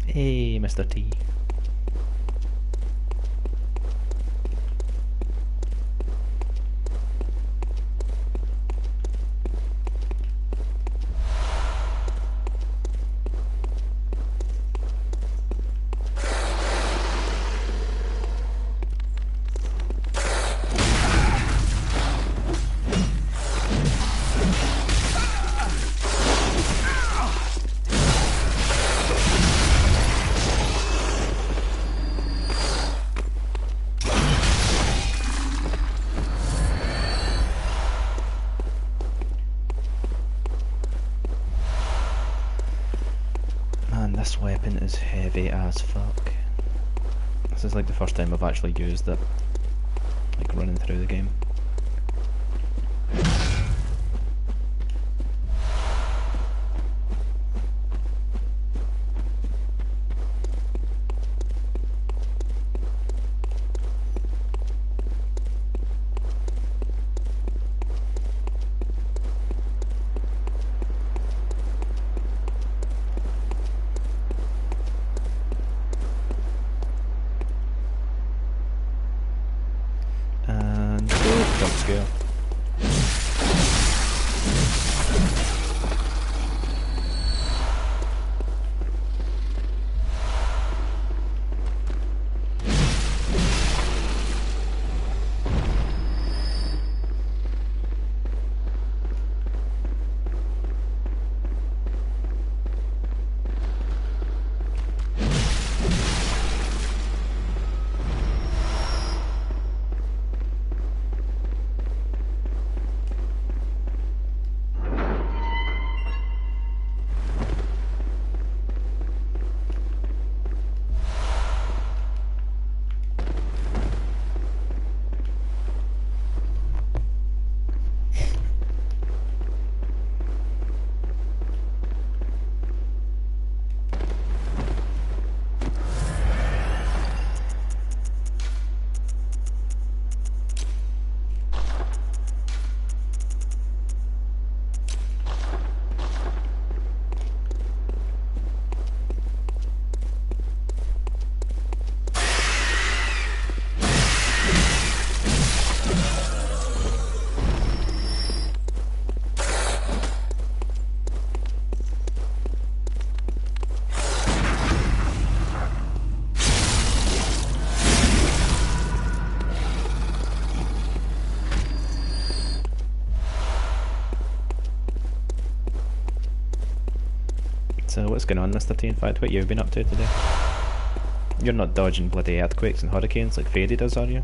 Hey, Mr. T. Man, this weapon is heavy as fuck. This is like the first time I've actually used it, like running through the game. And jump scare. So what's going on, Mr. T? In fact, what you've been up to today? You're not dodging bloody earthquakes and hurricanes like Fairy does, are you?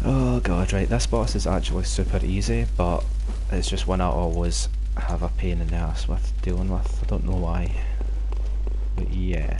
Oh god, right, this boss is actually super easy, but it's just one I always have a pain in the ass with dealing with. I don't know why. But yeah.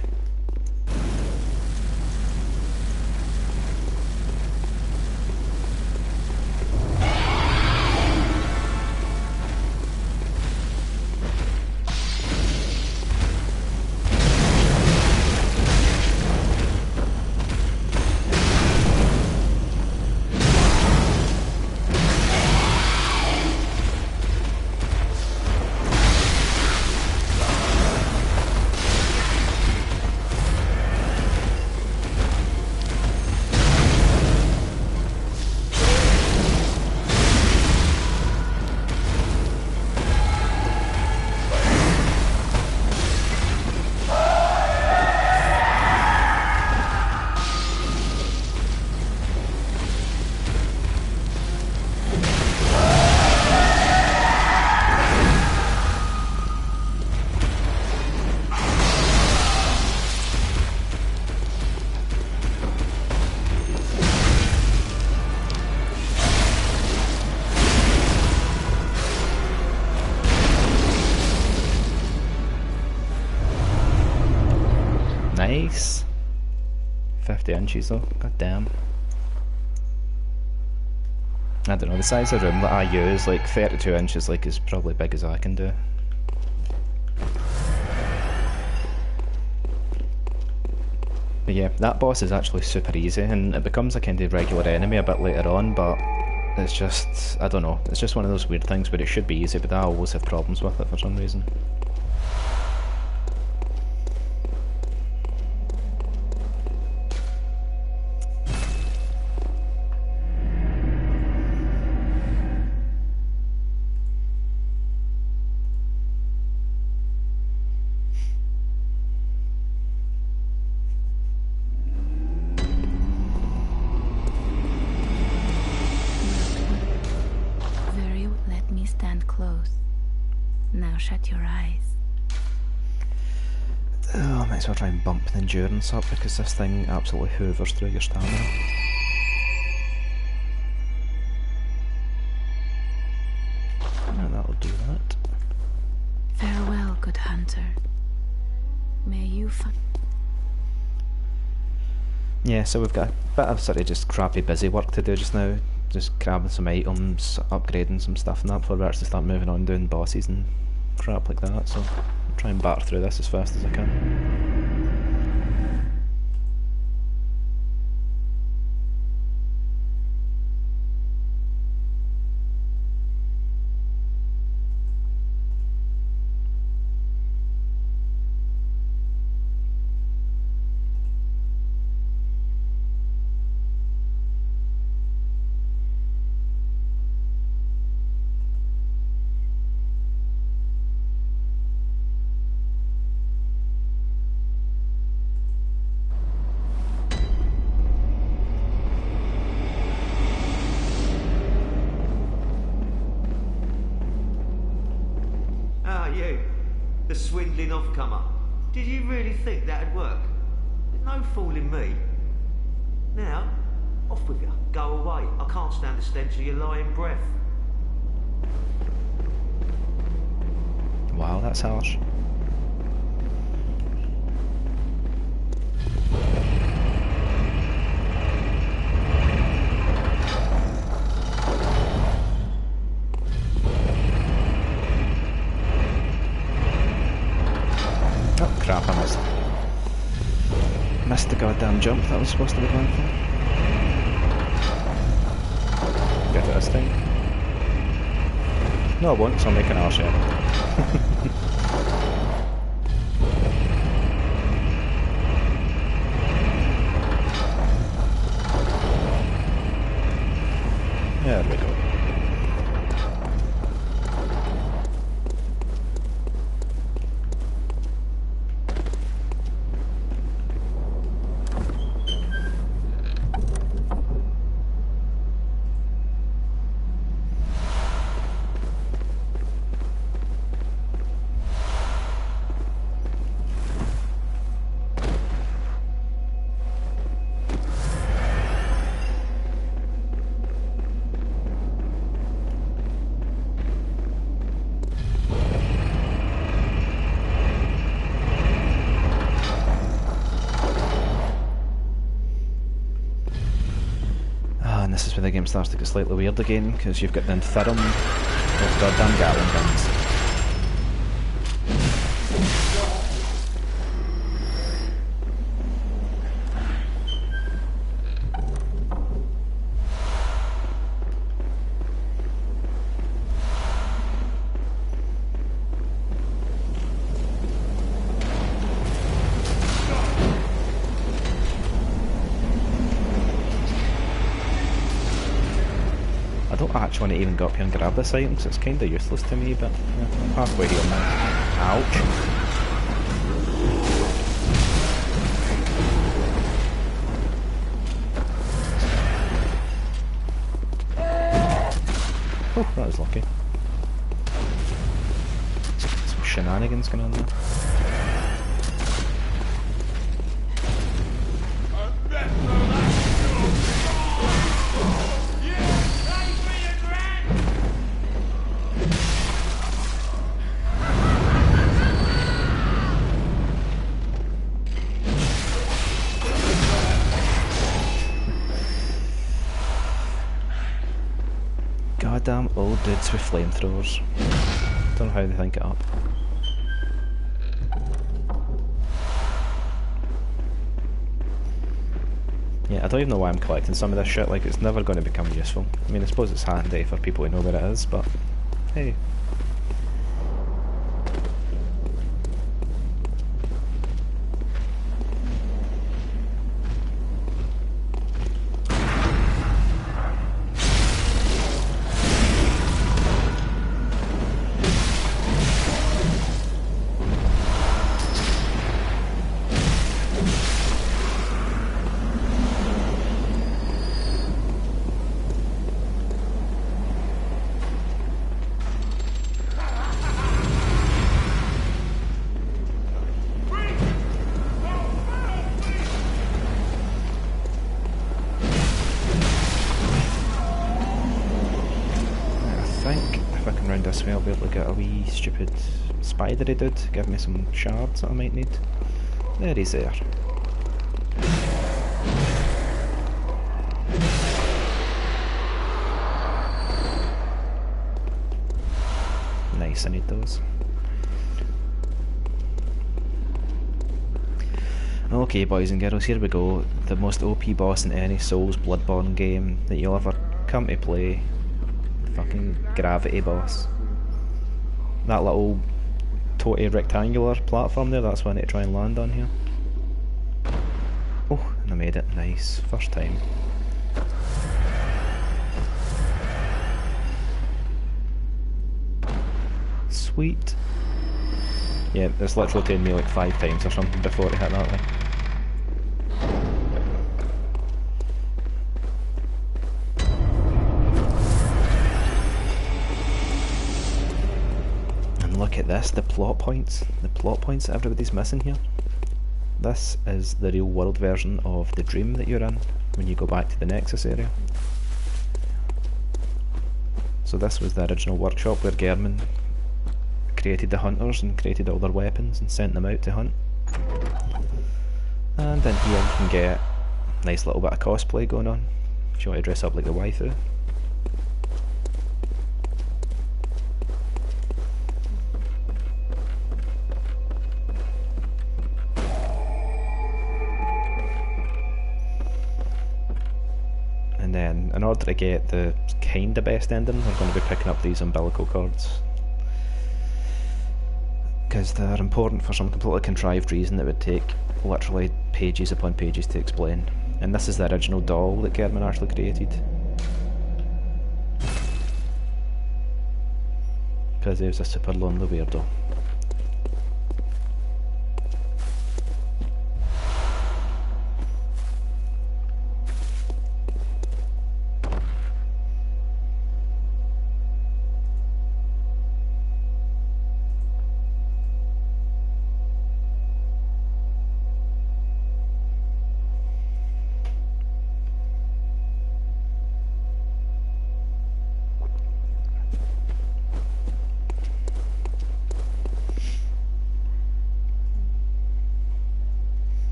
Nice. 50 inches though, god damn. I don't know, the size of room that I use, like 32 inches, like is probably big as I can do. But yeah, that boss is actually super easy, and it becomes a kind of regular enemy a bit later on, but it's just, I don't know, it's just one of those weird things where it should be easy, but I always have problems with it for some reason. Shut your eyes. Oh, I might as well try and bump the endurance up because this thing absolutely hoovers through your stamina. And that'll do that. Farewell, good hunter. May you find... Yeah, so we've got a bit of sort of just crappy busy work to do just now. Just grabbing some items, upgrading some stuff and that before we actually start moving on doing bosses and crap like that, so I'll try and batter through this as fast as I can. The swindling off-comer. Did you really think that'd work? There's no fooling me. Now, off with you. Go away. I can't stand the stench of your lying breath. Wow, that's harsh. Oh crap, I missed the goddamn jump that I was supposed to be going for. Get it this time. No, I won't, so I'll make an arse yet. There we go. And this is where the game starts to get slightly weird again, because you've got the Infirm of goddamn Gatling guns. I don't actually want to even go up here and grab this item, because it's kind of useless to me, but yeah, I'm halfway here now. Ouch. Oh, that was lucky. Some shenanigans going on there. Goddamn old dudes with flamethrowers. Don't know how they think it up. Yeah, I don't even know why I'm collecting some of this shit, like it's never going to become useful. I mean, I suppose it's handy for people who know where it is, but hey. This way I'll be able to get a wee stupid spidery dude, give me some shards that I might need. There he's there. Nice, I need those. Okay boys and girls, here we go. The most OP boss in any Souls Bloodborne game that you'll ever come to play. Fucking gravity boss. That little toty rectangular platform there, that's what I need to try and land on here. Oh, and I made it. Nice. First time. Sweet. Yeah, it's literally taken me like 5 times or something before it hit that way. Look at this, the plot points that everybody's missing here. This is the real world version of the dream that you're in when you go back to the Nexus area. So this was the original workshop where Gehrman created the hunters and created all their weapons and sent them out to hunt. And in here you can get a nice little bit of cosplay going on if you want to dress up like the waifu. And then, in order to get the kinda best ending, we're going to be picking up these umbilical cords. Because they're important for some completely contrived reason that would take literally pages upon pages to explain. And this is the original doll that Gehrman actually created. Because he was a super lonely weirdo.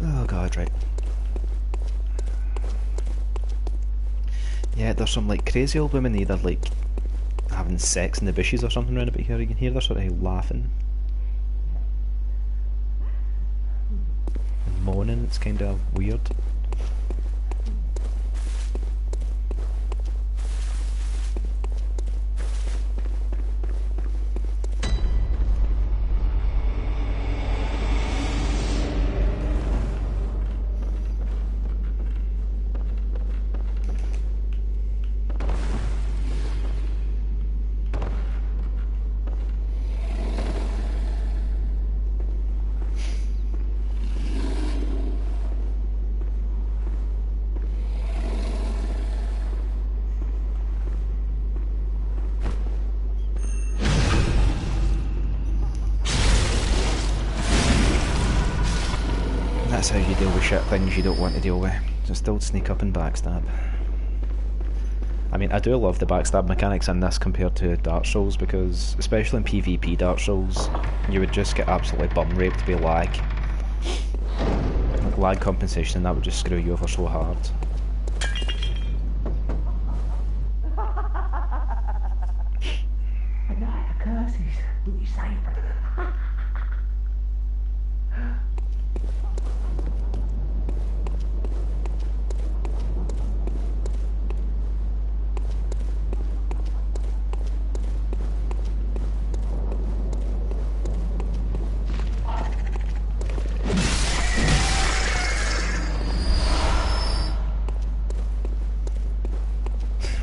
Oh god, right. Yeah, there's some like crazy old women either like having sex in the bushes or something around about here. You can hear they're sort of laughing and moaning. It's kind of weird. that's how you deal with shit things you don't want to deal with. Just still sneak up and backstab. I mean, I do love the backstab mechanics in this compared to Dark Souls, because, especially in PvP Dark Souls, you would just get absolutely bum raped by lag. Like, lag compensation, and that would just screw you over so hard.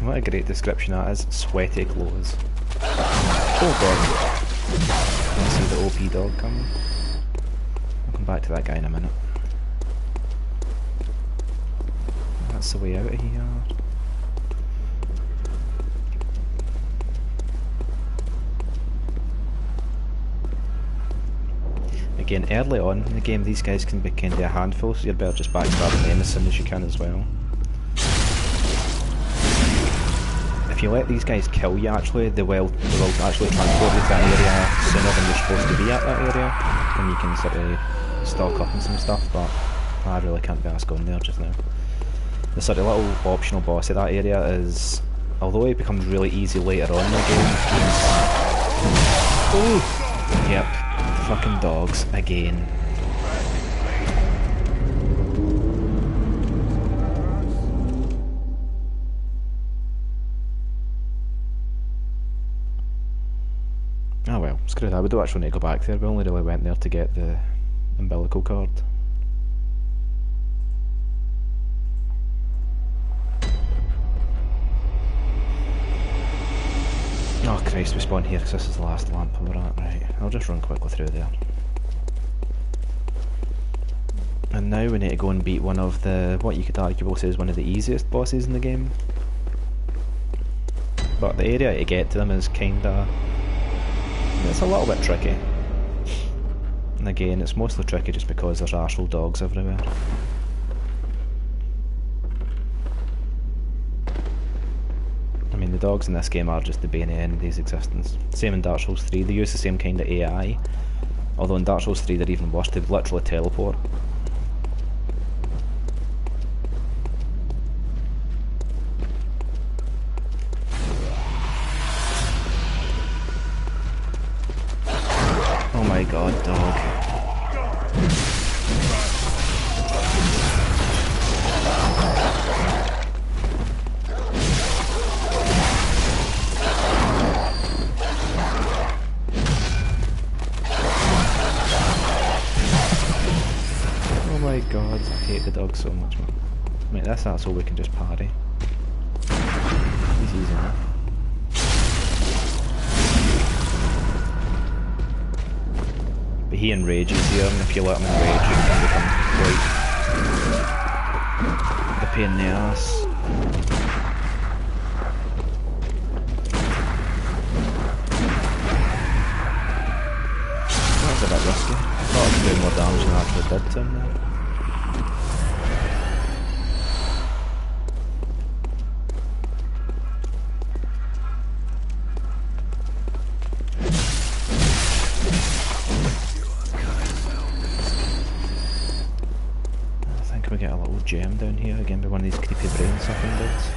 What a great description that is. Sweaty clothes. Oh god. I see the OP dog coming. I'll come back to that guy in a minute. That's the way out of here. Again, early on in the game these guys can be kind of a handful, so you'd better just backstab them as soon as you can as well. If you let these guys kill you, actually, they will actually transport you to that area sooner than you're supposed to be at that area, and you can sort of stock up on some stuff, but I really can't be asked going there just now. The sort of little optional boss at that area is, although it becomes really easy later on in the game, oh! Yep, fucking dogs, again. Oh well, screw that, we don't actually need to go back there, we only really went there to get the umbilical cord. Oh Christ, we spawned here because this is the last lamp we're at, right, I'll just run quickly through there. And now we need to go and beat one of the, what you could arguably say is one of the easiest bosses in the game. But the area to get to them is kinda... it's a little bit tricky. And again, it's mostly tricky just because there's arsehole dogs everywhere. I mean, the dogs in this game are just the bane of anybody's existence. Same in Dark Souls 3, they use the same kind of AI. Although in Dark Souls 3 they're even worse, they literally teleport. Oh my god, dog. Oh my god, I hate the dog so much, man. Mate, that's all we can just party. He's easy enough. But he enrages here, and if you let him enrage, it can become quite a pain in the ass. That was a bit risky. I thought I was doing more damage than I actually did to him there. We get a little gem down here again by one of these creepy brain sucking dudes.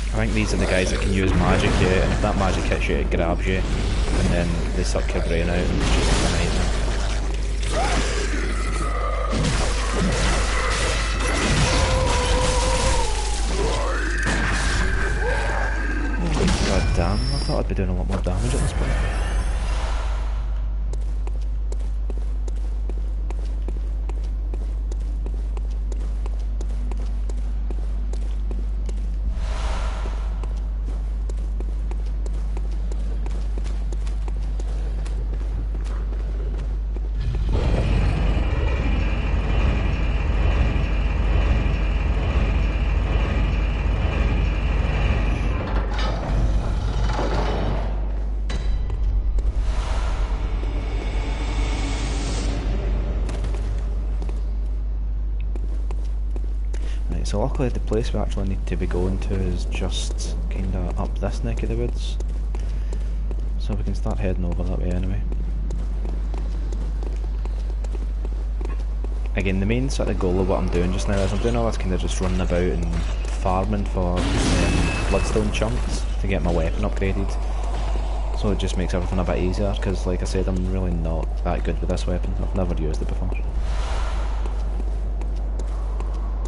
I think these are the guys that can use magic, yeah, and if that magic hits you it grabs you and then they suck your brain out and it's just a nightmare. God damn, I thought I'd be doing a lot more damage at this point. Right, so luckily the place we actually need to be going to is just kinda up this neck of the woods. So we can start heading over that way anyway. Again, the main sort of goal of what I'm doing just now is I'm doing all this kind of just running about and farming for bloodstone chunks to get my weapon upgraded. So it just makes everything a bit easier, because like I said, I'm really not that good with this weapon. I've never used it before.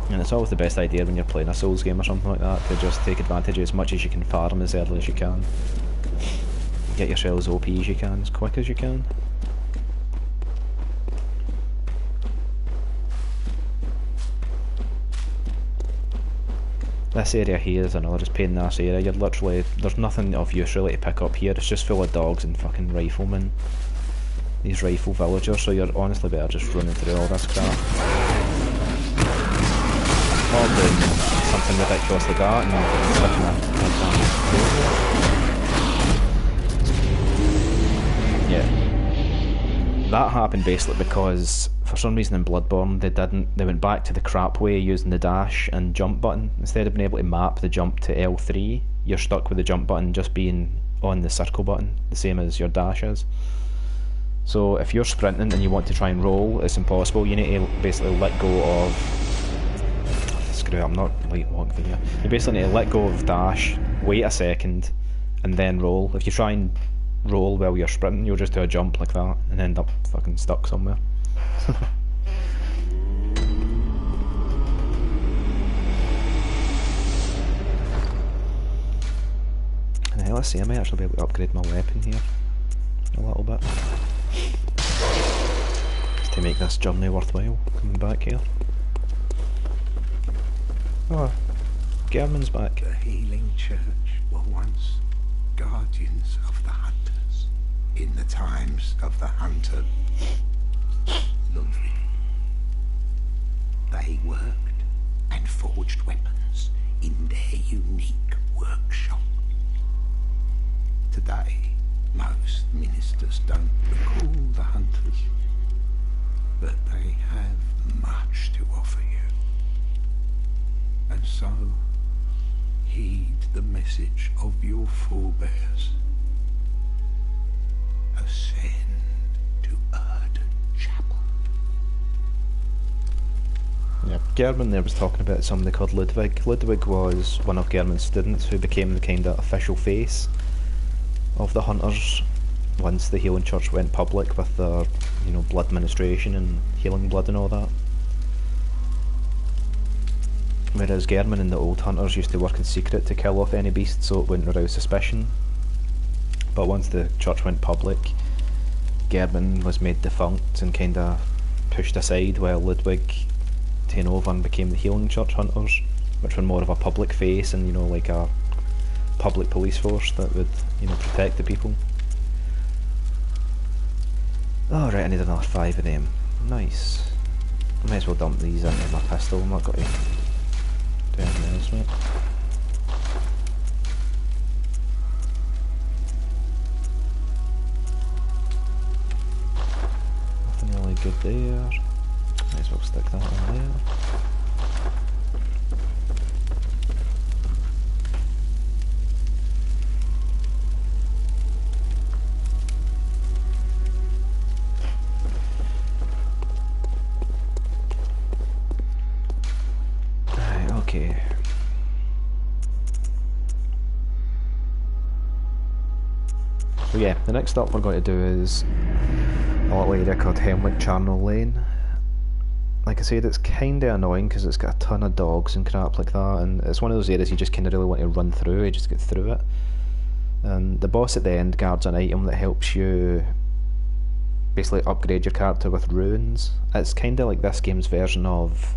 And it's always the best idea when you're playing a Souls game or something like that, to just take advantage of as much as you can farm as early as you can. Get yourself as OP as you can, as quick as you can. This area here is another just pain in the arse area. You're literally, there's nothing of use really to pick up here. It's just full of dogs and fucking riflemen. These rifle villagers, so you're honestly better just running through all this crap. Or doing something ridiculous like that and sticking a yeah. That happened basically because for some reason in Bloodborne they went back to the crap way using the dash and jump button. Instead of being able to map the jump to L3, you're stuck with the jump button just being on the circle button, the same as your dash is. So if you're sprinting and you want to try and roll, it's impossible. You need to basically let go of... Screw it, I'm not light walking here. You basically need to let go of dash, wait a second, and then roll. If you try and roll while you're sprinting, you'll just do a jump like that and end up fucking stuck somewhere. And let's see, I might actually be able to upgrade my weapon here a little bit, just to make this journey worthwhile, coming back here. Oh, German's back. The Healing Church were once guardians of the hunters in the times of the hunter Ludwig. They worked and forged weapons in their unique workshop. Today, most ministers don't recall the hunters, but they have much to offer you. And so, heed the message of your forebears. Ascend to Erden Chapel. Yeah, German there was talking about somebody called Ludwig. Ludwig was one of German's students who became the kind of official face of the hunters once the Healing Church went public with their, you know, blood ministration and healing blood and all that. Whereas German and the old hunters used to work in secret to kill off any beast so it wouldn't arouse suspicion. But once the church went public, German was made defunct and kinda pushed aside, while Ludwig came over and became the Healing Church hunters, which were more of a public face and, you know, like a public police force that would, you know, protect the people. Oh right, I need another 5 of them. Nice. I might as well dump these into my pistol. I'm not going to do anything else with it. Nothing really good there. Might as well stick that on there. Okay. So yeah, the next stop we're going to do is a little area called Hemwick Charnel Lane. Like I said, it's kinda annoying because it's got a ton of dogs and crap like that, and it's one of those areas you just kinda really want to run through, you just get through it. And the boss at the end guards an item that helps you basically upgrade your character with runes. It's kinda like this game's version of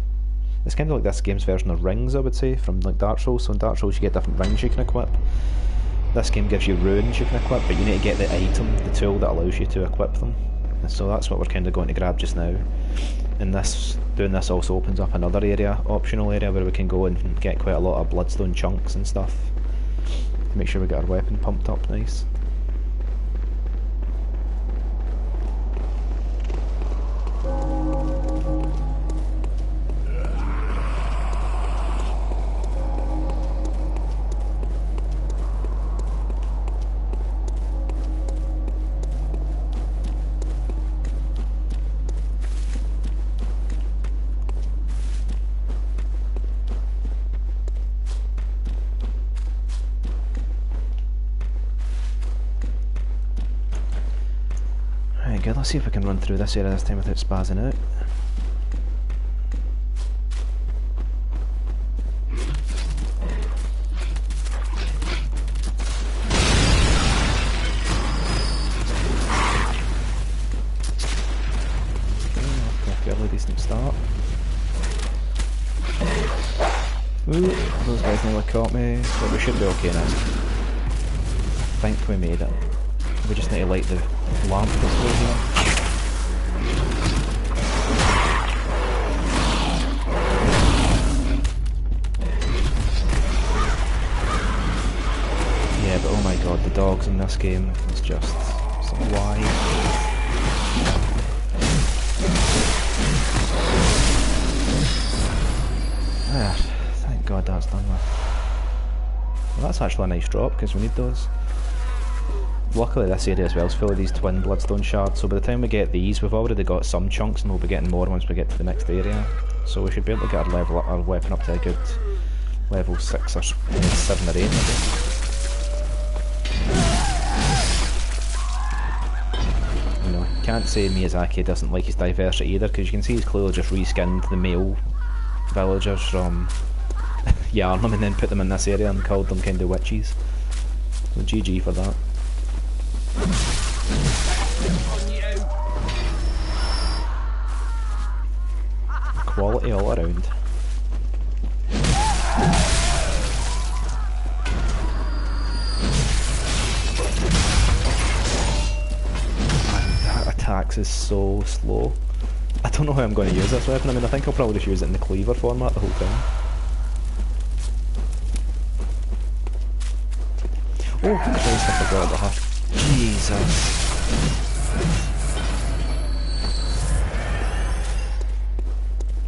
rings, I would say, from like Dark Souls. So in Dark Souls you get different rings you can equip. This game gives you runes you can equip, but you need to get the item, the tool that allows you to equip them. And so that's what we're kind of going to grab just now. And doing this also opens up another area, optional area, where we can go and get quite a lot of bloodstone chunks and stuff to make sure we get our weapon pumped up nice. Okay, let's see if we can run through this area this time without spazzing out. Fairly decent start. Ooh, those guys nearly caught me, but we should be okay now. I think we made it. We just need to light the lamp this way here. Yeah, but oh my god, the dogs in this game is just why. Ah, thank god that's done with. Well, that's actually a nice drop because we need those. Luckily this area as well is full of these twin bloodstone shards, so by the time we get these we've already got some chunks and we'll be getting more once we get to the next area. So we should be able to get our weapon up to a good level 6 or 7 or 8 maybe. You know, can't say Miyazaki doesn't like his diversity either, because you can see he's clearly just reskinned the male villagers from Yarnum and then put them in this area and called them kind of witches. So GG for that. Quality all around. That attacks is so slow. I don't know how I'm going to use this weapon. I mean, I think I'll probably just use it in the cleaver format the whole time. Oh Christ, I forgot about her. Jesus.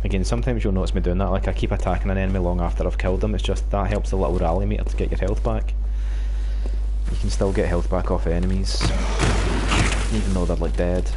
Again, sometimes you'll notice me doing that, like I keep attacking an enemy long after I've killed them, it's just that helps the little rally meter to get your health back. You can still get health back off enemies, even though they're like dead.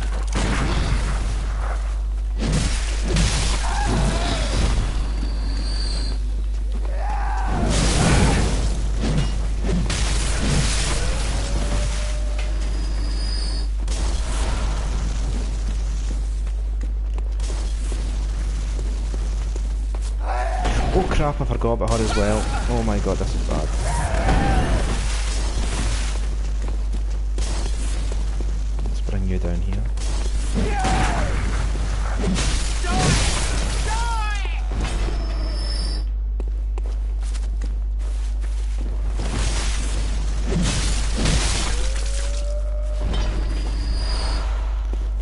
Oh crap, I forgot about her as well. Oh my god, this is bad. Let's bring you down here.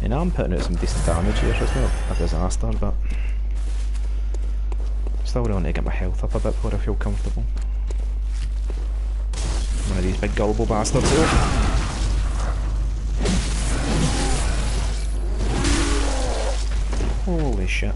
You know, I'm putting out some decent damage here, so it's not a disaster, but still really want to get my health up a bit before I feel comfortable. One of these big gullible bastards here. Holy shit.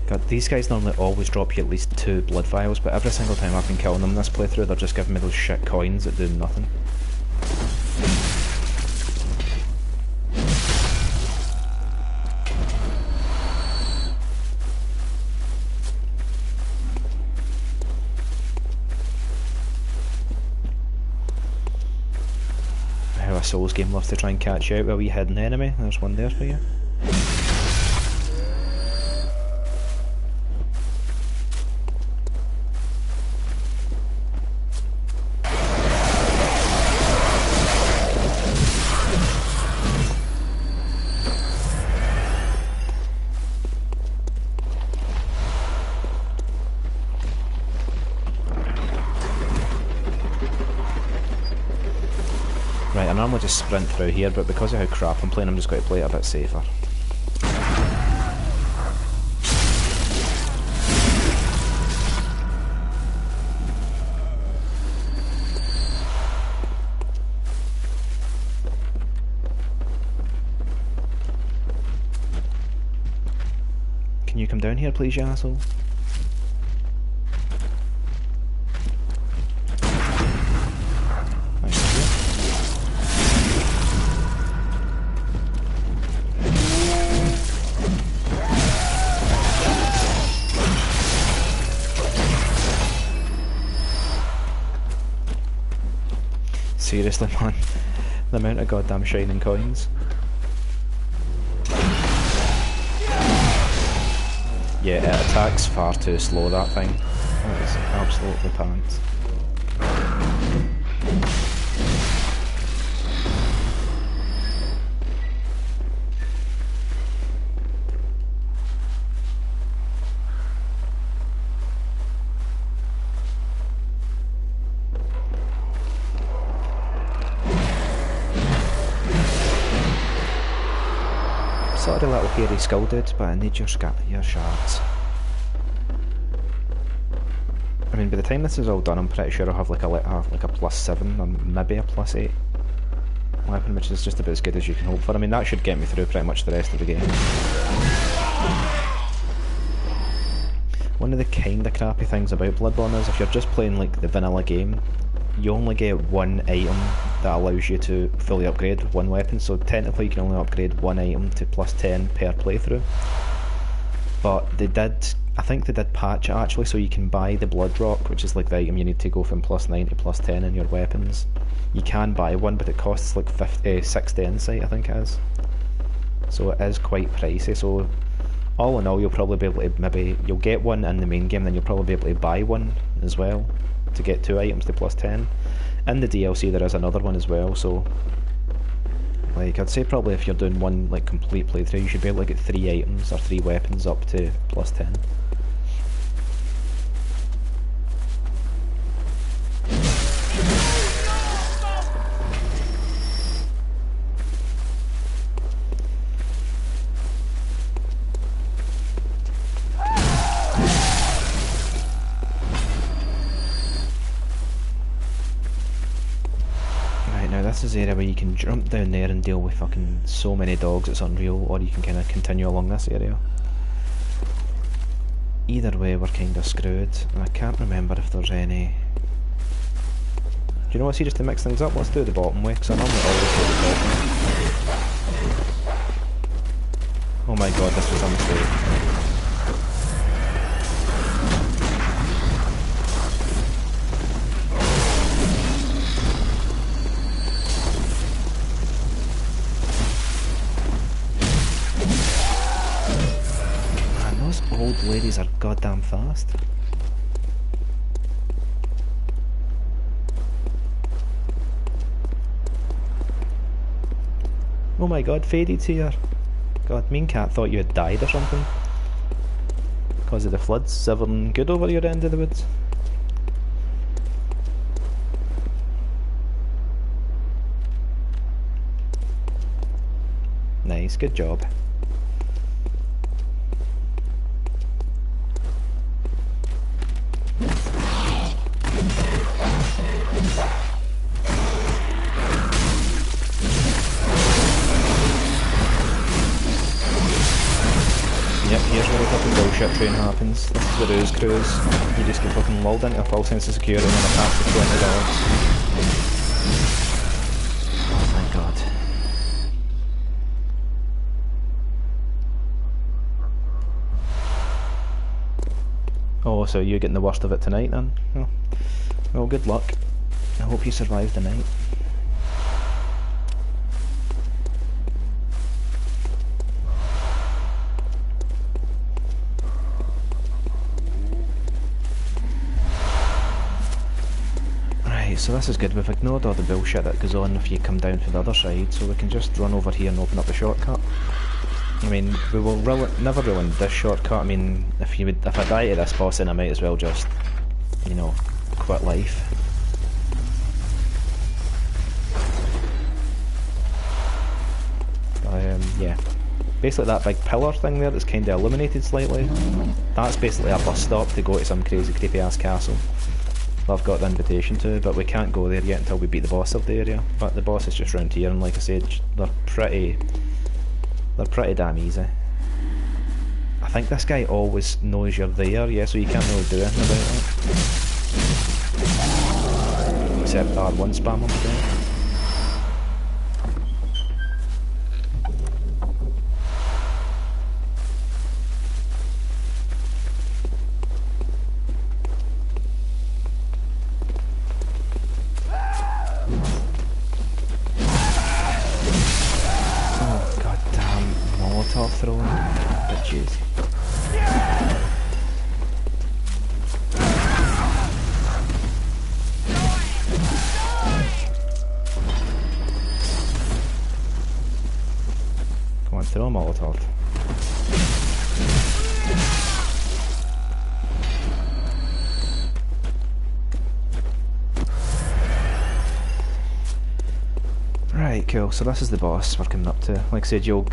God, these guys normally always drop you at least 2 blood vials, but every single time I've been killing them in this playthrough, they're just giving me those shit coins that do nothing. How a Souls game loves to try and catch you out with a wee hidden enemy. There's one there for you. Right, I normally just sprint through here, but because of how crap I'm playing, I'm just going to play it a bit safer. Can you come down here, please, you asshole? seriously, man. The amount of goddamn shining coins. Yeah, it attacks far too slow, that thing. That is absolutely pants. Sorry little hairy skull dude, but I need your shards. I mean, by the time this is all done, I'm pretty sure I'll have like a +7 or maybe a +8 weapon, which is just about as good as you can hope for. I mean, that should get me through pretty much the rest of the game. One of the kind of crappy things about Bloodborne is if you're just playing like the vanilla game, you only get one item that allows you to fully upgrade one weapon, so technically you can only upgrade one item to +10 per playthrough. But I think they did patch it actually, so you can buy the Blood Rock, which is like the item you need to go from +9 to +10 in your weapons. You can buy one, but it costs like 60 insight, I think it is. So it is quite pricey, so all in all you'll probably be able to, you'll get one in the main game, then you'll probably be able to buy one as well to get 2 items to +10. In the DLC there is another one as well, so like I'd say probably if you're doing one like complete playthrough, you should be able to get 3 items or 3 weapons up to +10. This is the area where you can jump down there and deal with fucking so many dogs, it's unreal, or you can kind of continue along this area. Either way we're kind of screwed, and I can't remember if there's any... Do you know what, see, just to mix things up, let's do the bottom way, because I normally always do the bottom way. Oh my god, this was a mistake. Old ladies are goddamn fast. Oh my god, Faded's here. God, mean cat thought you had died or something. Because of the floods. Is everything good over your end of the woods? Nice, good job. Yep, here's where the fucking bullshit train happens. This is the ruse cruise. You just get fucking lulled into a false sense of security and then attacked with 20 dogs. Oh my god. Oh, so you're getting the worst of it tonight then? Oh. Well, good luck. I hope you survive the night. So this is good, we've ignored all the bullshit that goes on if you come down from the other side, so we can just run over here and open up the shortcut. I mean, we will never ruin this shortcut. I mean, if I die to this boss then I might as well just, you know, quit life. Yeah. Basically that big pillar thing there that's kind of illuminated slightly, that's basically a bus stop to go to some crazy creepy ass castle. I've got the invitation to, but we can't go there yet until we beat the boss of the area. But the boss is just round here, and like I said, they're pretty damn easy. I think this guy always knows you're there, yeah, so you can't really do anything about it. Except R1 spam him again. bastard. Right, cool. So this is the boss we're coming up to. Like I said, you'll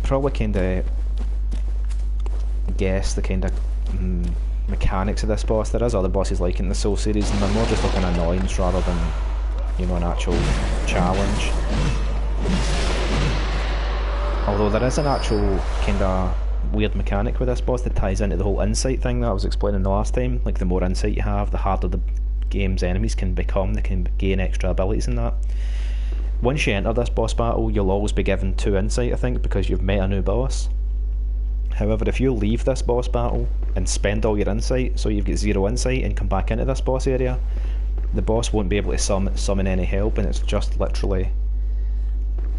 probably kind of guess the kind of mechanics of this boss. There is other bosses like in the Soul series, and they're more just like an annoyance rather than, you know, an actual challenge. Although there is an actual kind of weird mechanic with this boss that ties into the whole insight thing that I was explaining the last time. Like, the more insight you have, the harder the game's enemies can become. They can gain extra abilities and that. Once you enter this boss battle, you'll always be given 2 insight, I think, because you've met a new boss. However, if you leave this boss battle and spend all your insight, so you've got 0 insight, and come back into this boss area, the boss won't be able to summon any help, and it's just literally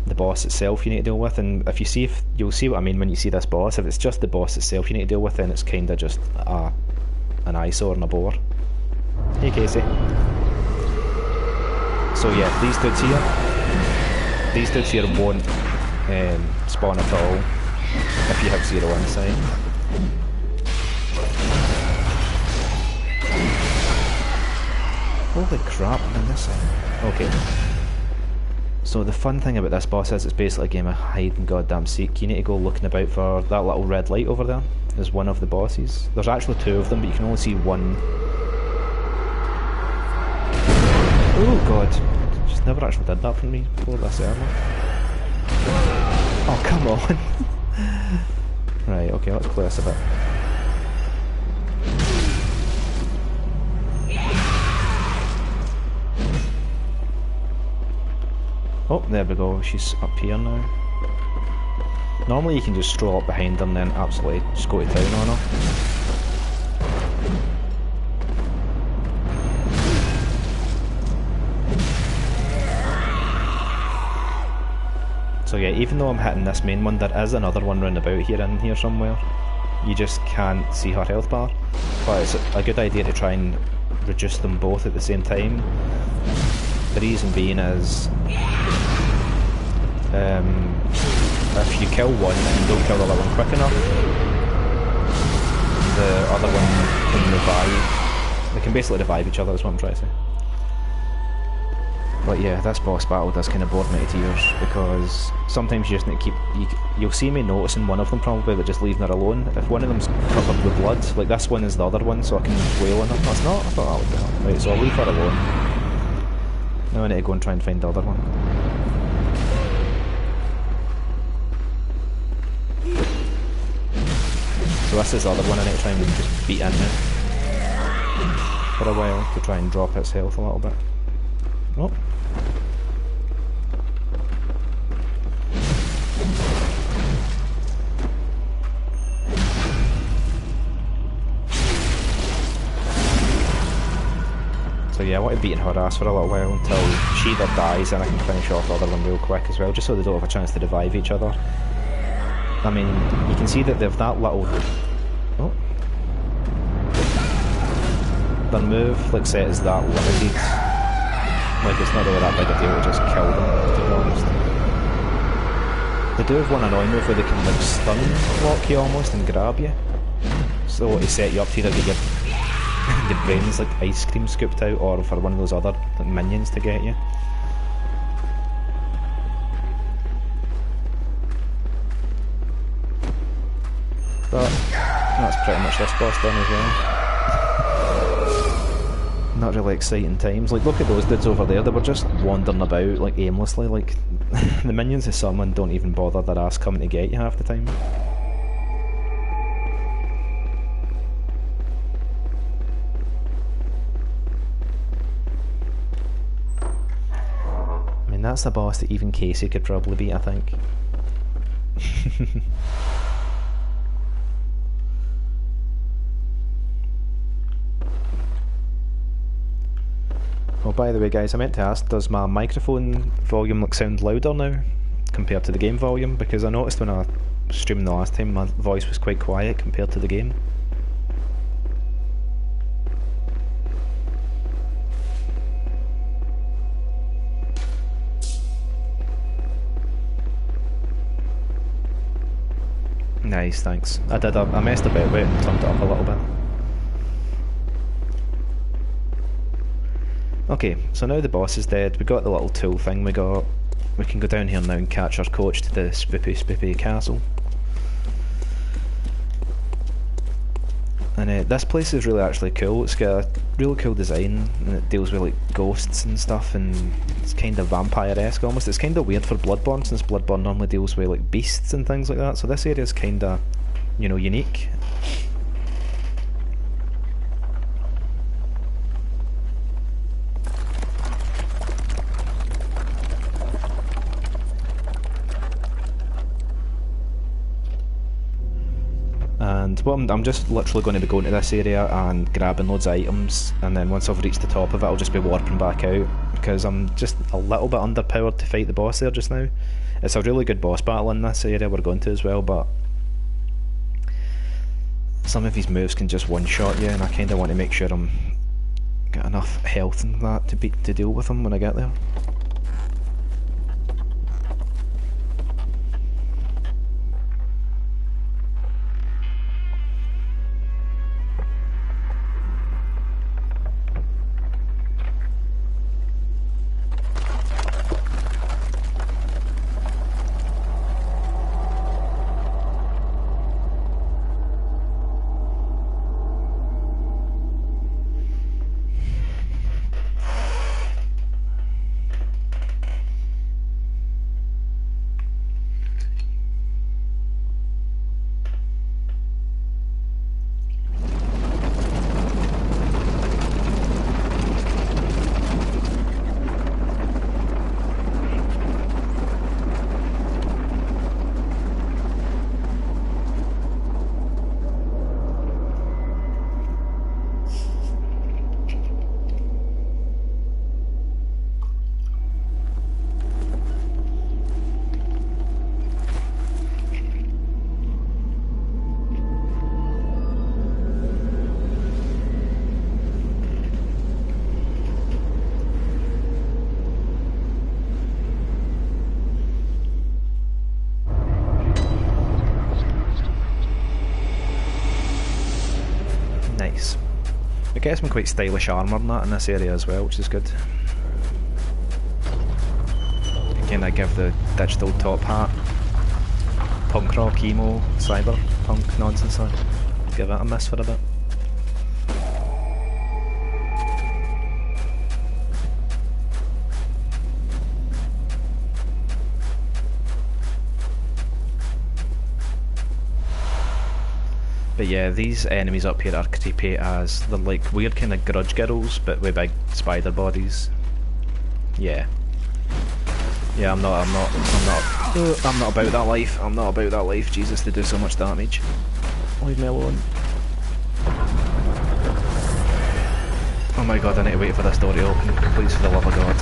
the boss itself you need to deal with. And if you see, you'll see what I mean when you see this boss. If it's just the boss itself you need to deal with, then it's kind of just an eyesore and a bore. Hey, Casey. So yeah, these dudes here won't spawn at all if you have 0 insight. Holy crap, I'm in this thing. Okay. So the fun thing about this boss is it's basically a game of hide and goddamn seek. You need to go looking about for that little red light over there is one of the bosses. There's actually 2 of them, but you can only see one. Oh god, just never actually did that for me before this earlier. Oh come on. Right, okay, let's clear this a bit. Oh, there we go, she's up here now. Normally you can just stroll up behind them and then absolutely just go to town on her. So yeah, even though I'm hitting this main one, there is another one round about here in here somewhere. You just can't see her health bar. But it's a good idea to try and reduce them both at the same time. The reason being is, if you kill one and you don't kill the other one quick enough, the other one can revive. They can basically revive each other, is what I'm trying to say. But yeah, this boss battle does kind of bore me to tears, because sometimes you just need to keep... You'll see me noticing one of them probably, but just leaving her alone. If one of them's covered with blood, like this one is the other one, so I can wail on her. That's not, I thought that would be her. Right, so I'll leave her alone. Now I need to go and try and find the other one. So this is the other one I need to try and just beat in now for a while to try and drop its health a little bit. Oh. So yeah, I want to beat in her ass for a little while until she either dies and I can finish off the other one real quick as well, just so they don't have a chance to revive each other. I mean, you can see that they've that little... Oh. Their move, like, set is that limited. Like, it's not really that big a deal to just kill them, to be honest. They do have one annoying move where they can, like, stun block you almost and grab you. So to set you up to either get your brains, like, ice cream scooped out, or for one of those other, like, minions to get you. But that's pretty much this boss done as well. Not really exciting times. Like, look at those dudes over there, they were just wandering about, like, aimlessly. Like, the minions of someone don't even bother their ass coming to get you half the time. I mean, that's the boss that even Casey could probably beat, I think. Oh, by the way guys, I meant to ask, does my microphone volume sound louder now compared to the game volume? Because I noticed when I was streaming the last time my voice was quite quiet compared to the game. Nice, thanks. I messed about with it and turned it up a little bit. Okay, so now the boss is dead, we got the little tool thing we got. We can go down here now and catch our coach to the spoopy castle. And this place is really actually cool. It's got a really cool design, and it deals with like ghosts and stuff, and it's kind of vampire-esque almost. It's kind of weird for Bloodborne, since Bloodborne normally deals with like beasts and things like that, so this area is kind of, you know, unique. And well, I'm just literally going to be going to this area and grabbing loads of items, and then once I've reached the top of it I'll just be warping back out, because I'm just a little bit underpowered to fight the boss there just now. It's a really good boss battle in this area we're going to as well, but some of these moves can just one-shot you, and I kind of want to make sure I'm got enough health and that to deal with them when I get there. Nice. It gets some quite stylish armour and that in this area as well, which is good. Again, I give the digital top hat, punk rock, emo, cyber punk nonsense on. Give it a miss for a bit. But yeah, these enemies up here are creepy as they're like weird kind of grudge girls, but with big spider bodies. Yeah. Yeah, I'm not about that life. I'm not about that life. Jesus, they do so much damage. Leave me alone. Oh my god, I need to wait for this door to open. Please, for the love of God.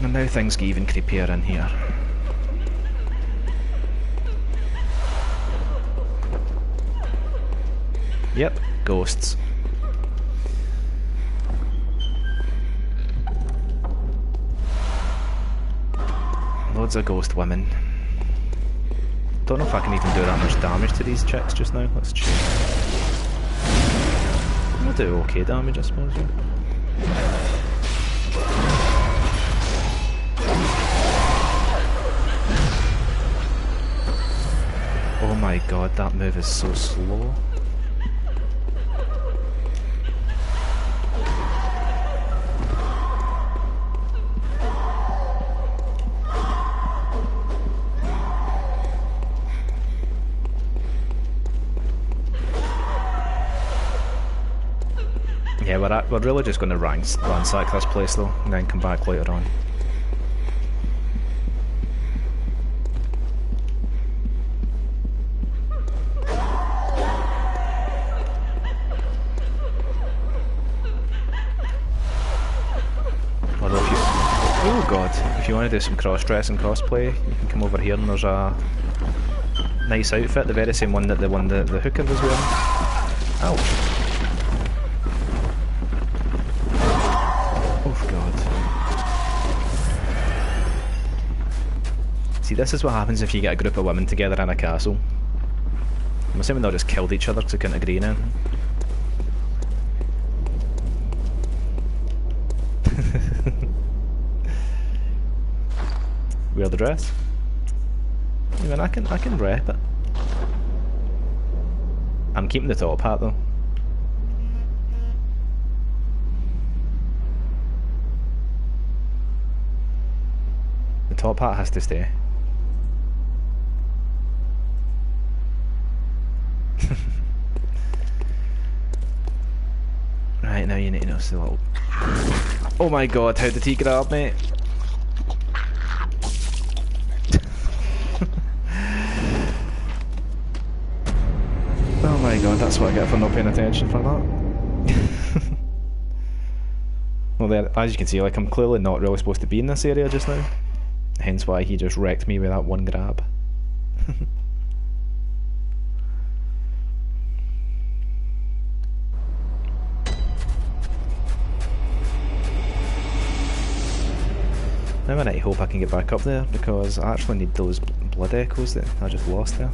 And now things get even creepier in here. Yep, ghosts. Loads of ghost women. Don't know if I can even do that much damage to these chicks just now. Let's check. We'll do okay damage, I suppose. Yeah. Oh my god, that move is so slow. Yeah, we're really just going to ransack this place though, and then come back later on. Oh god, if you want to do some cross-dress and cosplay, you can come over here and there's a nice outfit, the very same one that the hooker was wearing. Ouch. Oh god. See, this is what happens if you get a group of women together in a castle. I'm assuming they all just killed each other because they couldn't agree on anything. Wear the dress. I mean, I can rep it. I'm keeping the top hat though. The top hat has to stay. Right, now you need to notice the little... Oh my god, how did he grab me? Oh my god, that's what I get for not paying attention for that. Well, there, as you can see, like, I'm clearly not really supposed to be in this area just now. Hence why he just wrecked me with that one grab. Now I need to hope I can get back up there, because I actually need those blood echoes that I just lost there.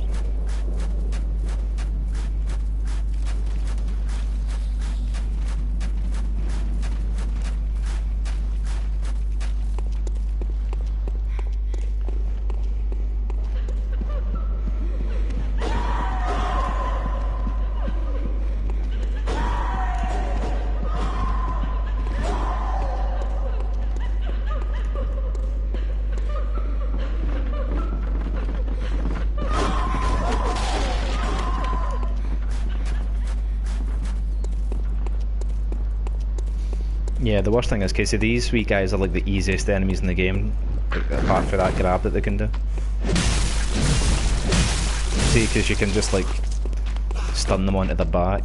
Yeah, the worst thing is, Casey, these wee guys are like the easiest enemies in the game, apart from that grab that they can do. See, because you can just like stun them onto the back.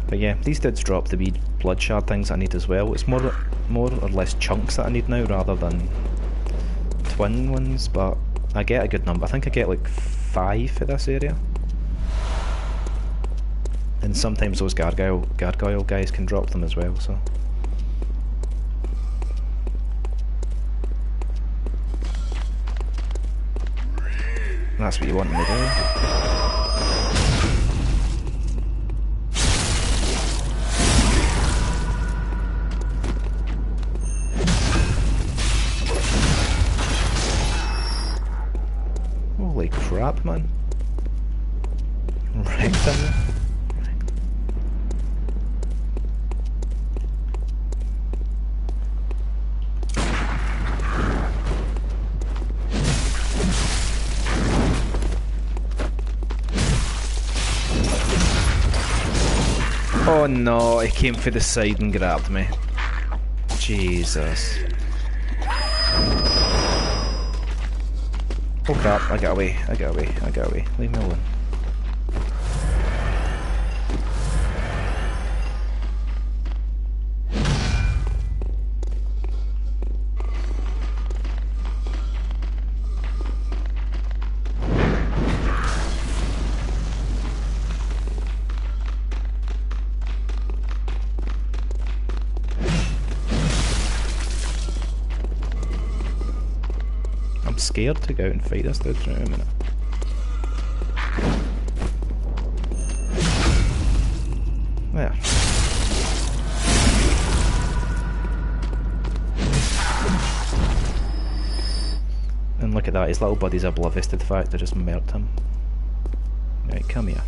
But yeah, these dudes drop the wee blood shard things I need as well. It's more or less chunks that I need now rather than twin ones, but I get a good number. I think I get like 5 for this area. And sometimes those gargoyle guys can drop them as well, so. That's what you want me to do. Holy crap, man. Wrecked him. Oh no, he came for the side and grabbed me. Jesus. Oh crap, I got away, I got away, I got away. Leave me alone. I'm scared to go out and fight this dude for a minute. There. And look at that, his little buddy's oblivious to the fact I just murked him. Right, come here.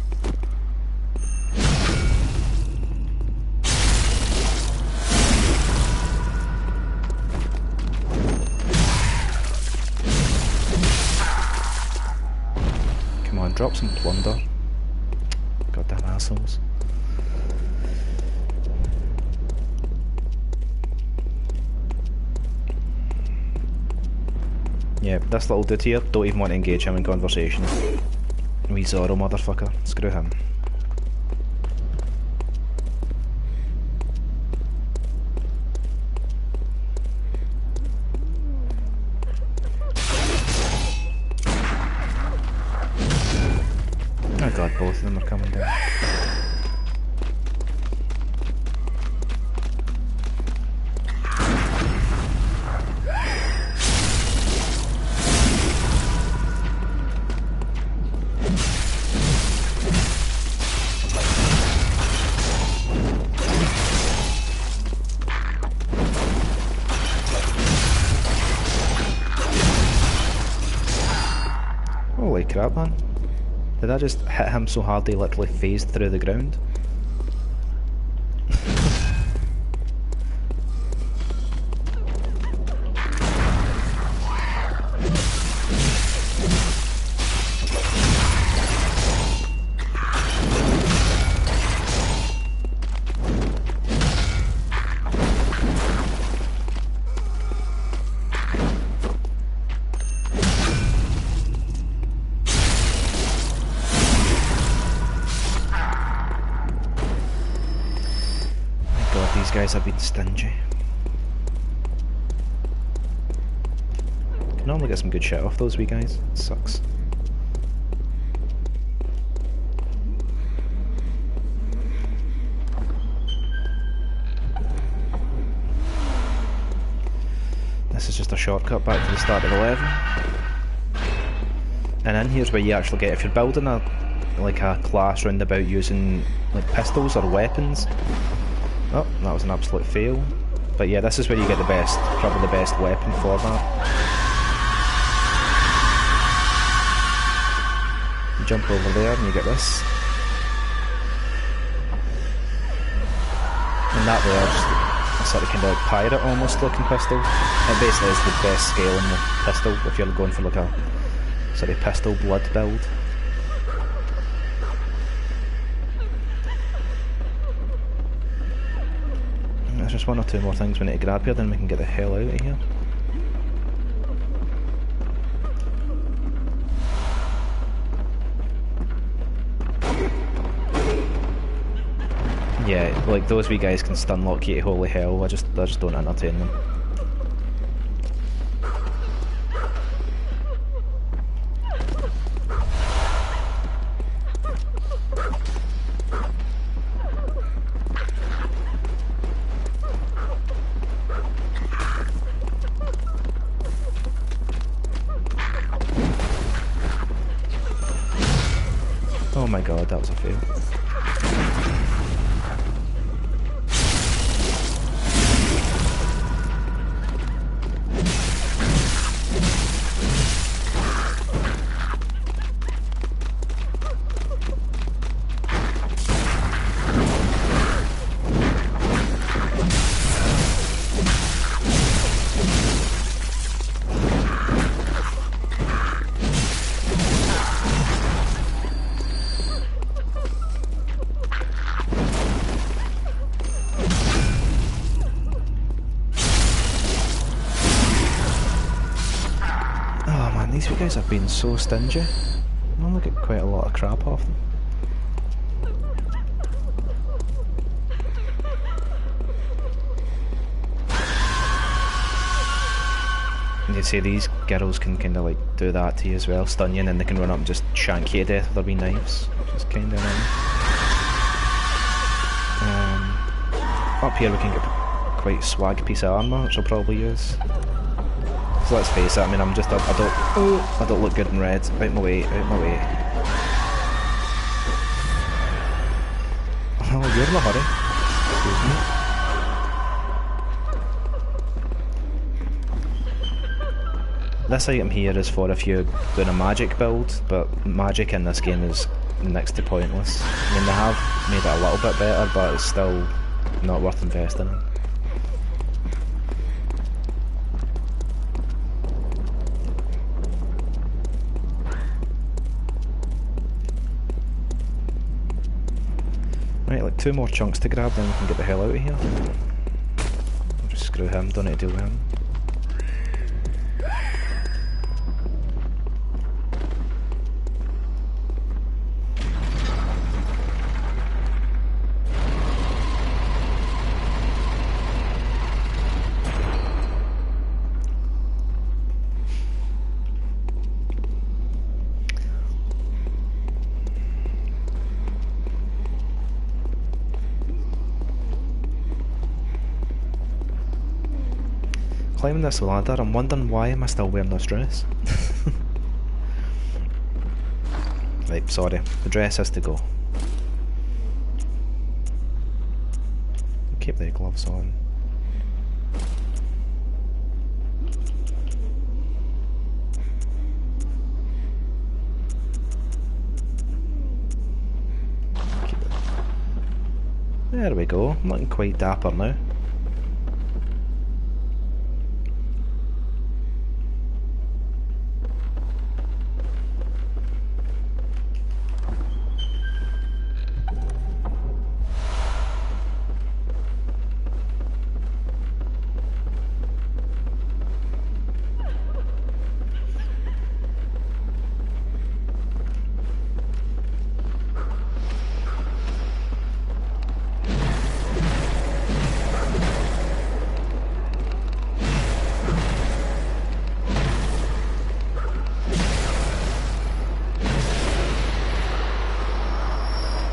Drop some plunder. Goddamn assholes. Yeah, this little dude here, don't even want to engage him in conversation. Wee Zorro motherfucker. Screw him. Oh god, both of them are coming down. crap, man. Did I just hit him so hard he literally phased through the ground? These guys have been stingy. Can normally get some good shit off those wee guys. It sucks. This is just a shortcut back to the start of the level. And in here's where you actually get, if you're building a class round about using like pistols or weapons. Oh, that was an absolute fail. But yeah, this is where you get the best, probably the best weapon for that. You jump over there and you get this. And that there, just a sort of kind of pirate almost looking pistol. It basically is the best scale in the pistol if you're going for like a sort of pistol blood build. There's just one or two more things we need to grab here, then we can get the hell out of here. Yeah, like those wee guys can stun lock you to holy hell. I just don't entertain them. Oh my god, that was a fail. These guys have been so stingy. I normally get quite a lot of crap off them. And you see these girls can kind of like do that to you as well, stun you, and then they can run up and just shank you to death with their wee knives, which is kind of annoying. Up here we can get a quite swag piece of armour, which I'll probably use. So let's face it, I mean, I don't look good in red. Out my way, out my way. Oh, you're in a hurry. Excuse me. This item here is for if you're doing a magic build, but magic in this game is next to pointless. I mean, they have made it a little bit better, but it's still not worth investing in. Right, like 2 more chunks to grab, then we can get the hell out of here. I'll just screw him, don't need to deal with him. Climbing this ladder, I'm wondering why am I still wearing this dress? Right, sorry, the dress has to go. Keep the gloves on. There we go, I'm looking quite dapper now.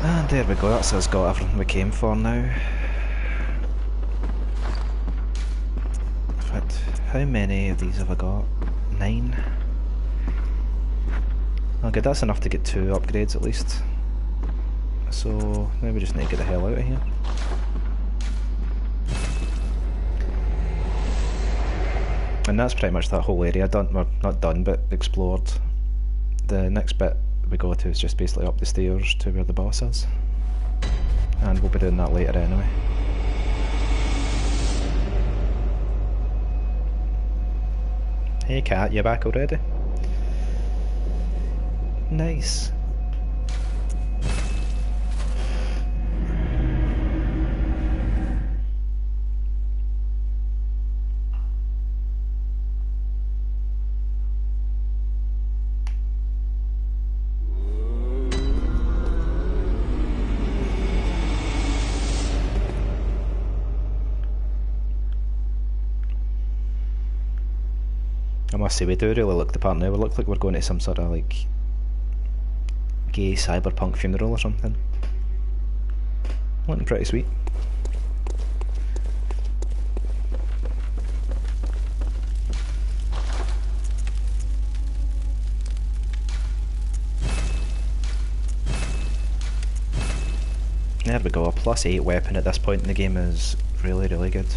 And there we go, that's us got everything we came for now. In fact, how many of these have I got? 9? Okay, that's enough to get 2 upgrades at least. So, now we just need to get the hell out of here. And that's pretty much that whole area done, well, not done, but explored. The next bit we go to is just basically up the stairs to where the boss is. And we'll be doing that later anyway. Hey cat, you back already? Nice. I must say, we do really look the part now. We look like we're going to some sort of like gay cyberpunk funeral or something. Looking pretty sweet. There we go, a +8 weapon at this point in the game is really, really good.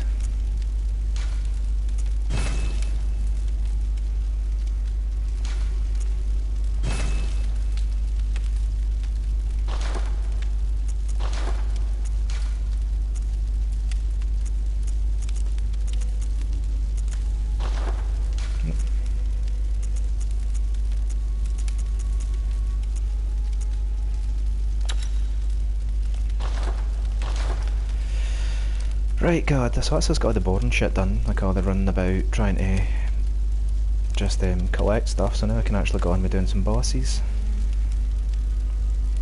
Right, God, so that's just got all the boring shit done, like all the running about, trying to just collect stuff, so now I can actually go on with doing some bosses.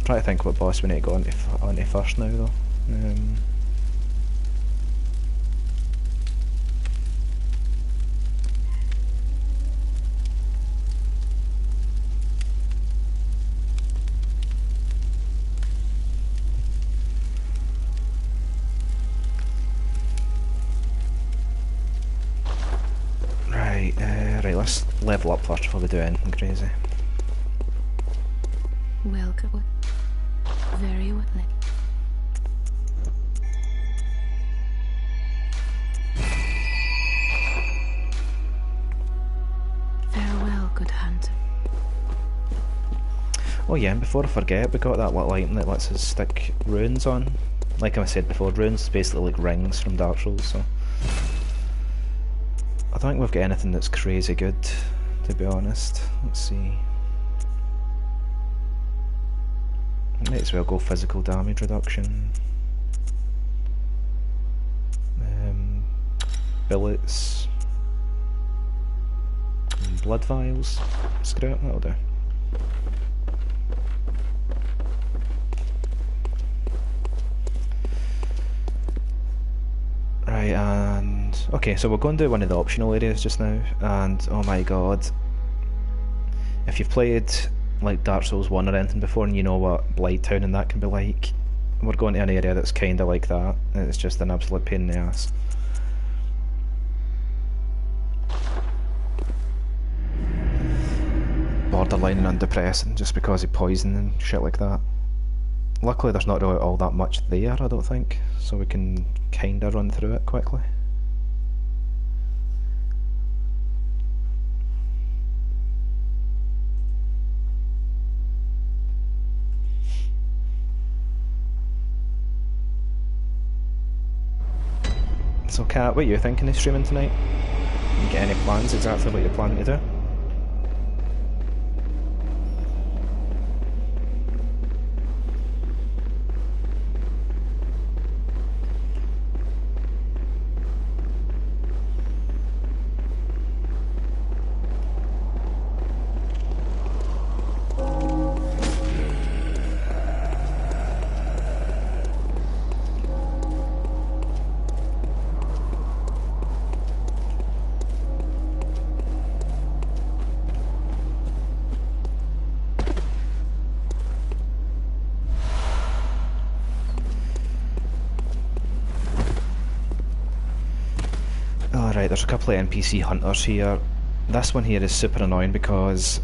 Try to think what boss we need to go onto first now though. Right, let's level up first before we do anything crazy. Welcome. Very well. Farewell, good hunter. Oh yeah, and before I forget, we got that little item that lets us stick runes on. Like I said before, runes is basically like rings from Dark Souls, so I don't think we've got anything that's crazy good, to be honest. Let's see. Might as well go physical damage reduction. Billets. And blood vials. Screw it, that'll do. Right, and okay, so we're going to do one of the optional areas just now, and oh my god, if you've played like Dark Souls 1 or anything before and you know what Blighttown and that can be like, we're going to an area that's kinda like that, and it's just an absolute pain in the ass. Borderline and undepressing just because of poison and shit like that. Luckily there's not really all that much there, I don't think, so we can kinda run through it quickly. So Kat, what are you thinking of streaming tonight? You get any plans exactly what you're planning to do? Alright, there's a couple of NPC hunters here. This one here is super annoying because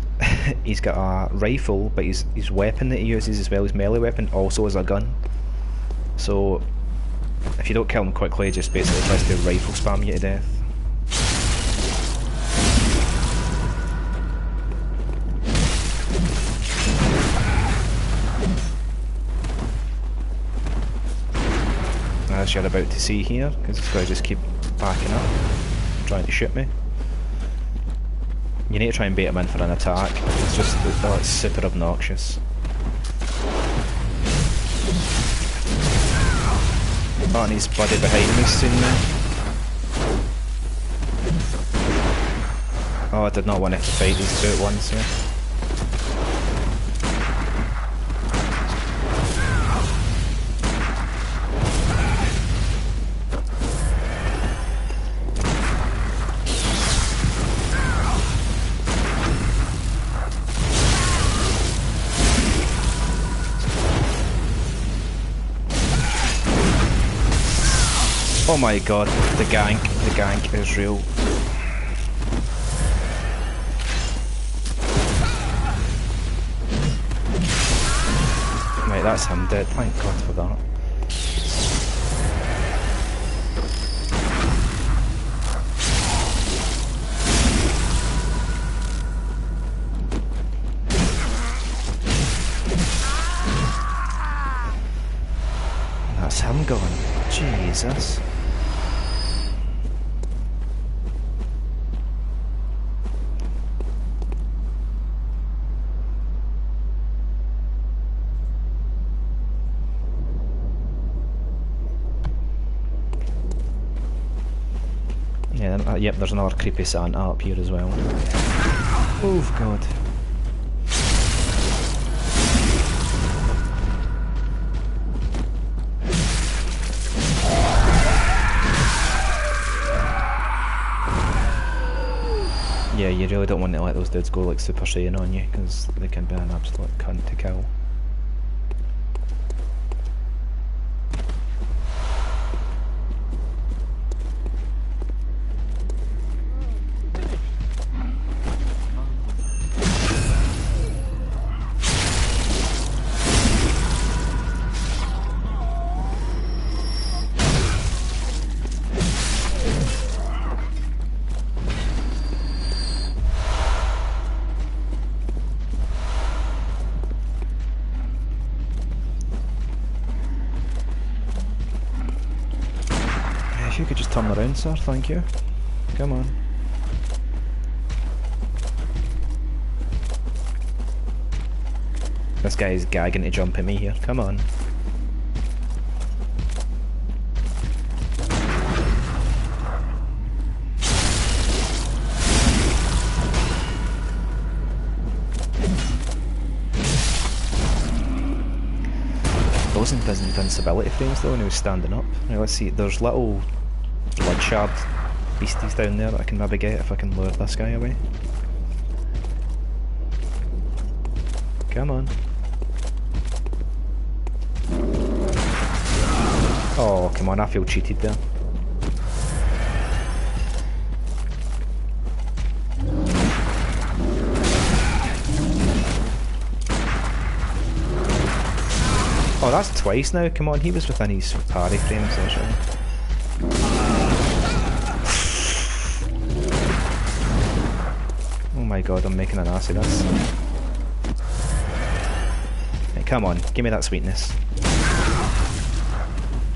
he's got a rifle, but his weapon that he uses as well, his melee weapon, also is a gun. So, if you don't kill him quickly, he just basically tries to rifle spam you to death. As you're about to see here, because this guy just keep backing up, trying to shoot me. You need to try and bait him in for an attack. It's just, oh, it's super obnoxious. Oh, and his buddy behind me's seen me. Oh, I did not want to fight these two at once here. Oh my god, the gank is real. Right, that's him dead, thank god for that. That's him gone, Jesus. Yeah, yep, there's another creepy Santa up here as well. Oh god. Yeah, you really don't want to let those dudes go like Super Saiyan on you, because they can be an absolute cunt to kill. If you could just turn around, sir, thank you. Come on. This guy is gagging to jump at me here, come on. Those invincibility frames though when he was standing up. Now let's see, there's little blood shard beasties down there that I can maybe get if I can lure this guy away. Come on. Oh, come on, I feel cheated there. Oh, that's twice now, come on, he was within his parry frames there, surely. Oh my god, I'm making an ass of this. Hey, come on, give me that sweetness.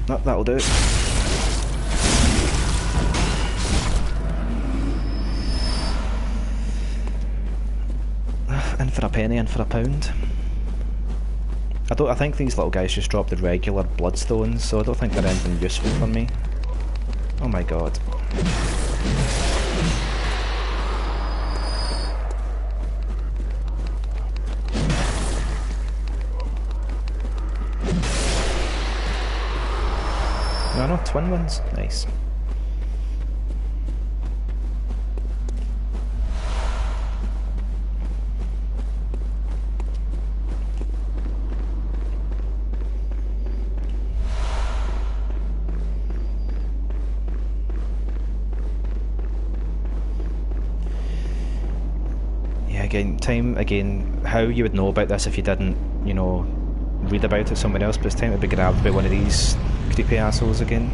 No, that'll do it. In for a penny, in for a pound. I think these little guys just drop the regular bloodstones, so I don't think they're anything useful for me. Oh my god. No, twin ones. Nice. Again, how you would know about this if you didn't, you know, read about it somewhere else, but it's time to be grabbed by one of these creepy assholes again.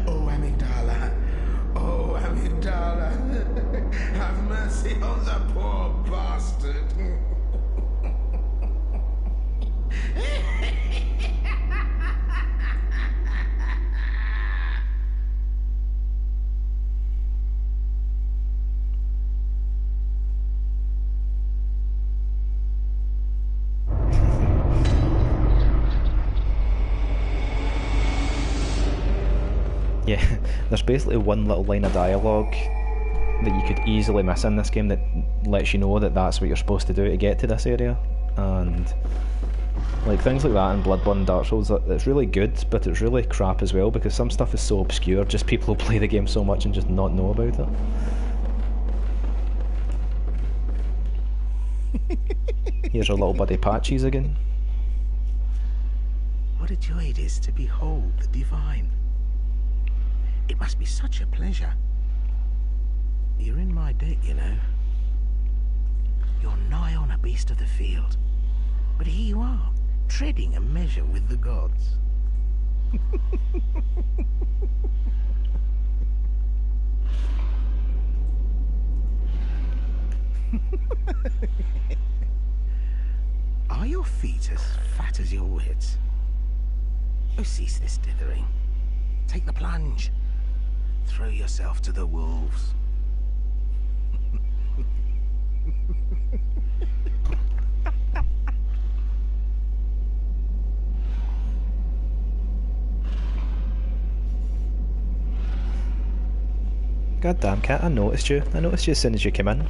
Oh, Amygdala. Oh, Amygdala. Have mercy on the poor bastard. Yeah, there's basically one little line of dialogue that you could easily miss in this game that lets you know that that's what you're supposed to do to get to this area, and like things like that in Bloodborne and Dark Souls, it's really good, but it's really crap as well because some stuff is so obscure, just people play the game so much and just not know about it. Here's our little buddy Patches again. What a joy it is to behold the divine. It must be such a pleasure. You're in my debt, you know. You're nigh on a beast of the field. But here you are, treading a measure with the gods. Are your feet as fat as your wits? Oh, cease this dithering. Take the plunge. Throw yourself to the wolves. Goddamn cat, I noticed you. I noticed you as soon as you came in.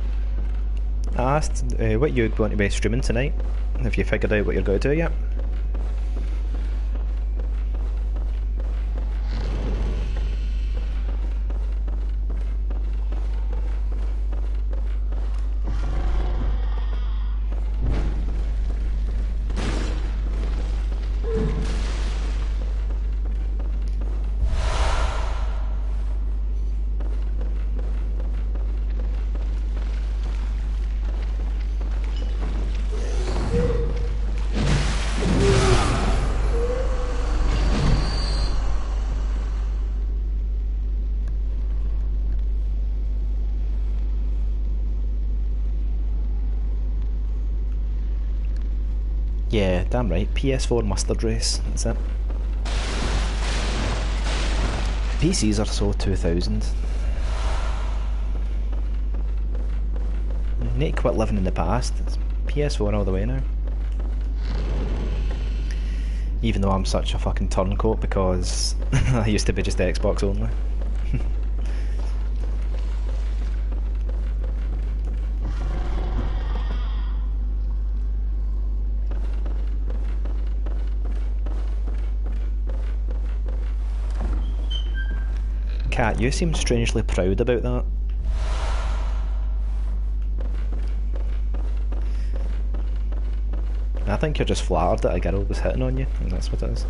I asked what you're going to be streaming tonight. Have you figured out what you're going to do yet? Yeah, damn right. PS4 mustard race, that's it. PCs are so 2000. You need to quit living in the past. It's PS4 all the way now. Even though I'm such a fucking turncoat because I used to be just Xbox only. Cat, you seem strangely proud about that. I think you're just flattered that a girl was hitting on you, and that's what it is.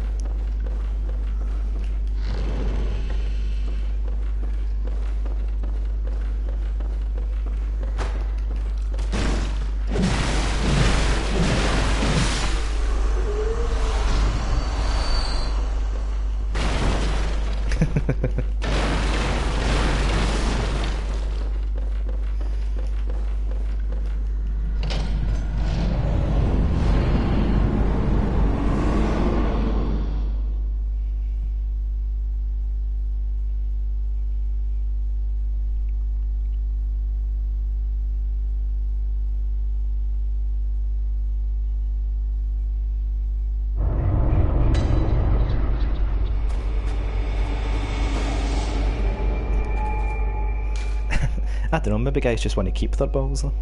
I don't know, maybe guys just want to keep their balls though.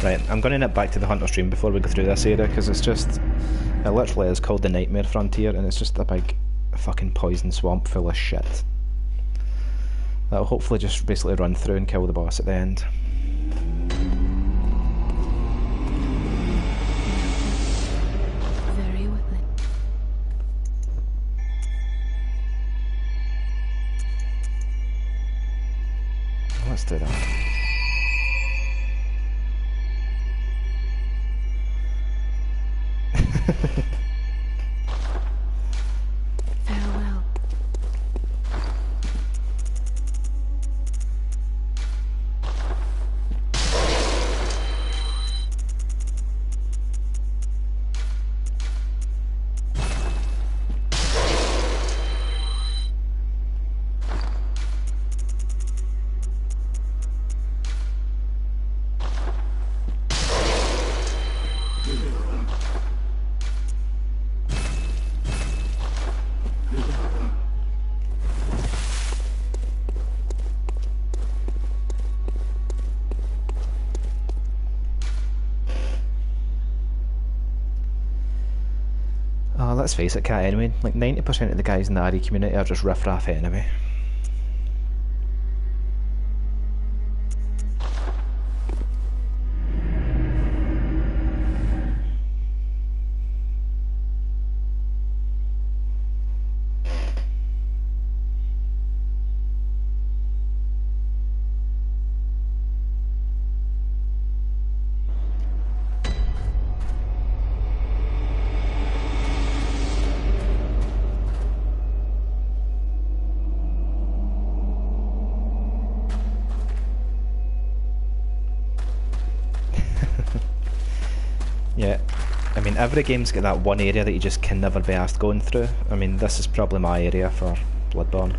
Right, I'm going to nip back to the Hunter stream before we go through this area, because it's just... It literally is called the Nightmare Frontier, and it's just a big fucking poison swamp full of shit. That'll hopefully just basically run through and kill the boss at the end. Very well. Let's do that. Farewell. Let's face it, Cat, anyway, like 90% of the guys in the RE community are just riff-raff anyway. Yeah, I mean every game's got that one area that you just can never be asked going through. I mean this is probably my area for Bloodborne.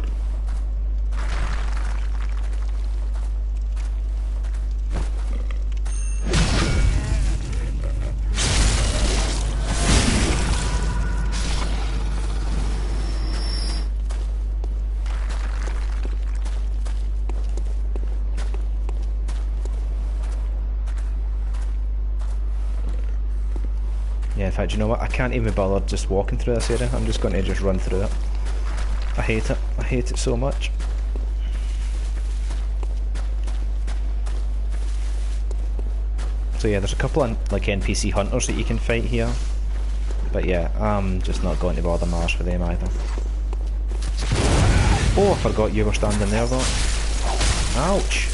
Yeah, in fact, you know what? I can't even bother just walking through this area. I'm just going to just run through it. I hate it. I hate it so much. So yeah, there's a couple of like NPC hunters that you can fight here. But yeah, I'm just not going to bother Mars for them either. Oh, I forgot you were standing there though. Ouch!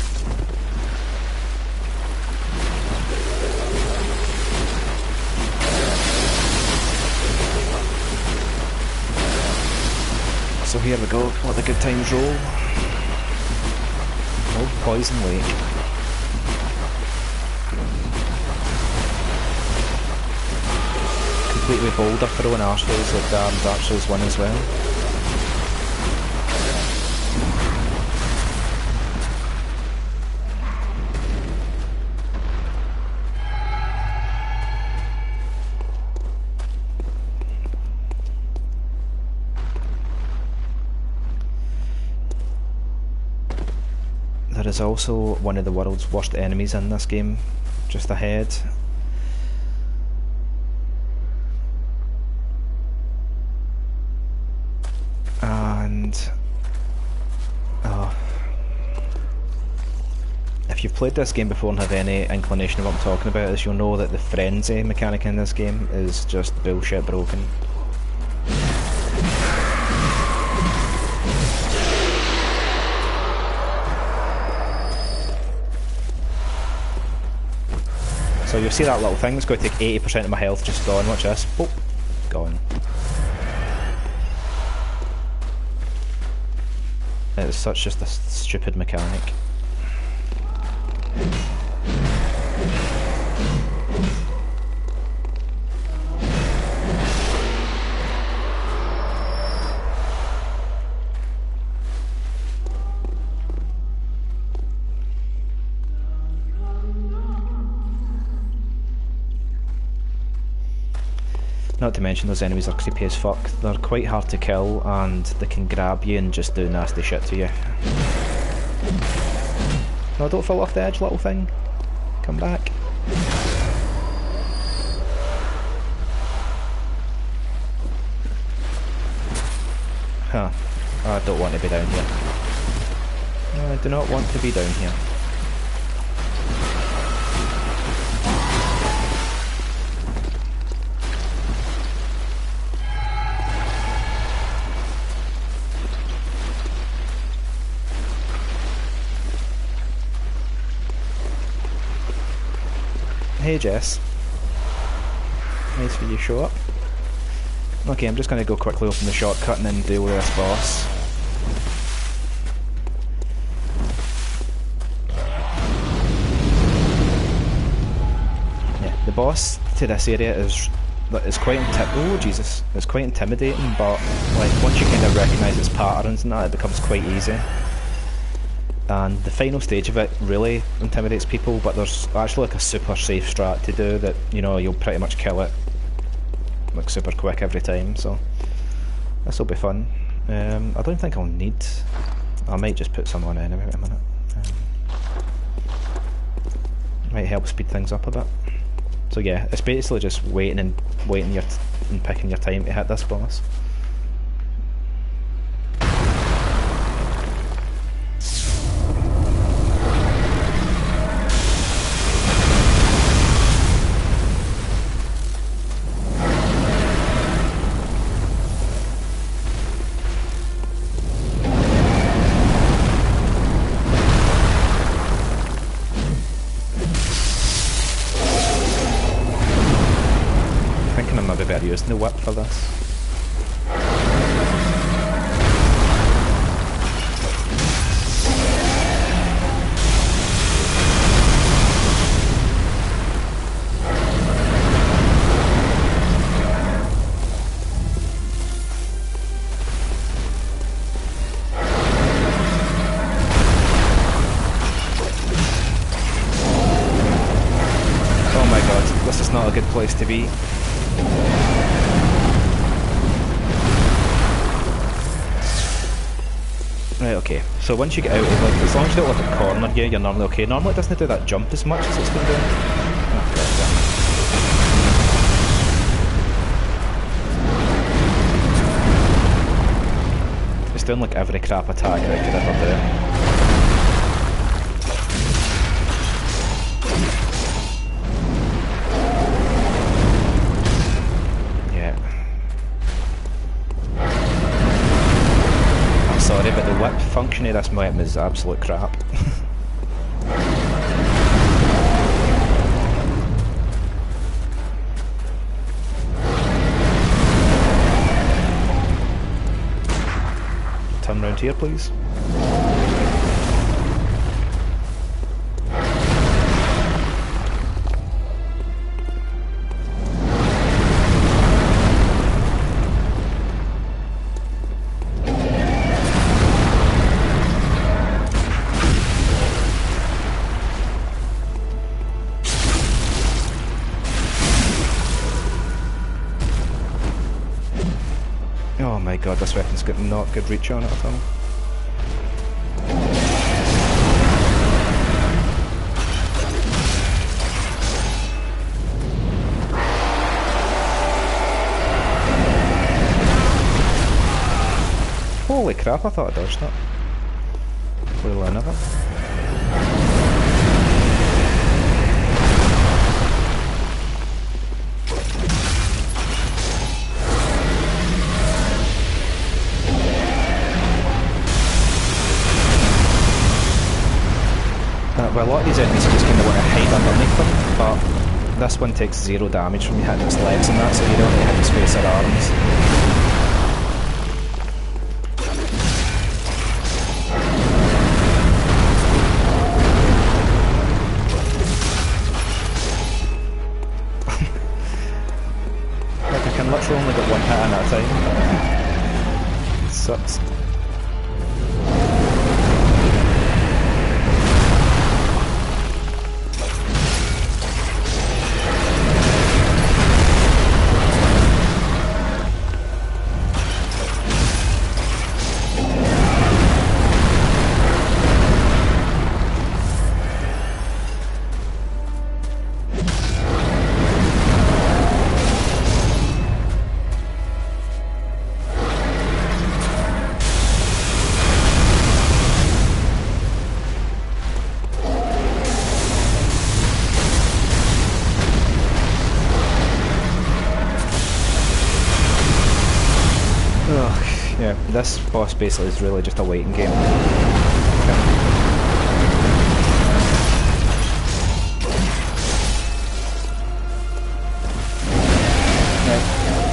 So here we go, let the good times roll. Old Poison Lake. Completely boulder throwing arseholes that Dark Souls 1 as well. There is also one of the world's worst enemies in this game, just ahead. And... if you've played this game before and have any inclination of what I'm talking about, is you'll know that the frenzy mechanic in this game is just bullshit broken. So you'll see that little thing, it's going to take 80% of my health just gone, watch this, boop, gone. It's such just a stupid mechanic. Not to mention those enemies are creepy as fuck. They're quite hard to kill and they can grab you and just do nasty shit to you. No, don't fall off the edge, little thing. Come back. Huh. I don't want to be down here. No, I do not want to be down here. Hey Jess. Nice for you to show up. Okay, I'm just going to go quickly open the shortcut and then deal with this boss. Yeah, the boss to this area is quite it's quite intimidating, but like once you kind of recognise its patterns and that, it becomes quite easy. And the final stage of it really intimidates people, but there's actually like a super safe strat to do that, you know, you'll pretty much kill it like super quick every time, so this will be fun. I don't think I'll need... I might just put some on anyway in a minute. Might help speed things up a bit. So yeah, it's basically just waiting and picking your time to hit this boss. Better using the whip for this. Oh my god, this is not a good place to be. Right, okay, so once you get out of like, as long as you don't let it corner you, you're normally okay. Normally it doesn't do that jump as much as it's been doing. Oh, God, it's doing like every crap attack I could ever do. Sorry, but the whip function of this weapon is absolute crap. Turn round here, please. Oh my god, this weapon's got not good reach on it at all. Holy crap, I thought I dodged that. Clearly another. Well, a lot of these enemies you just kind of want to hide underneath them, but this one takes 0 damage from you hitting its legs and that, so you don't need to hit its face or arms. Like I can literally only get one hit in at a time. It sucks. this boss basically is really just a waiting game.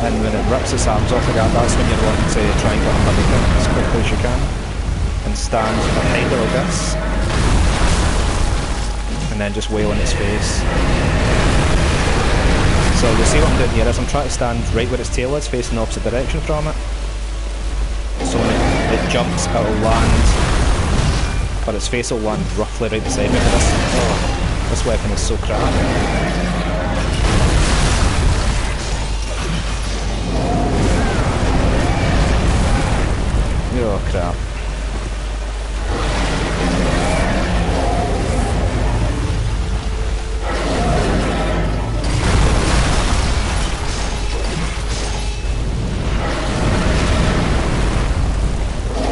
And when it rips its arms off again, that's when you're wanting to try and get underneath it as quickly as you can. And stand behind it like this. And then just wail in its face. So you see what I'm doing here is I'm trying to stand right where its tail is, facing the opposite direction from it. So when it jumps, it'll land, but its face will land roughly right beside me. This weapon is so crap. Oh crap.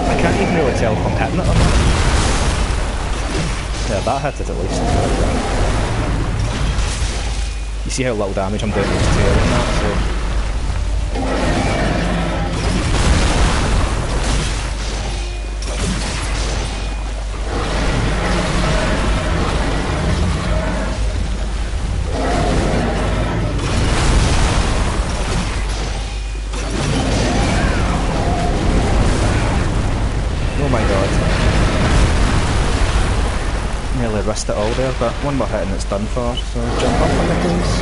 I can't even really tell if I'm hitting it or not. Yeah, that hit it at least. You see how little damage I'm doing to his tail and that, so... Risked it all there, but one more hit and it's done for, so jump up on me please.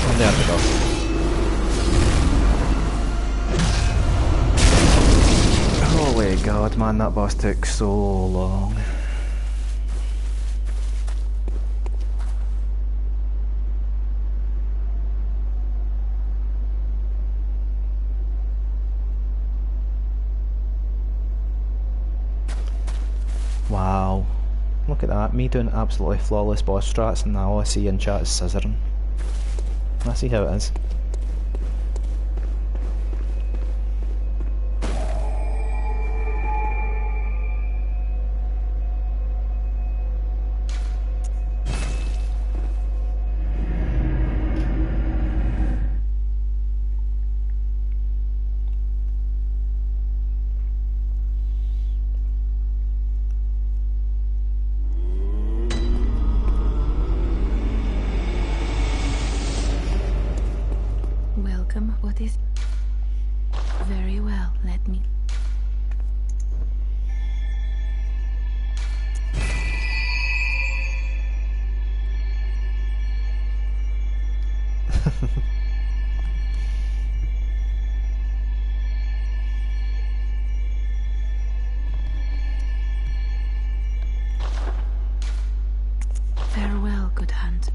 And there we go. Holy god man, that boss took so long. Wow. Look at that, me doing absolutely flawless boss strats and now all I see in chat is scissoring. I see how it is. What is... Very well, let me... Farewell, good hunt.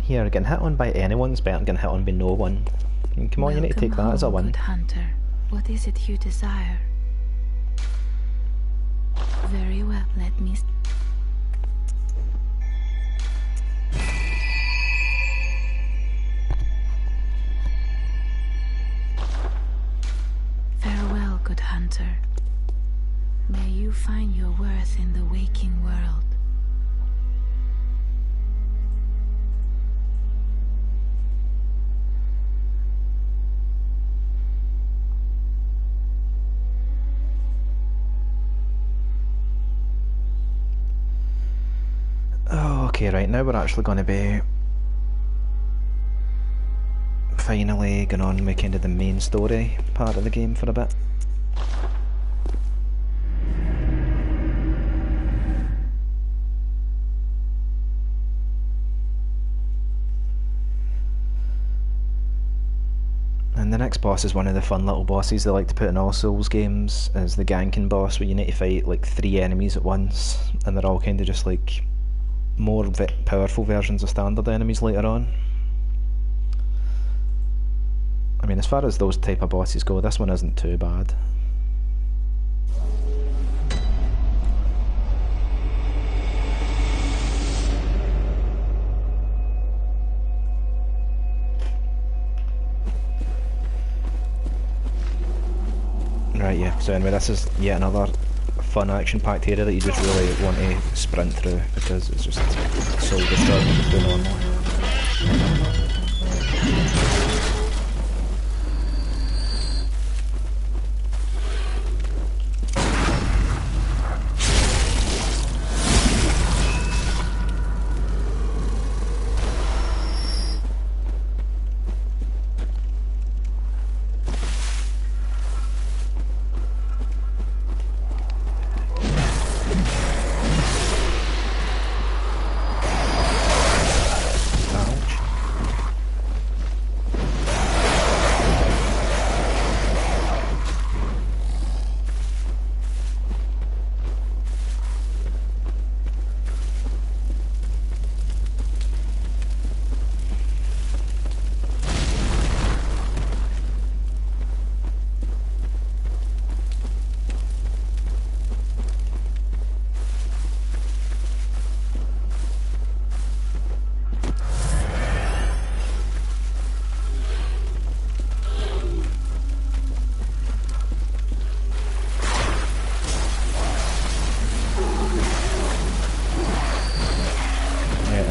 Here, getting hit on by anyone's better than getting hit on by no one. I mean, come on, you need to take that as a win. Good hunter. What is it you desire? Very well, let me... Farewell, good hunter. May you find your worth in the waking world. Okay, right, now we're actually going to be finally going on with kind of the main story part of the game for a bit. And the next boss is one of the fun little bosses they like to put in all Souls games, is the ganking boss, where you need to fight like 3 enemies at once, and they're all kind of just like more powerful versions of standard enemies later on. I mean, as far as those type of bosses go, this one isn't too bad. So anyway, this is yet another fun action-packed area that you just really want to sprint through because it's just soul destroying to do normally.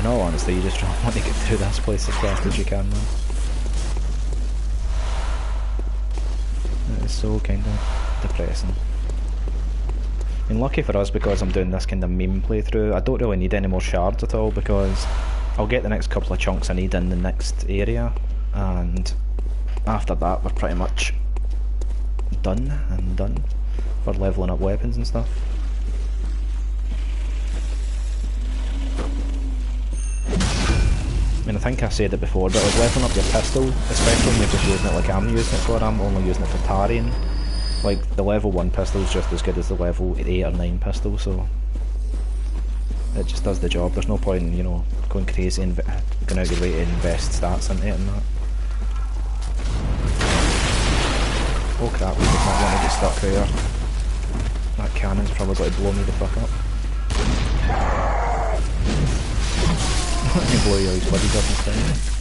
Honestly, you just want to get through this place as fast as you can, man. It is so kind of depressing. I mean, lucky for us, because I'm doing this kind of meme playthrough, I don't really need any more shards at all, because I'll get the next couple of chunks I need in the next area, and after that we're pretty much done for leveling up weapons and stuff. I mean, I think I said it before, but like leveling up your pistol, especially when you're just using it like I'm using it for, I'm only using it for parrying. Like, the level 1 pistol is just as good as the level 8 or 9 pistol, so it just does the job. There's no point in, you know, going crazy and going out your way to invest stats into it and that. Oh crap, we did not want to get stuck there. That cannon's probably going to blow me the fuck up. Let me blow you these buddies up instead.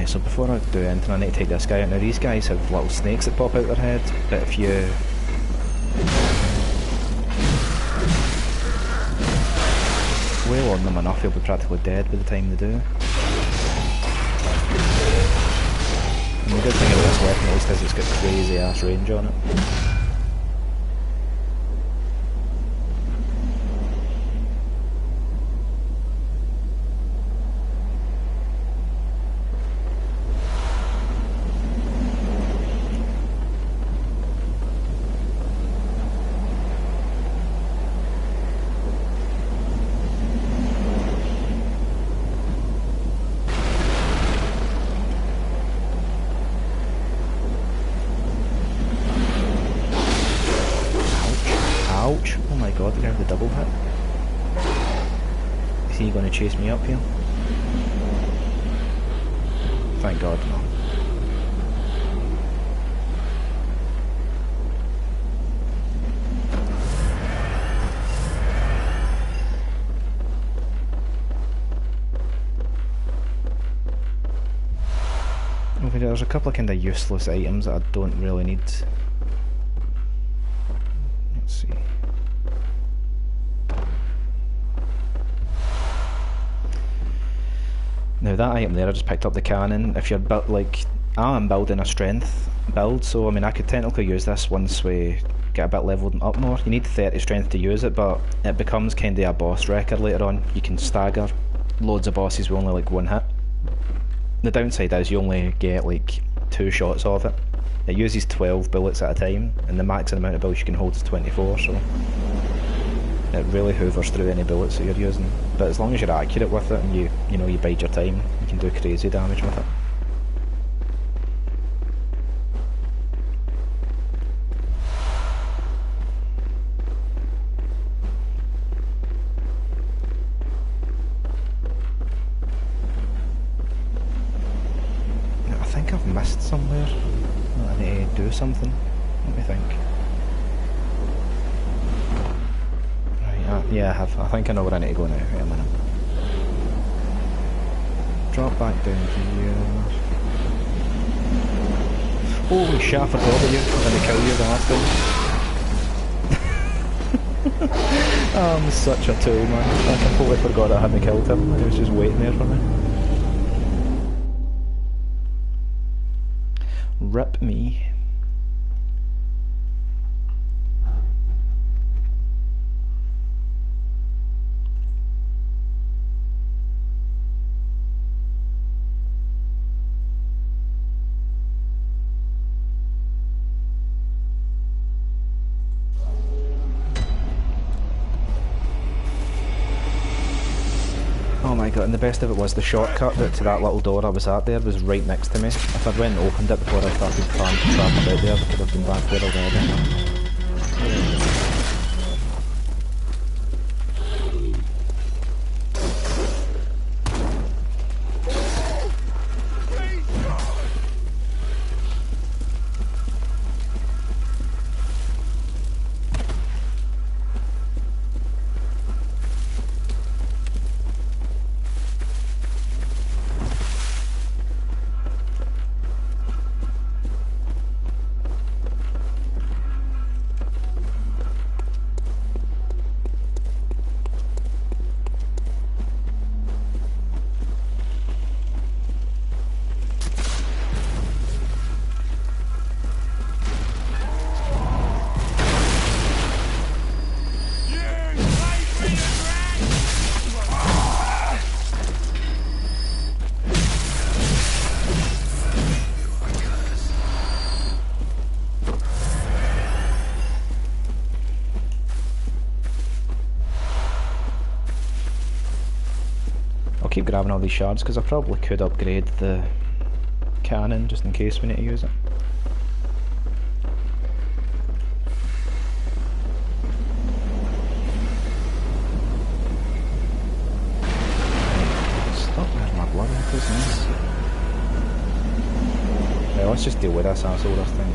So before I do anything, I need to take this guy out. Now these guys have little snakes that pop out their head, but if you wail on them enough, you'll be practically dead by the time they do. And the good thing about this weapon at least is it's got crazy ass range on it. Ouch! Oh my god, the guy with the double hit. Is he going to chase me up here? Thank god, no. Okay, there's a couple of kind of useless items that I don't really need. Let's see. Now that item there, I just picked up the cannon. If you're built like, I'm building a strength build, so I mean I could technically use this once we get a bit leveled up more. You need 30 strength to use it, but it becomes kind of a boss wrecker later on. You can stagger loads of bosses with only like one hit. The downside is you only get like 2 shots of it. It uses 12 bullets at a time, and the maximum amount of bullets you can hold is 24, so it really hoovers through any bullets that you're using. But as long as you're accurate with it and you know, you bide your time, you can do crazy damage with it. think I've missed somewhere. I need to do something. Let me think. Right, yeah, I have. I think I know where I need to go now. Wait a minute. Drop back down here. Holy shit, I forgot about you. I'm gonna kill you, the last one. I'm such a tool, man. I completely forgot I hadn't killed him. He was just waiting there for me. Rip me. Oh my god, and the best of it was the shortcut to that little door I was at there was right next to me. If I'd went and opened it before I started trying to trap about there, I could have been back there already. Keep grabbing all these shards because I probably could upgrade the cannon just in case we need to use it. Stop where's my blood is. Yeah, let's just deal with this asshole this time.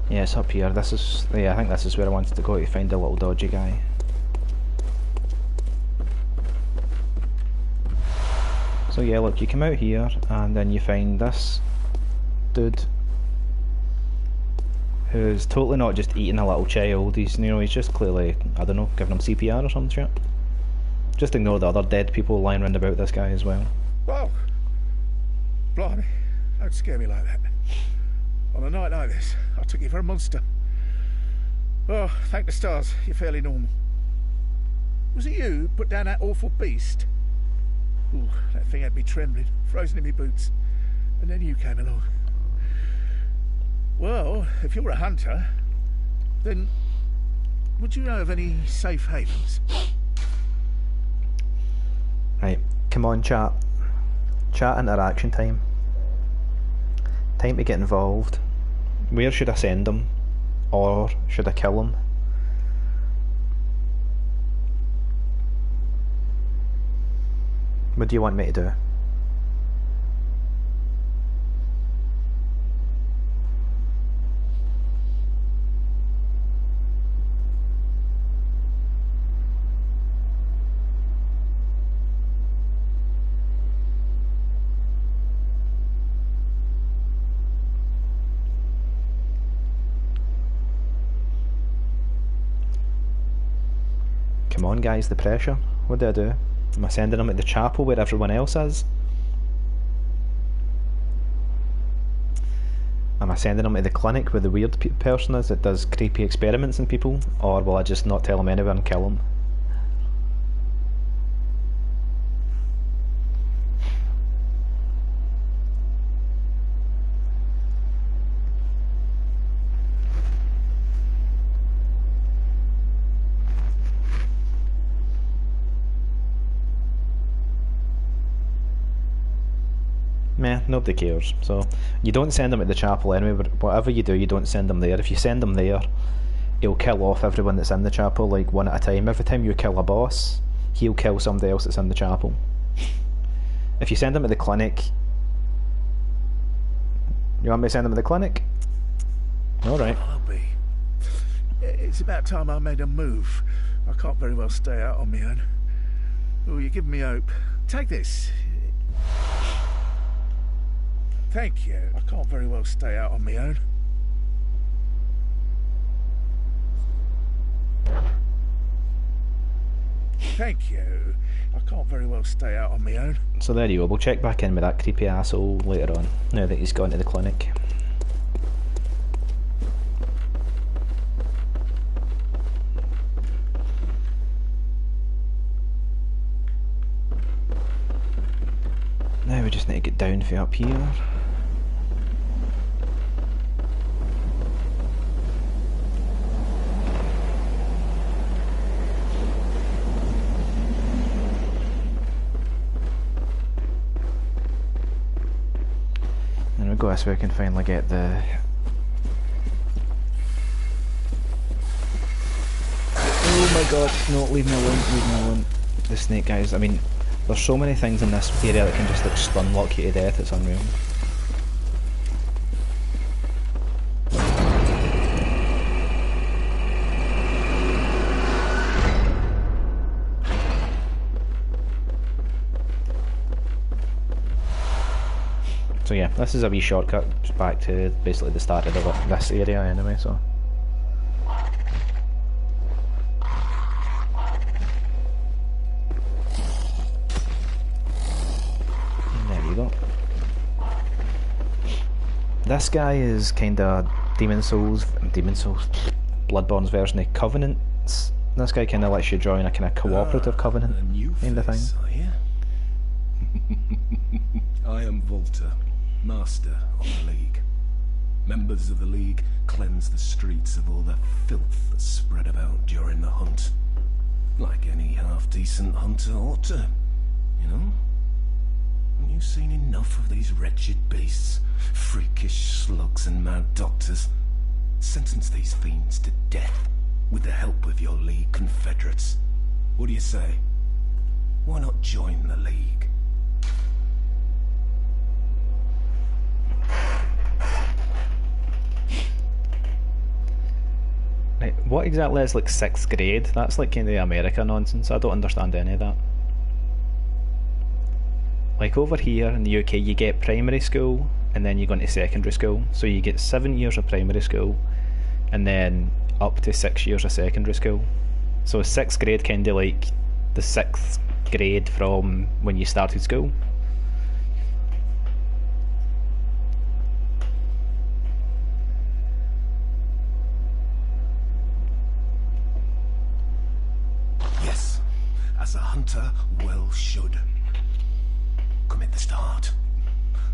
Yeah, it's up here. This is, yeah, I think this is where I wanted to go to find a little dodgy guy. So yeah, look, you come out here and then you find this dude who's totally not just eating a little child. He's, you know, he's just clearly, I don't know, giving him CPR or some shit. Just ignore the other dead people lying round about this guy as well. Whoa! Blimey, don't scare me like that. On a night like this, I took you for a monster. Oh, thank the stars, you're fairly normal. Was it you who put down that awful beast? Ooh, that thing had me trembling, frozen in my boots. And then you came along. Well, if you're a hunter, then would you know of any safe havens? Right, come on chat. Chat interaction time. Time to get involved. Where should I send him? Or should I kill him? What do you want me to do? Come on guys, the pressure. What do I do? Am I sending him at the chapel where everyone else is? Am I sending him to the clinic where the weird person is that does creepy experiments on people? Or will I just not tell him anywhere and kill him? Meh, nobody cares. So you don't send him to the chapel anyway, but whatever you do, you don't send him there. If you send him there, he'll kill off everyone that's in the chapel, like, one at a time. Every time you kill a boss, he'll kill somebody else that's in the chapel. If you send him to the clinic... You want me to send him to the clinic? Alright. I'll be. It's about time I made a move. I can't very well stay out on my own. Oh, you're giving me hope. Take this. Thank you. I can't very well stay out on my own. Thank you. I can't very well stay out on my own. So there you go. We'll check back in with that creepy asshole later on, now that he's gone to the clinic. Now we just need to get down for up here. And we'll go this way, we can finally get the... Oh my god, no, leave me alone, leave me alone. The snake guys, I mean, there's so many things in this area that can just like stun lock you to death, it's unreal. So yeah, this is a wee shortcut just back to basically the start of this area anyway, so... This guy is kinda Bloodborne's version of Covenants. This guy kinda lets you join a kinda cooperative covenant kind of thing. I am Volta, Master of the League. Members of the League cleanse the streets of all the filth that's spread about during the hunt. Like any half-decent hunter ought to, you know? Haven't you seen enough of these wretched beasts? Freakish slugs and mad doctors. Sentence these fiends to death with the help of your League confederates. What do you say? Why not join the League? Right, what exactly is like 6th grade? That's like kind of America nonsense. I don't understand any of that. Like over here in the UK you get primary school and then you go into secondary school. So you get 7 years of primary school and then up to 6 years of secondary school. So 6th grade kind of like the 6th grade from when you started school. Yes, as a hunter well should. Come at the start.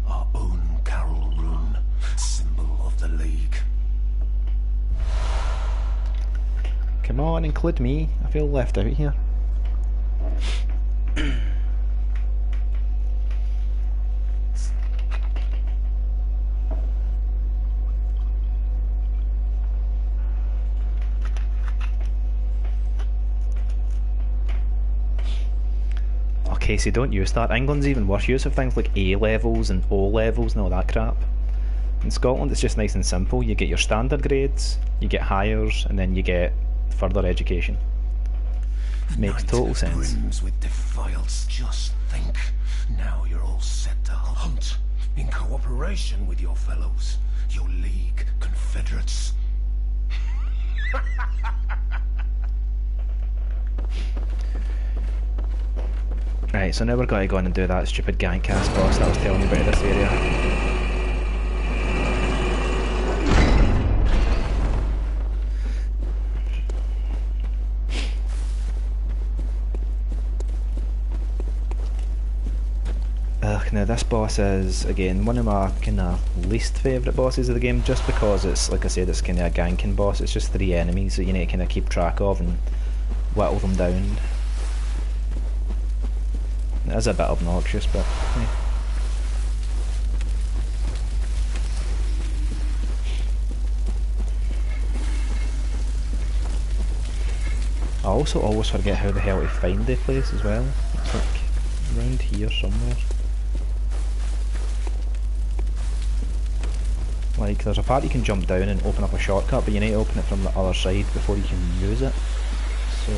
Our own Carol rune, symbol of the League. Come on, include me. I feel left out here. Okay, so don't use that. England's even worse. Use of things like A levels and O levels and all that crap. In Scotland it's just nice and simple. You get your standard grades, you get hires, and then you get further education. Makes total sense. Brims with defiles, just think. Now you're all set to hunt in cooperation with your fellows, your League confederates. Right, so now we're going to go in and do that stupid Gangcast boss that I was telling you about this area. Now this boss is, again, one of my kind of least favourite bosses of the game, just because it's, like I said, it's kind of a ganking boss. It's just 3 enemies that you need to kind of keep track of and whittle them down. It is a bit obnoxious, but yeah. also always forget how the hell to find the place as well. It's like around here somewhere. Like, there's a part you can jump down and open up a shortcut, but you need to open it from the other side before you can use it. So...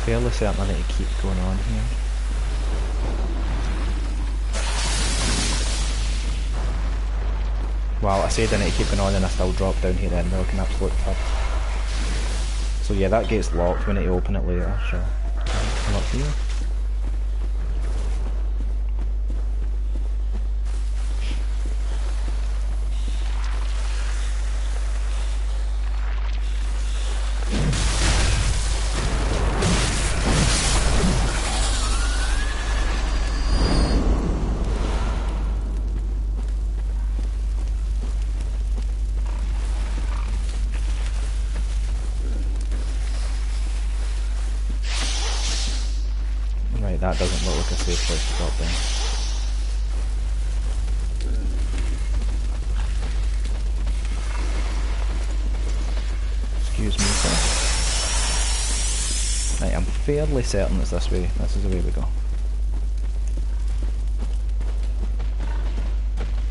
fairly certain I need to keep going on here. Well, I said I need to keep going on and I still drop down here then, like an absolute turd. So yeah, that gate's locked, we need to open it later, so... come up here. That doesn't look like a safe place to drop down. Excuse me, sir. Right, I'm fairly certain it's this way. This is the way we go.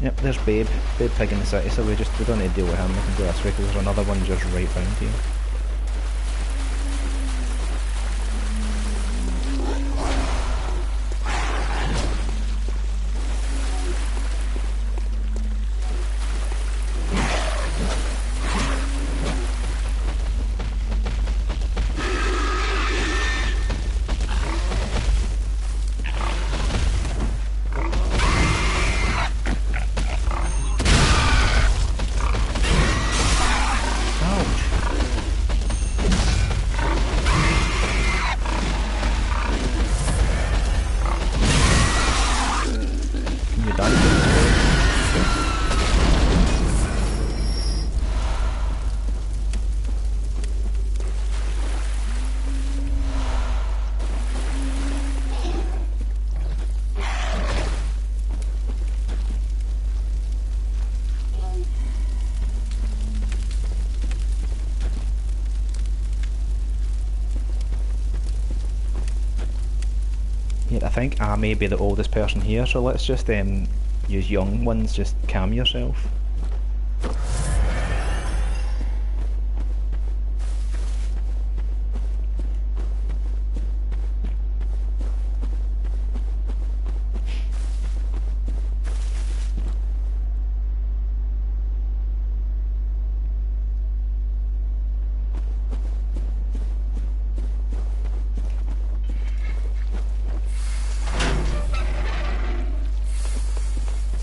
Yep, there's Babe Pig in the city, so we don't need to deal with him. We can go this way because there's another one just right round here. Yeah, I think I may be the oldest person here, so let's just use young ones, just calm yourself.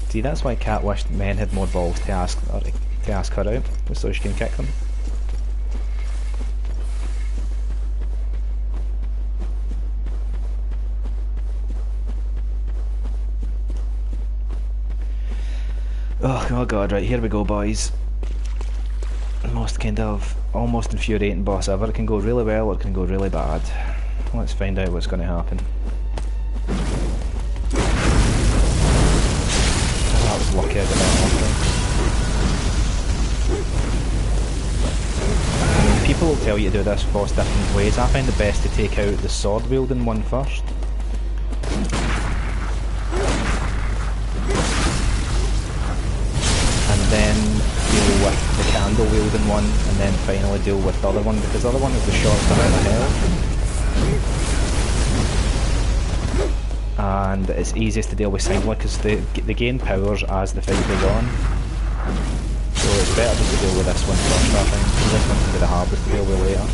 See, that's why Cat wished men had more balls to ask her out, just so she can kick them. Oh god, right, here we go, boys. The most kind of almost infuriating boss ever. It can go really well or it can go really bad. Let's find out what's going to happen. Lucky I got that one. I mean, people will tell you to do this boss different ways. I find it best to take out the sword wielding one first. And then deal with the candle wielding one, and then finally deal with the other one, because the other one is the shortest amount of health. And it's easiest to deal with singly because they gain powers as the fight goes on. So it's better just to deal with this one first, I think, because this one can be the hardest to deal with later.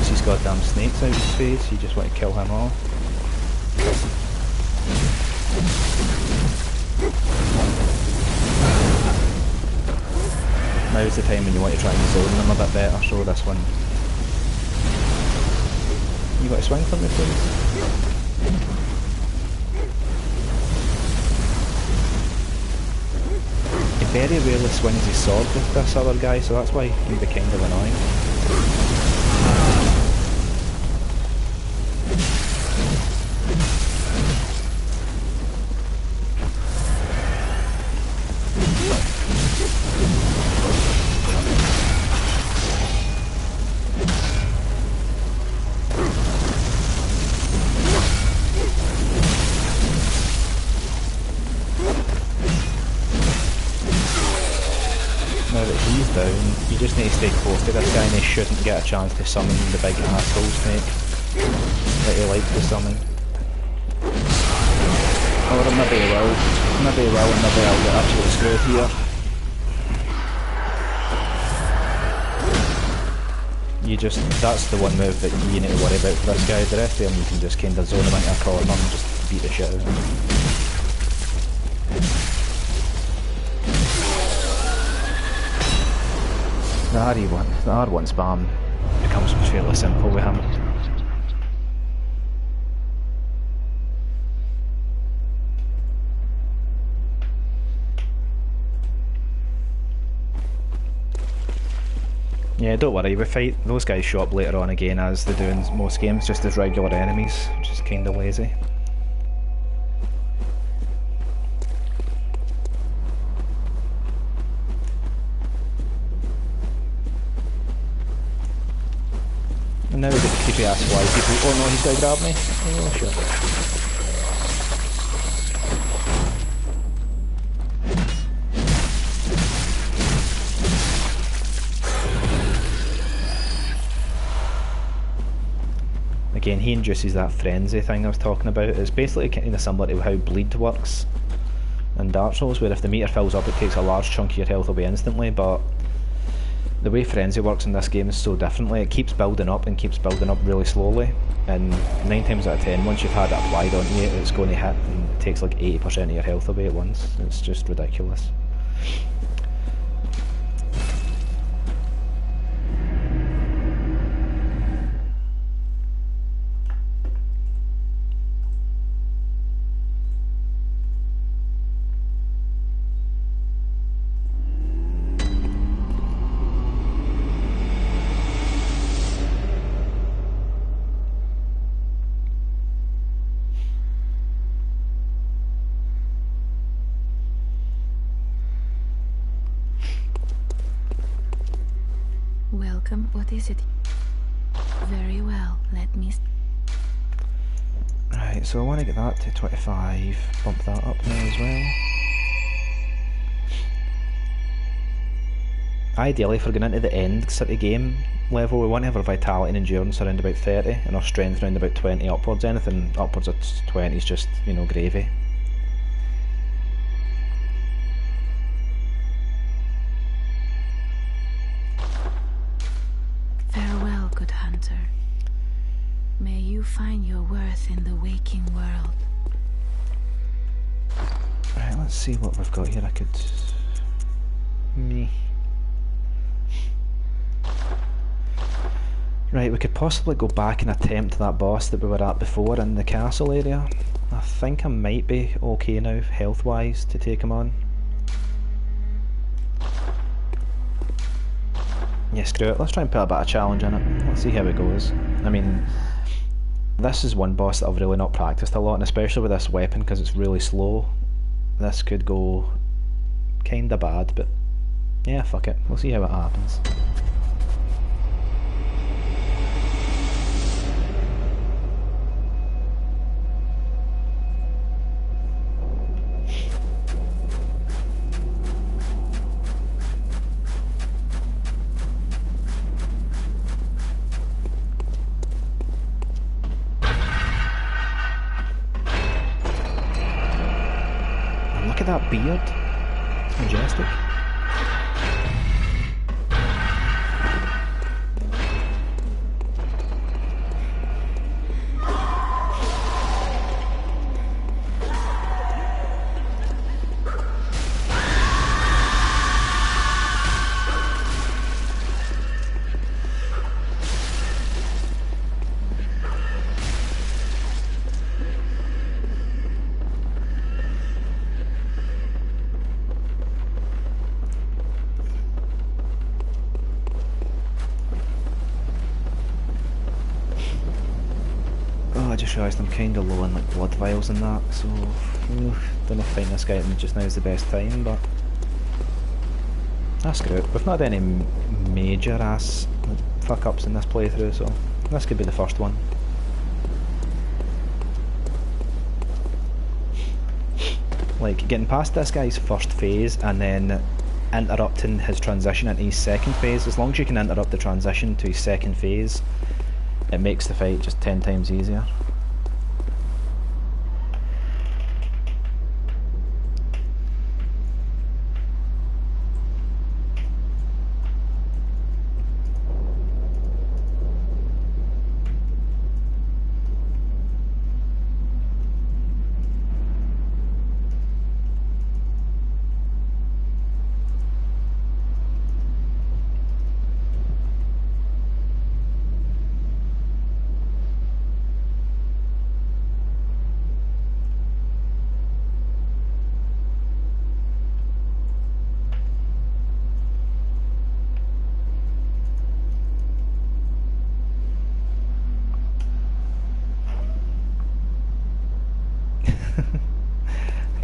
These goddamn snakes out his face, you just want to kill him off. Now's the time when you want to try and zone them a bit better, so this one. You got to swing for me, please? very rarely swings his sword with this other guy, so that's why he can be kind of annoying. Now that he's down, you just need to stay close to this guy and he shouldn't get a chance to summon the big asshole snake that he likes to summon. Or maybe he will, and maybe I'll get absolutely screwed here. That's the one move that you need to worry about for this guy. The rest of them you can just kind of zone him into a corner and just beat the shit out of him. The R1 spam becomes fairly simple with him. Yeah, don't worry, we fight those guys show up later on again as they do in most games, just as regular enemies, which is kinda lazy. And now we get the creepy ass fly people. Oh no, he's gonna grab me. Oh shit. Again, he induces that frenzy thing I was talking about. It's basically kind of similar to how bleed works in Dark Souls, where if the meter fills up it takes a large chunk of your health away instantly, but the way frenzy works in this game is so differently. It keeps building up and keeps building up really slowly, and 9 times out of 10 once you've had it applied on you it's going to hit and it takes like 80% of your health away at once. It's just ridiculous. Welcome. What is it? Very well. Let me. Right, so I want to get that to 25. Bump that up now as well. Ideally, if we're going into the end sort of game level, we want to have our vitality and endurance around about 30 and our strength around about 20 upwards. Anything upwards of 20 is just, you know, gravy. Farewell, good hunter. May you find your worth in the waking world. Right, let's see what we've got here. I could... Right, we could possibly go back and attempt that boss that we were at before in the castle area. I think I might be okay now, health-wise, to take him on. Yeah, screw it, let's try and put a bit of challenge in it. Let's see how it goes. I mean, this is one boss that I've really not practiced a lot, and especially with this weapon because it's really slow. This could go kinda bad, but yeah, fuck it, we'll see how it happens. Look at that beard. It's majestic. just realised I'm kind of low on like blood vials and that, so don't know if fighting this guy just now is the best time, but that's great. We've not had any major ass fuck ups in this playthrough, so this could be the first one. Like getting past this guy's first phase and then interrupting his transition into his second phase. As long as you can interrupt the transition to his second phase, it makes the fight just 10 times easier.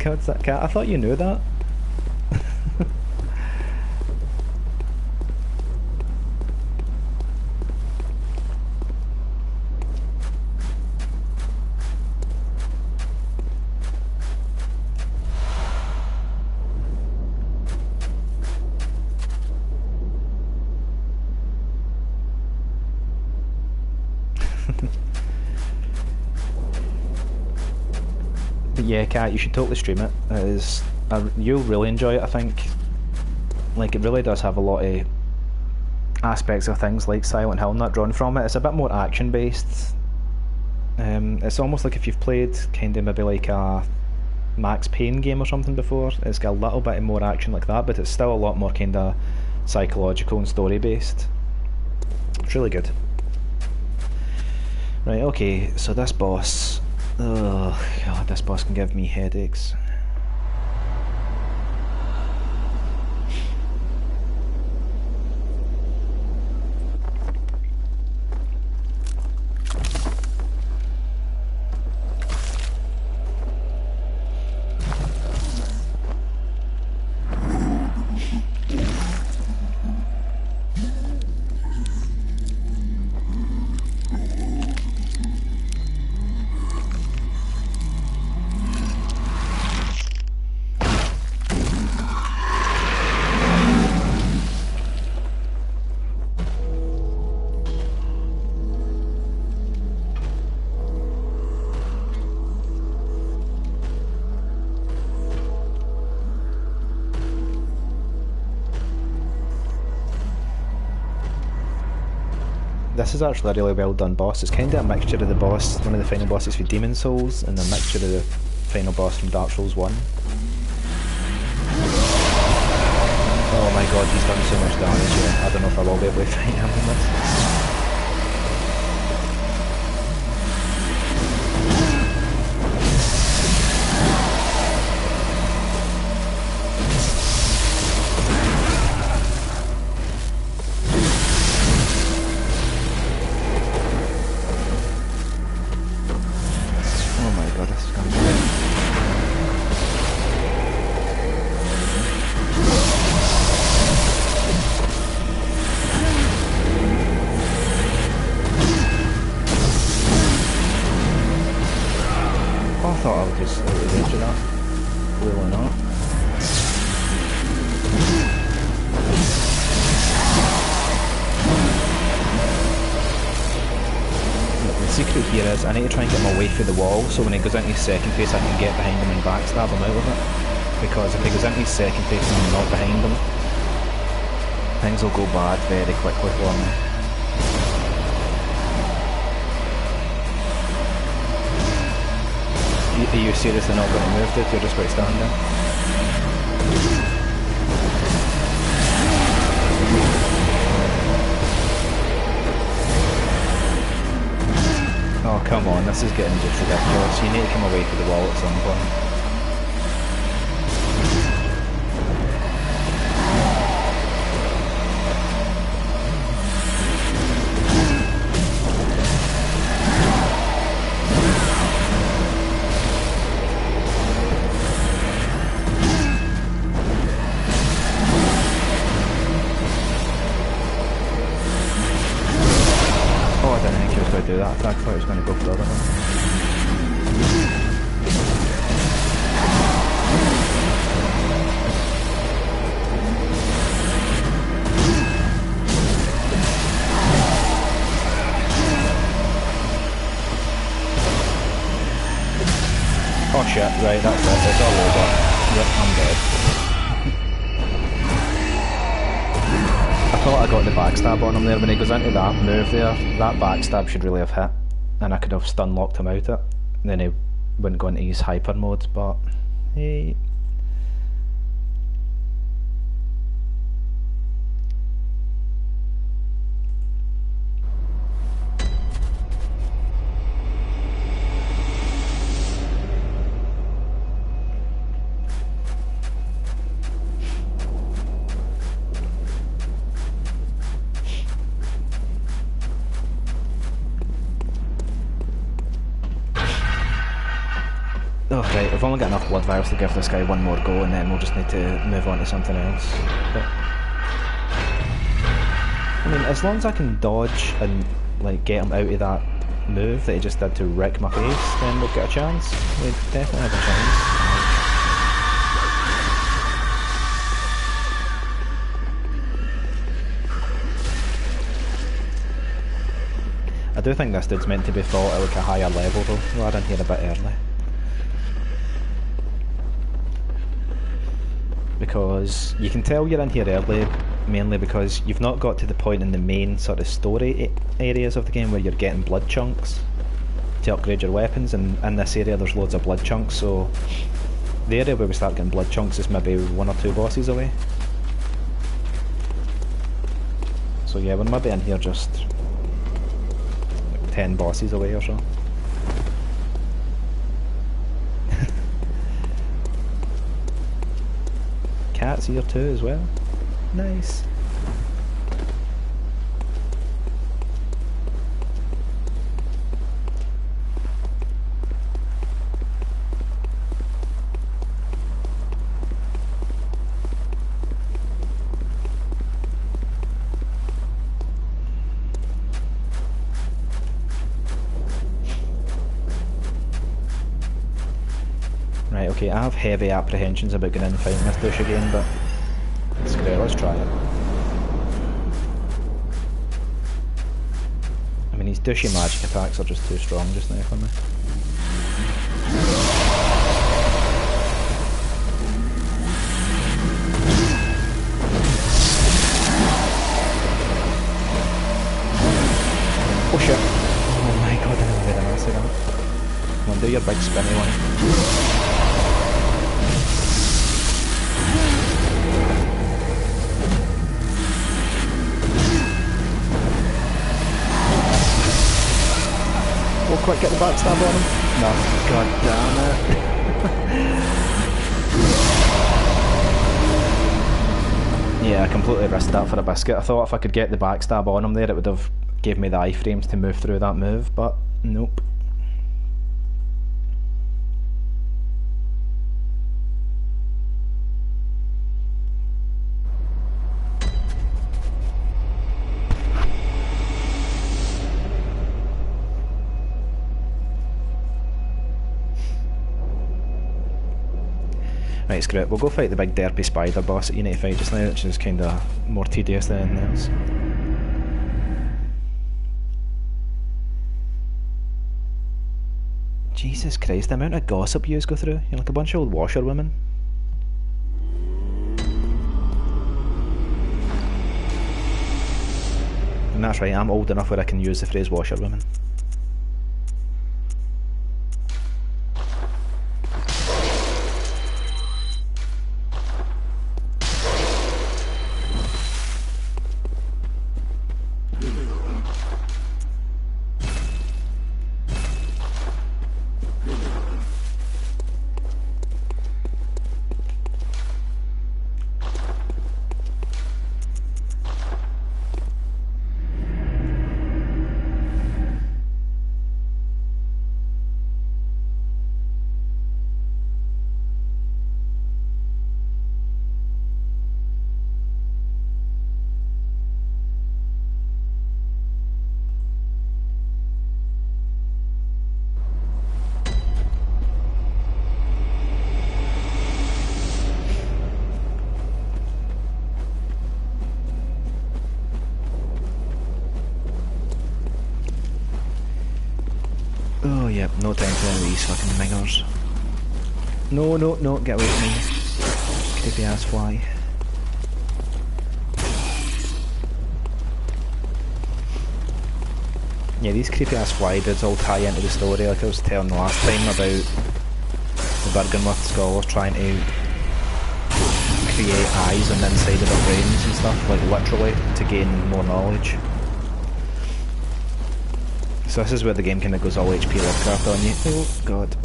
What's that cat? I thought you knew that. But yeah, Cat, you should totally stream it. You'll really enjoy it, I think. Like, it really does have a lot of aspects of things like Silent Hill not drawn from it. It's a bit more action based. It's almost like if you've played kind of maybe like a Max Payne game or something before. It's got a little bit more action like that, but it's still a lot more kind of psychological and story based. It's really good. Right, okay, so this boss... Oh god, this boss can give me headaches. This is actually a really well done boss. It's kind of a mixture of the boss, one of the final bosses for Demon Souls, and a mixture of the final boss from Dark Souls 1. Oh my god, he's done so much damage, yeah. I don't know if I will be able to fight him in this. I need to try and get him away through the wall, so when he goes into his second phase I can get behind him and backstab him out of it. Because if he goes into his second phase and I'm not behind him, things will go bad very quickly for me. Are you seriously not going to move, dude? You're just going to stand there? Oh come on, this is getting just ridiculous. You need to come away from the wall at some point. got the backstab on him there. When he goes into that move there, that backstab should really have hit, and I could have stun locked him out it. And then he wouldn't go into his hyper mode, but hey. Oh right, I've only got enough blood vials to give this guy one more go and then we'll just need to move on to something else. But, I mean, as long as I can dodge and like get him out of that move that he just did to wreck my face, then we've got a chance. We definitely have a chance. I do think this dude's meant to be fought at like a higher level though. Well, I didn't hear a bit early. Because you can tell you're in here early mainly because you've not got to the point in the main sort of story areas of the game where you're getting blood chunks to upgrade your weapons, and in this area there's loads of blood chunks, so the area where we start getting blood chunks is maybe 1 or 2 bosses away. So yeah, we're maybe in here just like 10 bosses away or so. Cat's here too as well. Nice. Right, okay, I have heavy apprehensions about going in and fighting this douche again, but it's great, let's try it. I mean, his douchey magic attacks are just too strong just now for me. Oh shit. Oh my god, I never made an ass of that. Come on, do your big spinny one. We'll quick get the backstab on him. No, god damn it. Yeah, I completely risked that for a biscuit. I thought if I could get the backstab on him there it would have gave me the iframes to move through that move, but nope. Right, screw it. We'll go fight the big derpy spider boss that you need to fight just now, which is kind of more tedious than anything else. Jesus Christ, the amount of gossip you go through. You're like a bunch of old washerwomen. And that's right, I'm old enough where I can use the phrase washerwomen. Oh yep, no time for any of these fucking mingers. No, no, no, get away from me. Creepy ass fly. Yeah, these creepy ass fly dudes all tie into the story, like I was telling the last time about the Bergenworth scholars trying to create eyes on the inside of their brains and stuff, like literally, to gain more knowledge. So this is where the game kind of goes all HP Lovecraft on you. Oh god.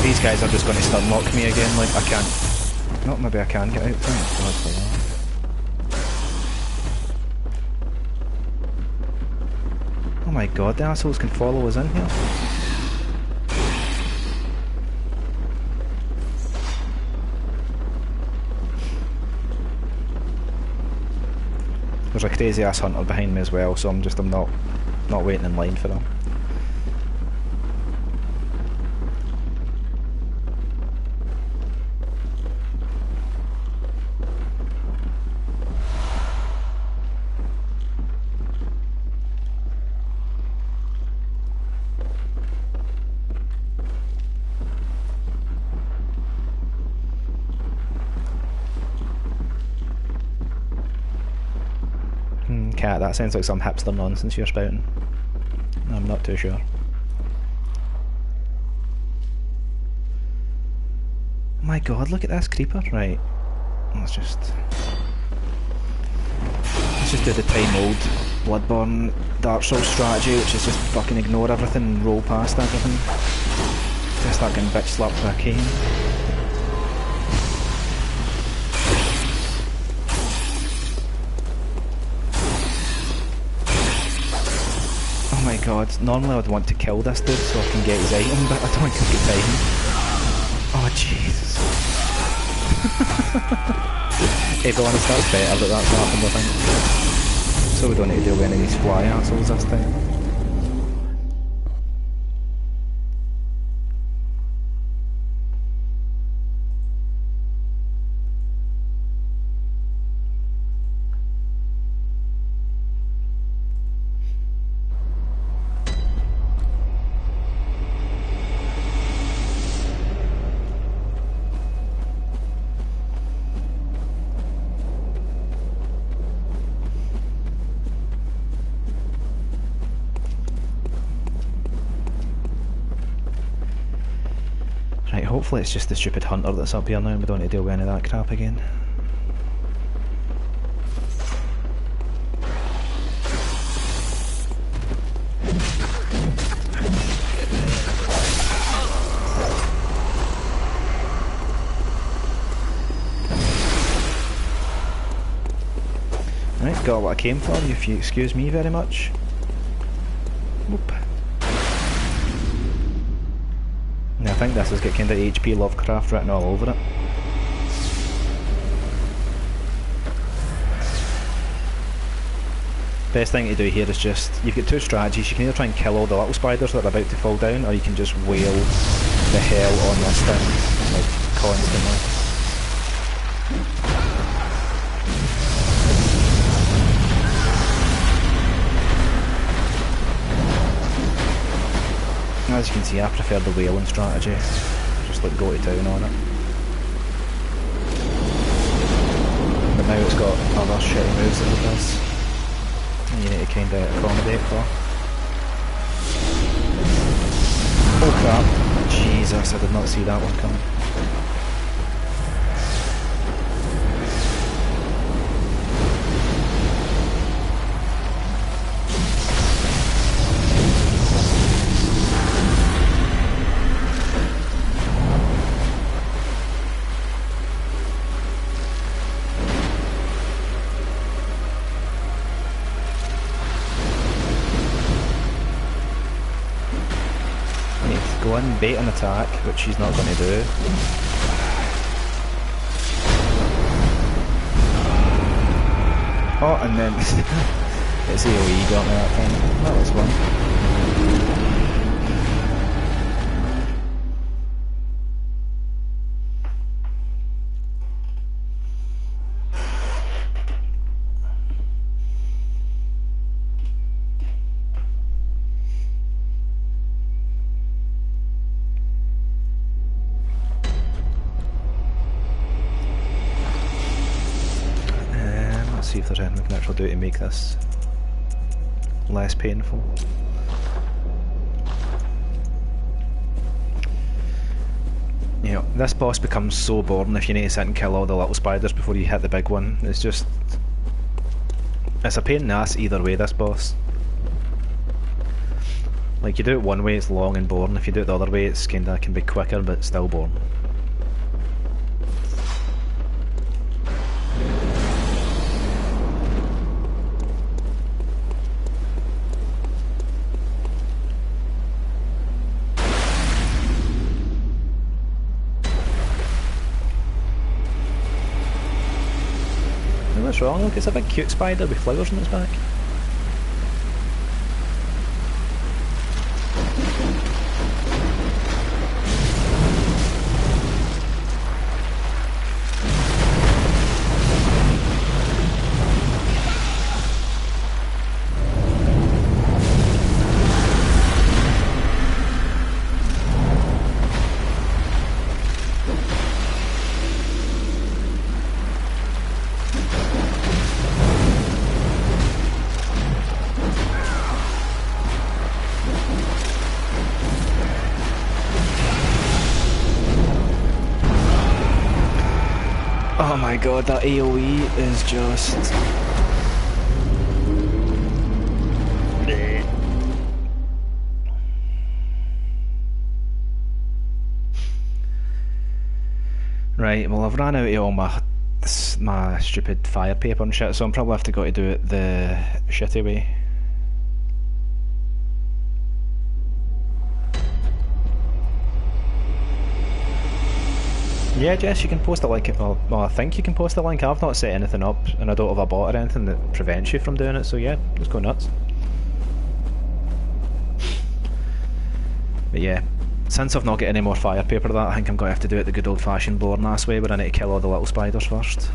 These guys are just going to stun lock me again, like I can't... No, maybe I can get out, thank god for that. Oh my god, the assholes can follow us in here. There's a crazy ass hunter behind me as well, so I'm not waiting in line for him. Cat, that sounds like some hipster nonsense you're spouting. I'm not too sure. Oh my god, look at this creeper. Right. Let's just do the time old Bloodborne Dark Souls strategy, which is just fucking ignore everything and roll past everything. Just start getting bitch slapped by a cane. Oh my god, normally I would want to kill this dude so I can get his item, but I don't think I get time. Oh Jesus. Hey, be honest, that's better that that's happened, I think. So we don't need to deal with any of these fly assholes this time. Right, hopefully it's just the stupid hunter that's up here now and we don't need to deal with any of that crap again. Right, got what I came for, if you excuse me very much. Whoop. I think this has got kind of HP Lovecraft written all over it. Best thing to do here is just, you've got two strategies. You can either try and kill all the little spiders that are about to fall down, or you can just wail the hell on this thing, like, constantly. As you can see, I prefer the whaling strategy. Just like go to town on it. But now it's got other shitty moves that it does. And you need to kind of accommodate for. Oh crap. Jesus, I did not see that one coming. Go in, bait an attack, which she's not going to do. Oh, and then it's AoE got me that time. That was one. if there's anything we can actually do to make this less painful. You know, this boss becomes so boring if you need to sit and kill all the little spiders before you hit the big one. It's just... it's a pain in the ass either way, this boss. Like, you do it one way, it's long and boring. If you do it the other way, it's kinda can be quicker, but still boring. What's wrong? Look, it's a big cute spider with flowers on its back. Oh my god, that AoE is just... Right, well I've ran out of all my stupid fire paper and shit, so I'm probably have to go to do it the shitty way. Yeah, Jess, you can post a link. Well, I think you can post a link. I've not set anything up, and I don't have a bot or anything that prevents you from doing it, so yeah, just go nuts. But yeah, since I've not got any more fire paper that, I think I'm going to have to do it the good old fashioned boring ass way, where I need to kill all the little spiders first.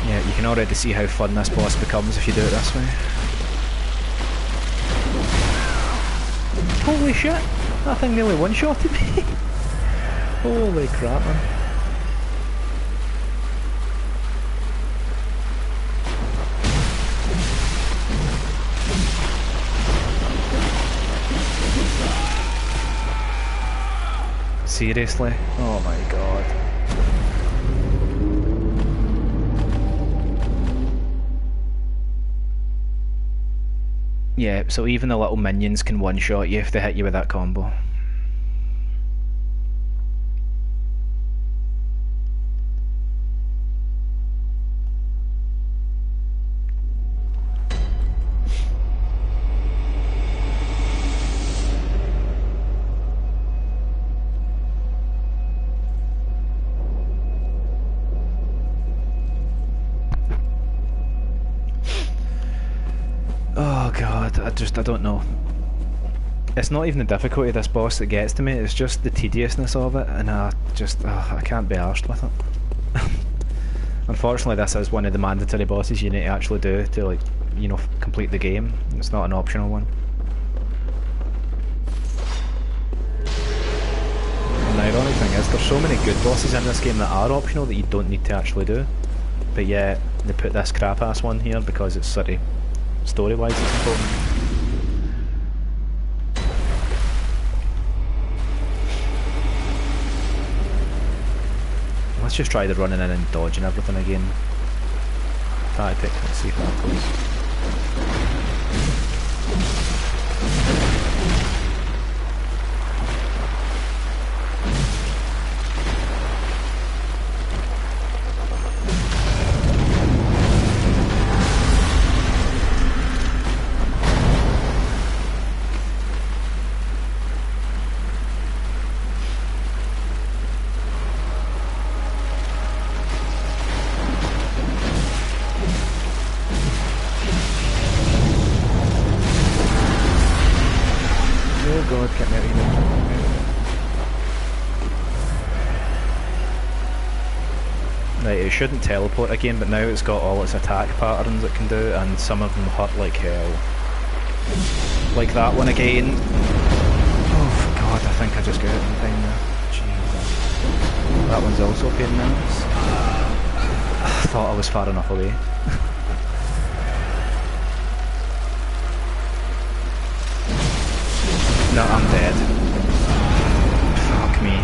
You can already see how fun this boss becomes if you do it this way. Holy shit! That thing nearly one-shotted me! Holy crap, man. Seriously? Oh my god. Yeah, so even the little minions can one-shot you if they hit you with that combo. Oh god, I don't know. It's not even the difficulty of this boss that gets to me, it's just the tediousness of it, and I can't be arsed with it. Unfortunately, this is one of the mandatory bosses you need to actually do to, like, you know, complete the game. It's not an optional one. And the ironic thing is, there's so many good bosses in this game that are optional that you don't need to actually do. But yeah, they put this crap ass one here because it's sort of story-wise it's important. Let's just try the running in and dodging everything again. Tactic, let's see if that goes. god, get me out of here. Right, it shouldn't teleport again, but now it's got all its attack patterns it can do, and some of them hurt like hell. Like that one again. Oh god, I think I just got it in time there. Jesus. That one's also a pain in the ass. I thought I was far enough away. No, I'm dead. Fuck me.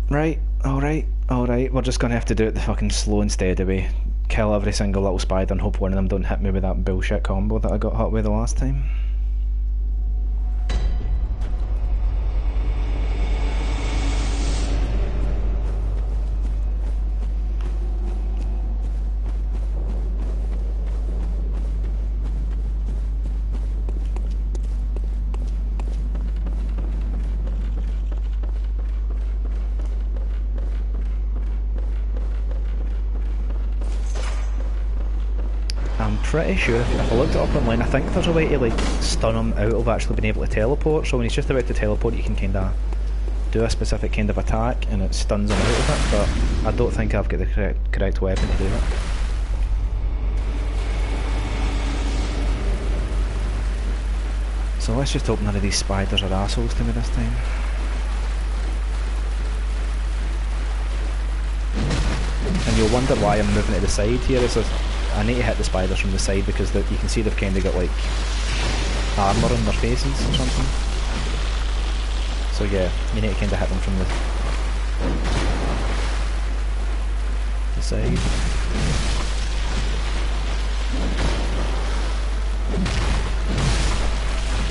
Right, alright, we're just gonna have to do it the fucking slow and steady way. Kill every single little spider and hope one of them don't hit me with that bullshit combo that I got hit with the last time. Pretty sure if I looked it up online, I think there's a way to like stun him out of actually being able to teleport, so when he's just about to teleport you can kind of do a specific kind of attack and it stuns him out of it, but I don't think I've got the correct weapon to do it. So let's just hope none of these spiders are assholes to me this time. And you'll wonder why I'm moving to the side here. I need to hit the spiders from the side because you can see they've kind of got like armour on their faces or something. So yeah, you need to kind of hit them from the side.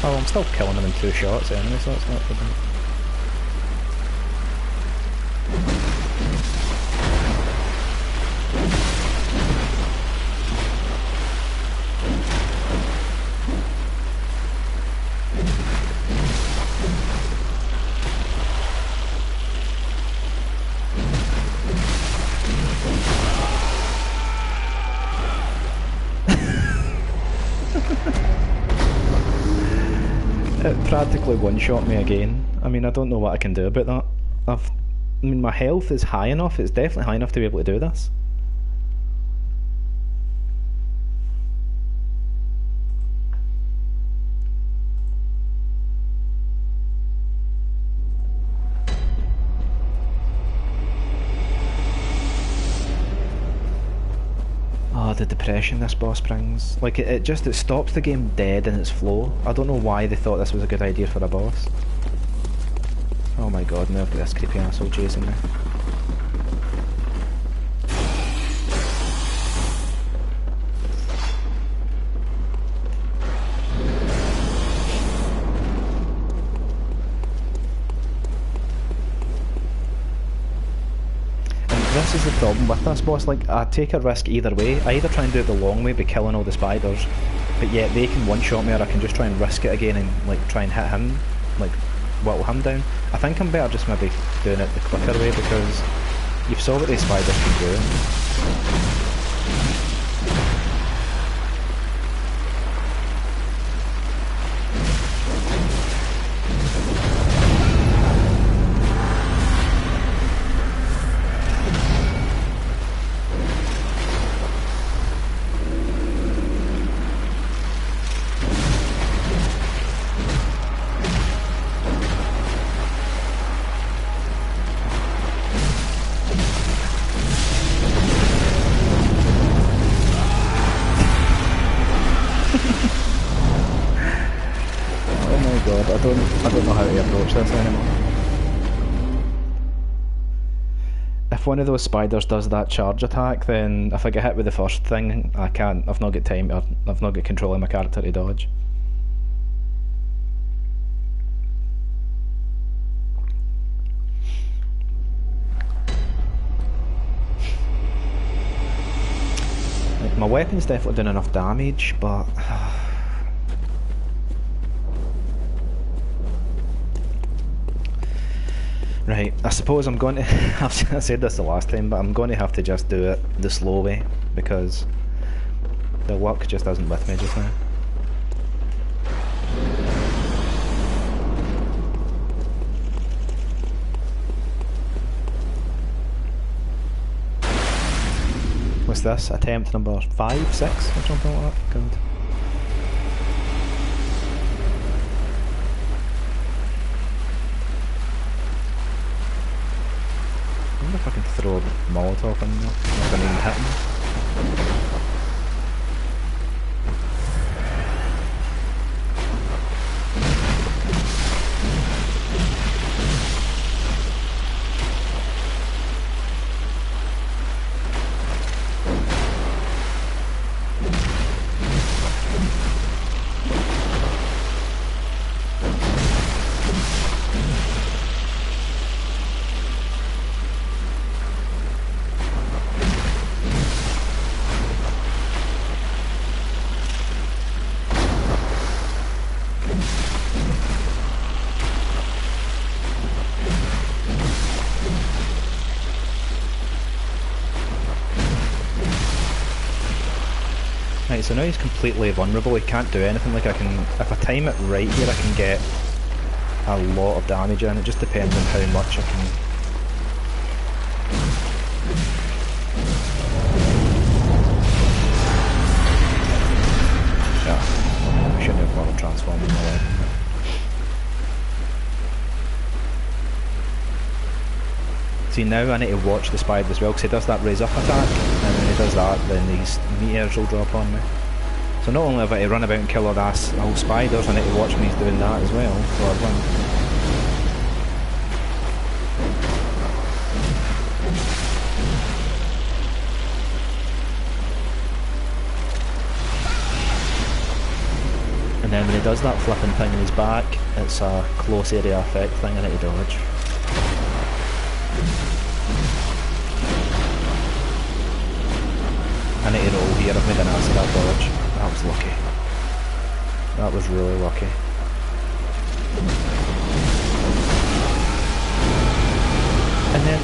Oh, I'm still killing them in 2 shots anyway, so that's not too bad. It practically one-shot me again. I mean, I don't know what I can do about that. I mean, my health is high enough, it's definitely high enough to be able to do this. Oh, the depression this boss brings. Like, it stops the game dead in its flow. I don't know why they thought this was a good idea for a boss. Oh my god, now I've got this creepy asshole chasing me. This is the problem with this boss, like, I take a risk either way. I either try and do it the long way by killing all the spiders, but yet they can one-shot me, or I can just try and risk it again and like try and hit him, like whittle him down. I think I'm better just maybe doing it the quicker way, because you've saw what these spiders can do. I don't know how to approach this anymore. If one of those spiders does that charge attack, then if I get hit with the first thing, I've not got time, or I've not got control of my character to dodge. Like, my weapon's definitely doing enough damage, but Right, I suppose I'm going to... I said this the last time, but I'm going to have to just do it the slow way, because the luck just isn't with me just now. What's this? Attempt number 5, 6 or something like that? Good. I wonder if I can throw a Molotov in there. If I can even hit him. Right, so now he's completely vulnerable, he can't do anything. Like, I can, if I time it right here, I can get a lot of damage in. It just depends on how much I can... Yeah, I shouldn't have bothered transforming my weapon. See, now I need to watch the spider as well, because he does that raise up attack, and when he does that, then these meteors will drop on me. So not only have I to run about and kill all spiders, I need to watch me doing that as well, so I've won. And then when he does that flipping thing in his back, it's a close area effect thing I need to dodge. I need to roll here, I've made an ass of that dodge. That was lucky. That was really lucky. And then...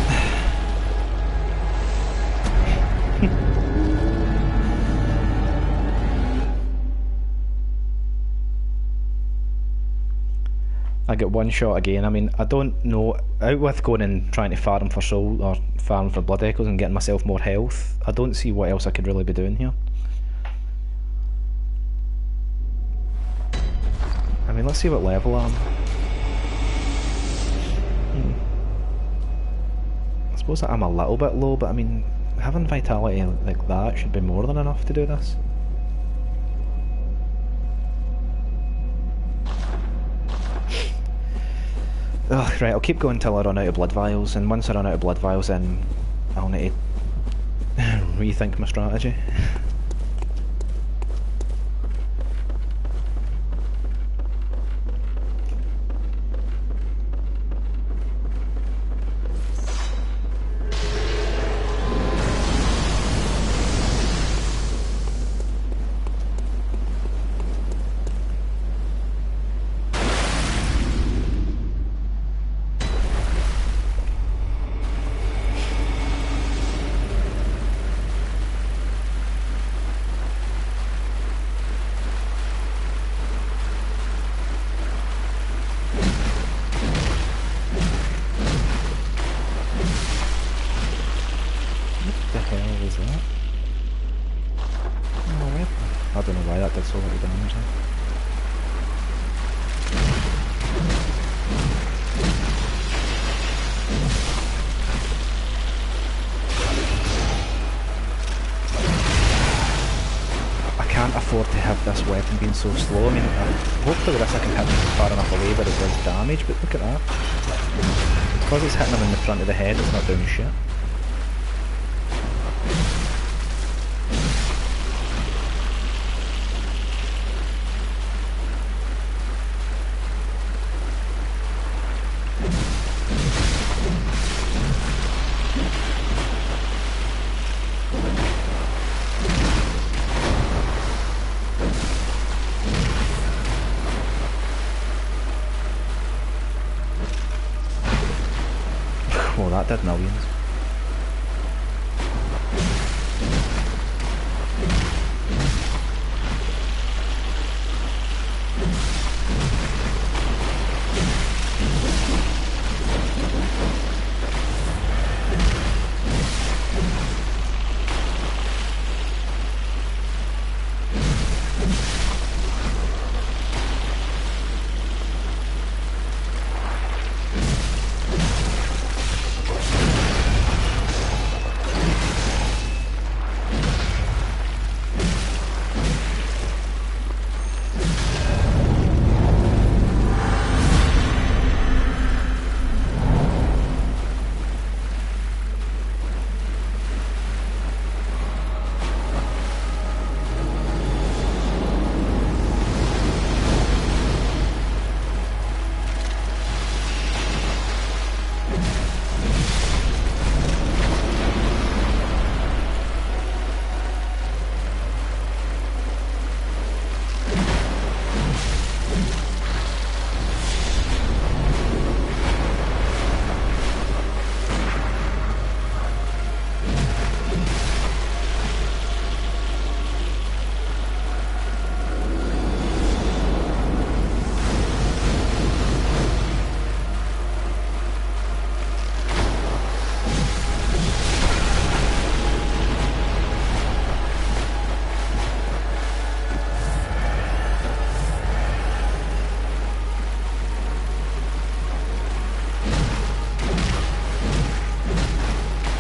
I get one shot again. I mean, I don't know, out with going and trying to farm for soul or farm for blood echoes and getting myself more health, I don't see what else I could really be doing here. I mean, let's see what level I'm. I suppose that I'm a little bit low, but I mean, having vitality like that should be more than enough to do this. Ugh, right, I'll keep going until I run out of blood vials, and once I run out of blood vials, then I'll need to rethink my strategy. I don't know why that did so much damage. I can't afford to have this weapon being so slow. I mean, hopefully with this I can hit him far enough away where it does damage, but look at that. Because it's hitting him in the front of the head, it's not doing shit. that did millions.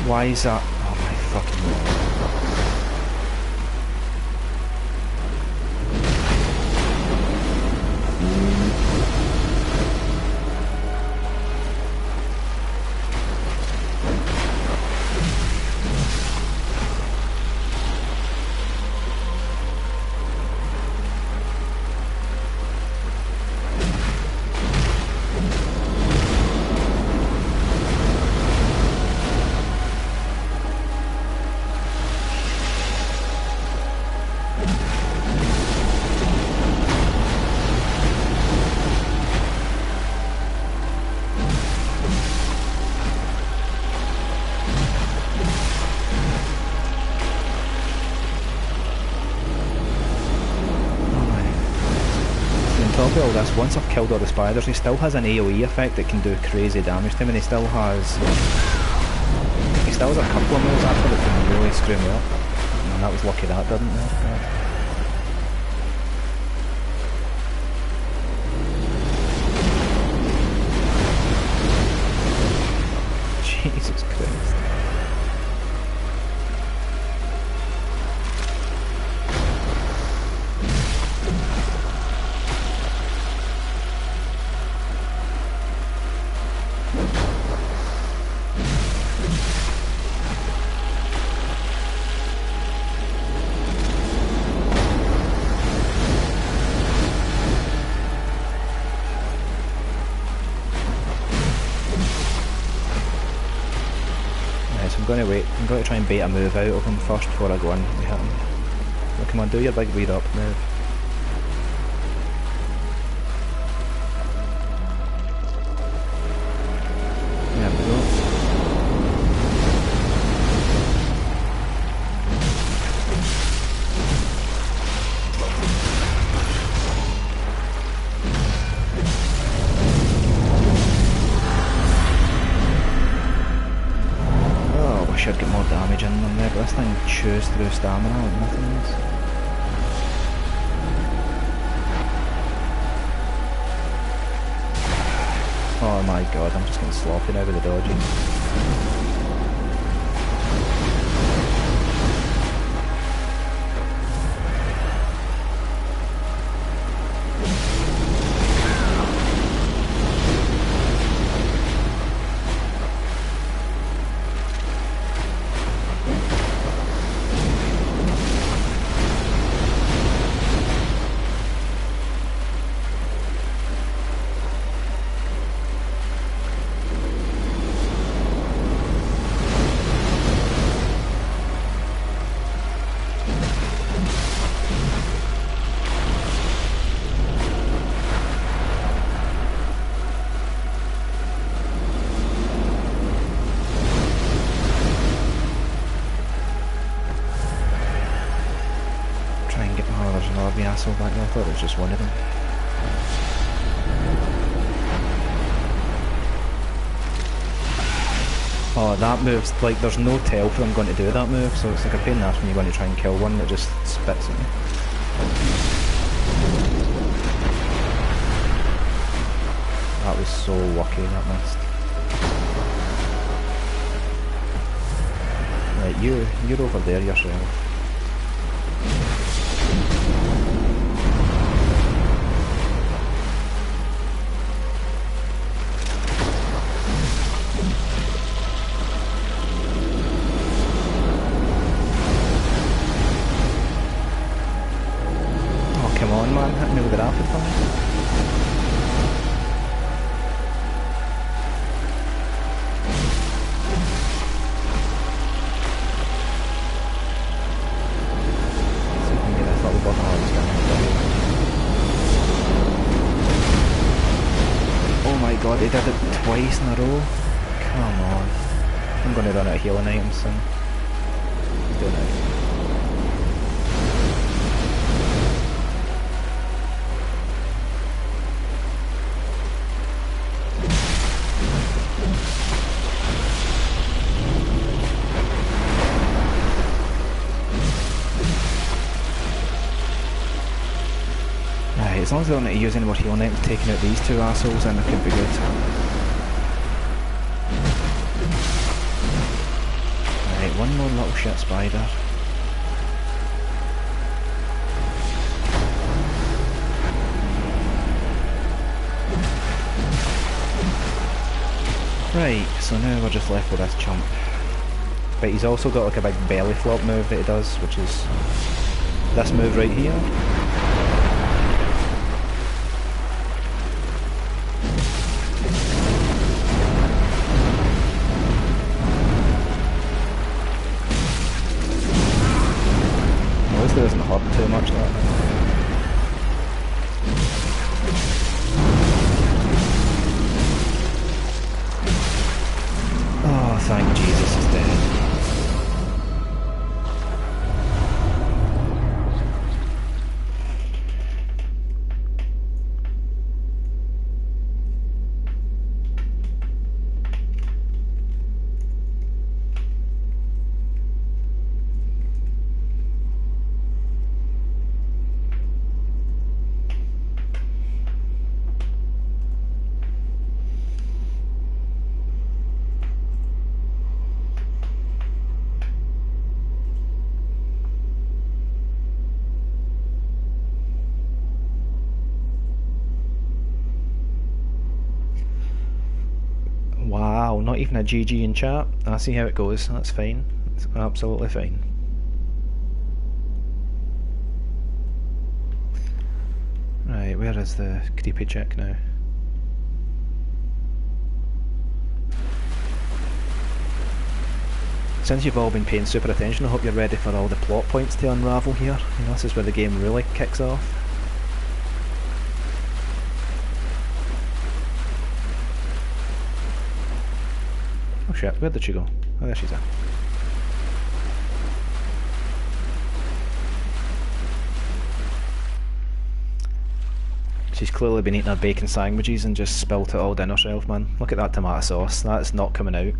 Why is that? Oh my fucking god. All this, once I've killed all the spiders, he still has an AoE effect that can do crazy damage to him, and he still has a couple of moves after that can really screw me up, and that was lucky that didn't work. Jesus Christ. I'm going to try and bait a move out of him first before I go in and hit him. Well, come on, do your big lead up move. There we go. Should get more damage in them there, but this thing chews through stamina like nothing else. Oh my god, I'm just getting sloppy now with the dodging. thought it was just one of them. Oh, that move's like, there's no tell for them going to do that move, so it's like a pain in the ass when you're going to try and kill one that just spits at you. That was so lucky, that missed. Right, you're over there yourself. Come on, man, hit me with an afoot. See if we can get this little button on. Oh my god, he did it twice in a row. Come on. I'm gonna run out of healing items soon. He's doing it. As long as they don't need to use any more healing items, taking out these two assholes, then it could be good. Right, one more little shit spider. Right, so now we're just left with this chump. But he's also got like a big belly flop move that he does, which is this move right here. It doesn't hurt too much, that. Oh, thank Jesus he's dead. Wow, not even a GG in chat. I see how it goes, that's fine. It's absolutely fine. Right, where is the creepy chick now? Since you've all been paying super attention, I hope you're ready for all the plot points to unravel here. You know, this is where the game really kicks off. Oh shit, where did she go? Oh, there she's at. She's clearly been eating her bacon sandwiches and just spilt it all down herself, man. Look at that tomato sauce, that's not coming out.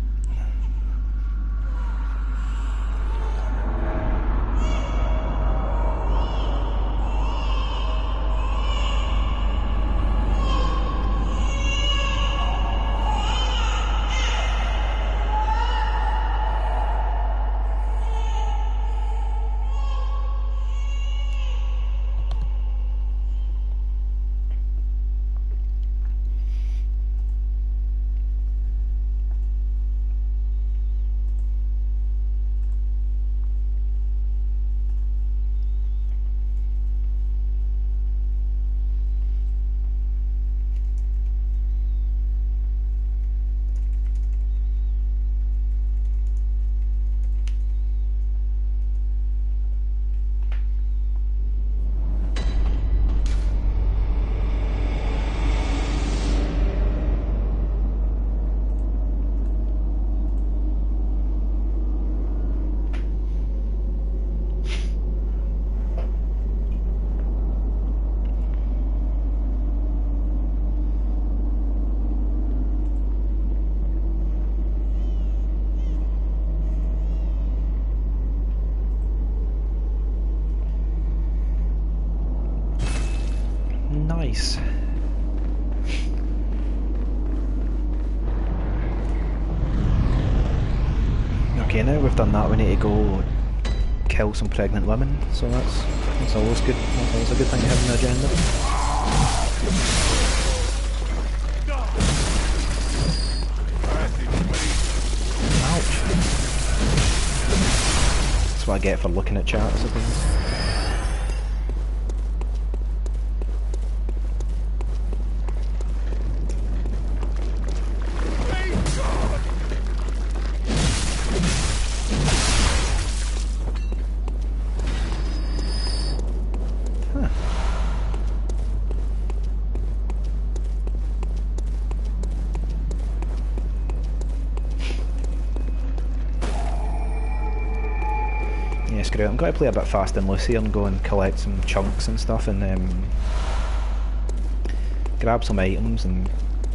Nice. Okay, now we've done that, we need to go kill some pregnant women, so that's always good. That's always a good thing to have on the agenda. Ouch. That's what I get for looking at chat, I suppose. I'm going to play a bit fast and loose here and go and collect some chunks and stuff and grab some items and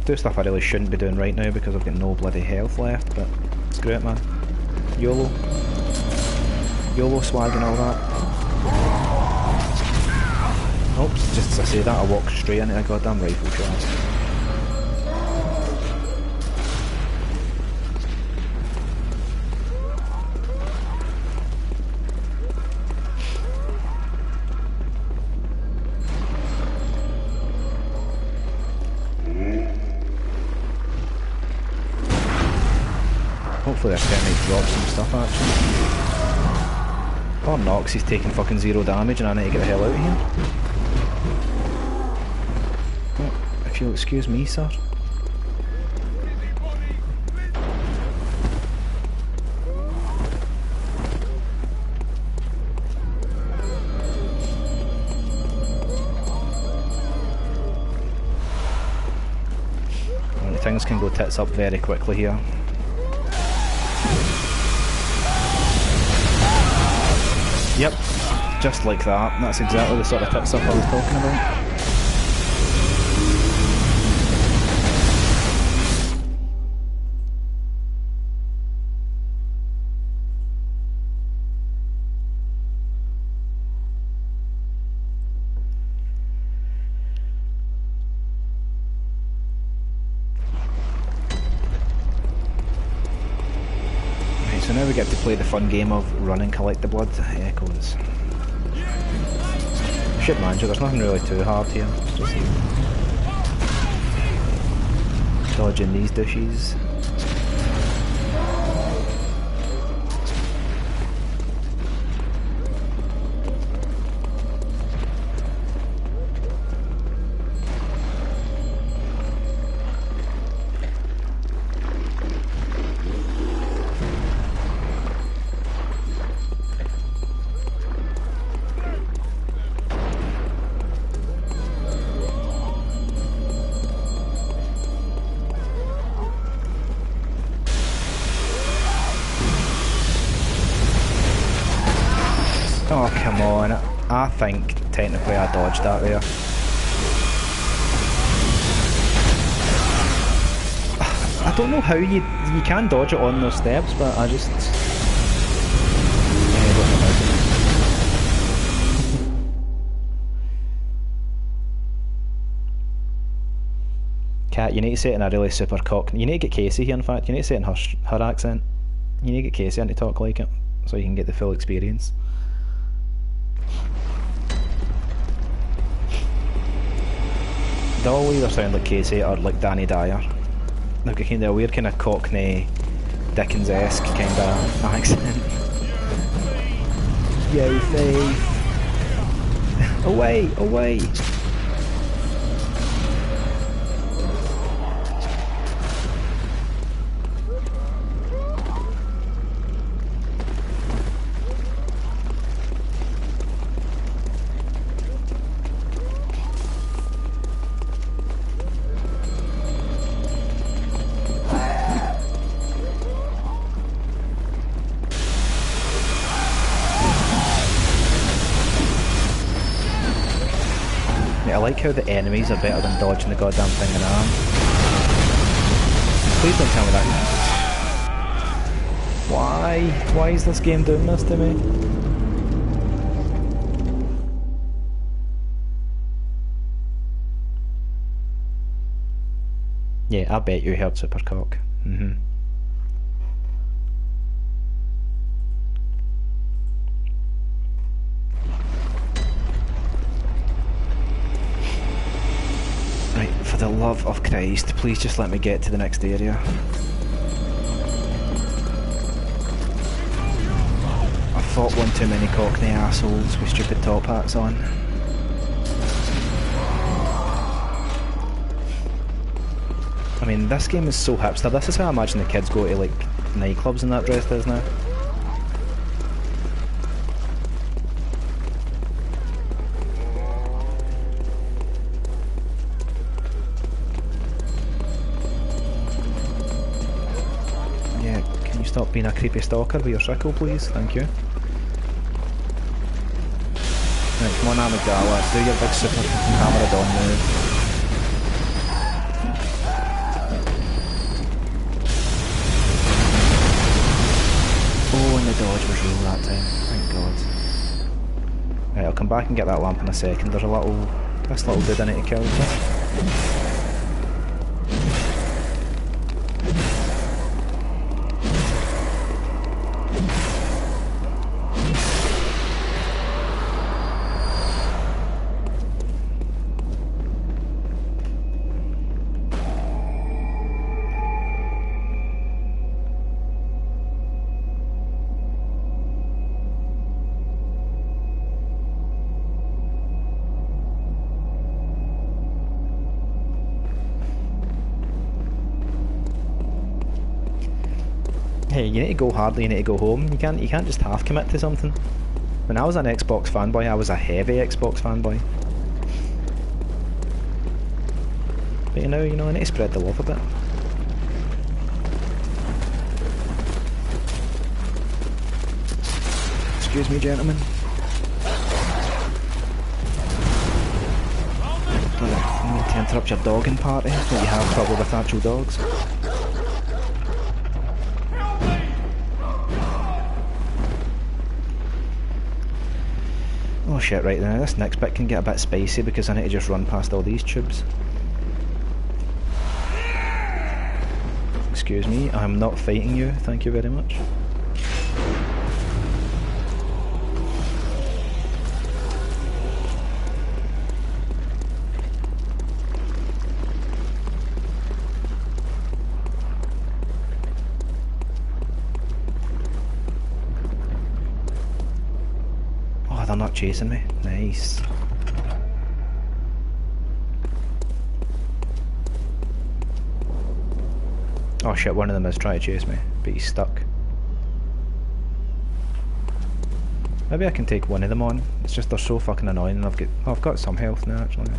do stuff I really shouldn't be doing right now because I've got no bloody health left, but screw it, man. YOLO. YOLO swag and all that. Oops, just as I say that I walked straight into a goddamn rifle shot. Hopefully this guy might drop some stuff actually. Or not, 'cause he's taking fucking 0 damage and I need to get the hell out of here. Oh, if you'll excuse me, sir. Right, things can go tits up very quickly here. Yep, just like that. That's exactly the sort of tits up I was talking about. Right, so now we get to play the fun game of run and collect the blood echoes. Shit manager, there's nothing really too hard here. It's just dodging these dishes. Oh, come on. I think technically I dodged that there. I don't know how you can dodge it on those steps, but I just... Cat, you need to say it in a really super cock... You need to get Casey here, in fact. You need to say it in her accent. You need to get Casey in to talk like it, so you can get the full experience. They all either sound like Casey or like Danny Dyer. Like a kind of weird kind of Cockney, Dickens-esque kind of accent. Yo, Faith! Away! Away! I like how the enemies are better than dodging the goddamn thing in arm. Please don't tell me that. Why? Why is this game doing this to me? Yeah, I bet you heard Supercock. Right, for the love of Christ, please just let me get to the next area. I fought one too many Cockney assholes with stupid top hats on. I mean, this game is so hipster. This is how I imagine the kids go to like nightclubs and that dressed as now. Yeah, can you stop being a creepy stalker with your sickle, please? Thank you. Right, come on, Amygdala, do your big super Hammeradon move. Oh, and the dodge was real that time, thank God. Right, I'll come back and get that lamp in a second. There's this little dude I need to kill. Hey, you need to go hard, you need to go home. You can't just half commit to something. When I was an Xbox fanboy, I was a heavy Xbox fanboy. But you know, I need to spread the love a bit. Excuse me, gentlemen. I need to interrupt your dogging party that you have trouble with actual dogs. Oh shit, right then, this next bit can get a bit spicy because I need to just run past all these tubes. Excuse me, I'm not fighting you, thank you very much. They're not chasing me. Nice. Oh shit, one of them is trying to chase me, but he's stuck. Maybe I can take one of them on. It's just they're so fucking annoying and I've got some health now actually.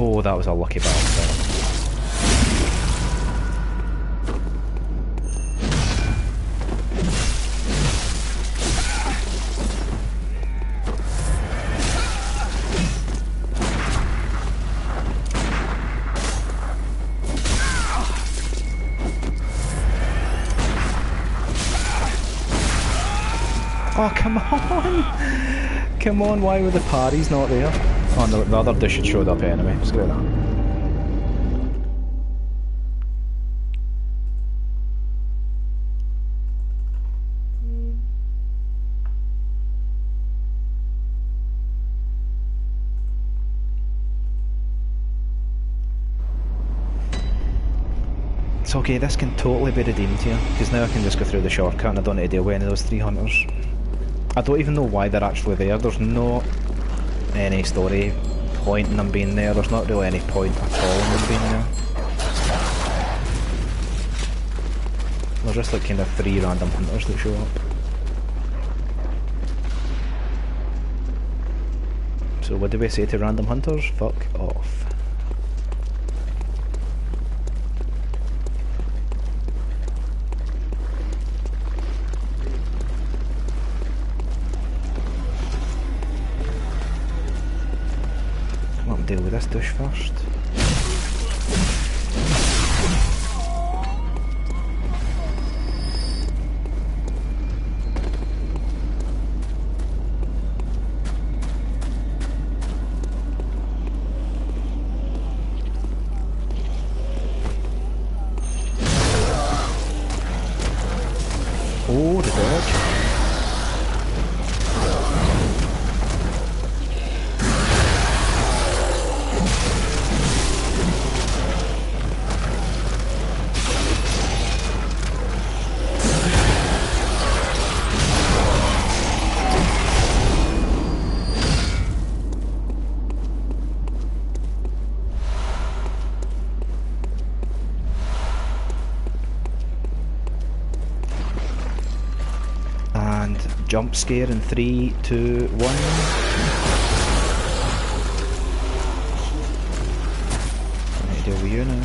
Oh, that was a lucky bastard. Oh, come on! Come on, why were the parties not there? Oh, no, the other dish had showed up anyway. Screw that. It's okay, this can totally be redeemed here, because now I can just go through the shortcut and I don't need to deal with any of those 3 hunters. I don't even know why they're actually there. There's not any story point in them being there. There's not really any point at all in them being there. There's just like kind of 3 random hunters that show up. So what do we say to random hunters? Fuck off. Come on, deal with this douche first. Oh, the dodge. Jump scare in 3, 2, 1. I need to deal with you now.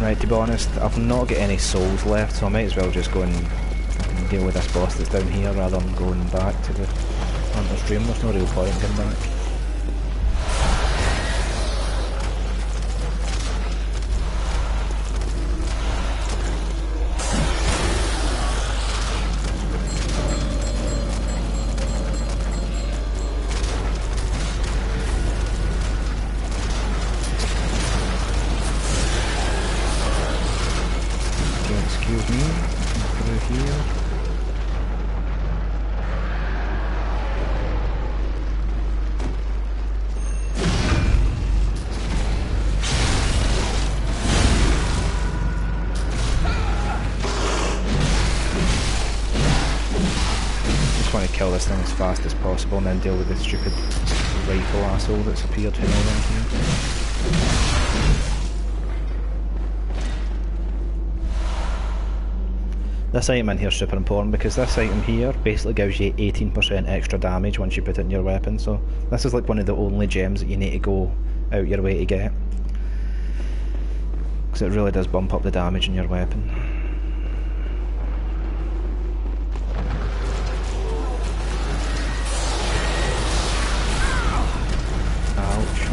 Right, to be honest, I've not got any souls left, so I might as well just go and deal with this boss that's down here rather than going back to the Hunter's Dream. There's no real point in going back. Excuse me, through here. Just want to kill this thing as fast as possible and then deal with this stupid rifle asshole that's appeared from around here. This item in here is super important because this item here basically gives you 18% extra damage once you put it in your weapon, so this is like one of the only gems that you need to go out your way to get. Because it really does bump up the damage in your weapon. Ouch.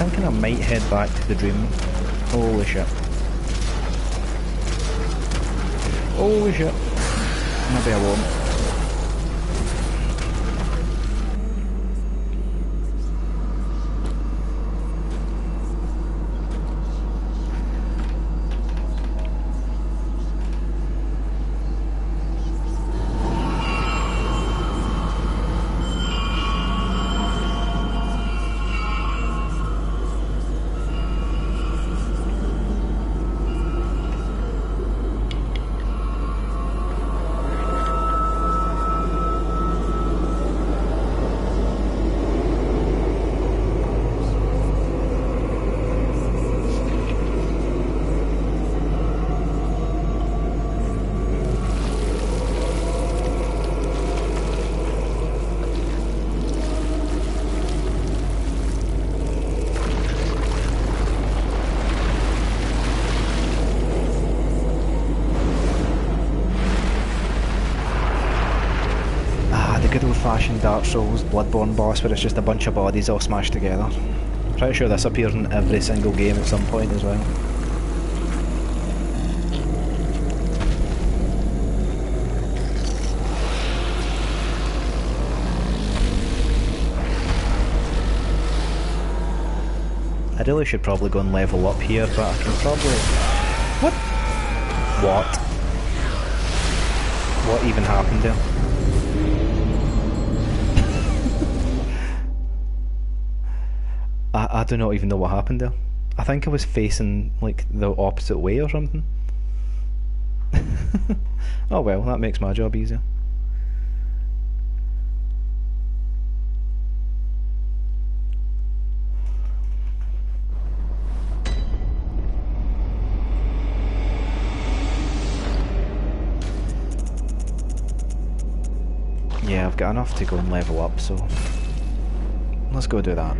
I think I might head back to the dream. Holy shit. Holy shit. Maybe I won't. Good old-fashioned Dark Souls Bloodborne boss where it's just a bunch of bodies all smashed together. I'm pretty sure this appears in every single game at some point as well. I really should probably go and level up here, but I can probably... What? What? What even happened there? I do not even know what happened there. I think I was facing like the opposite way or something. Oh well, that makes my job easier. Yeah, I've got enough to go and level up, so let's go do that.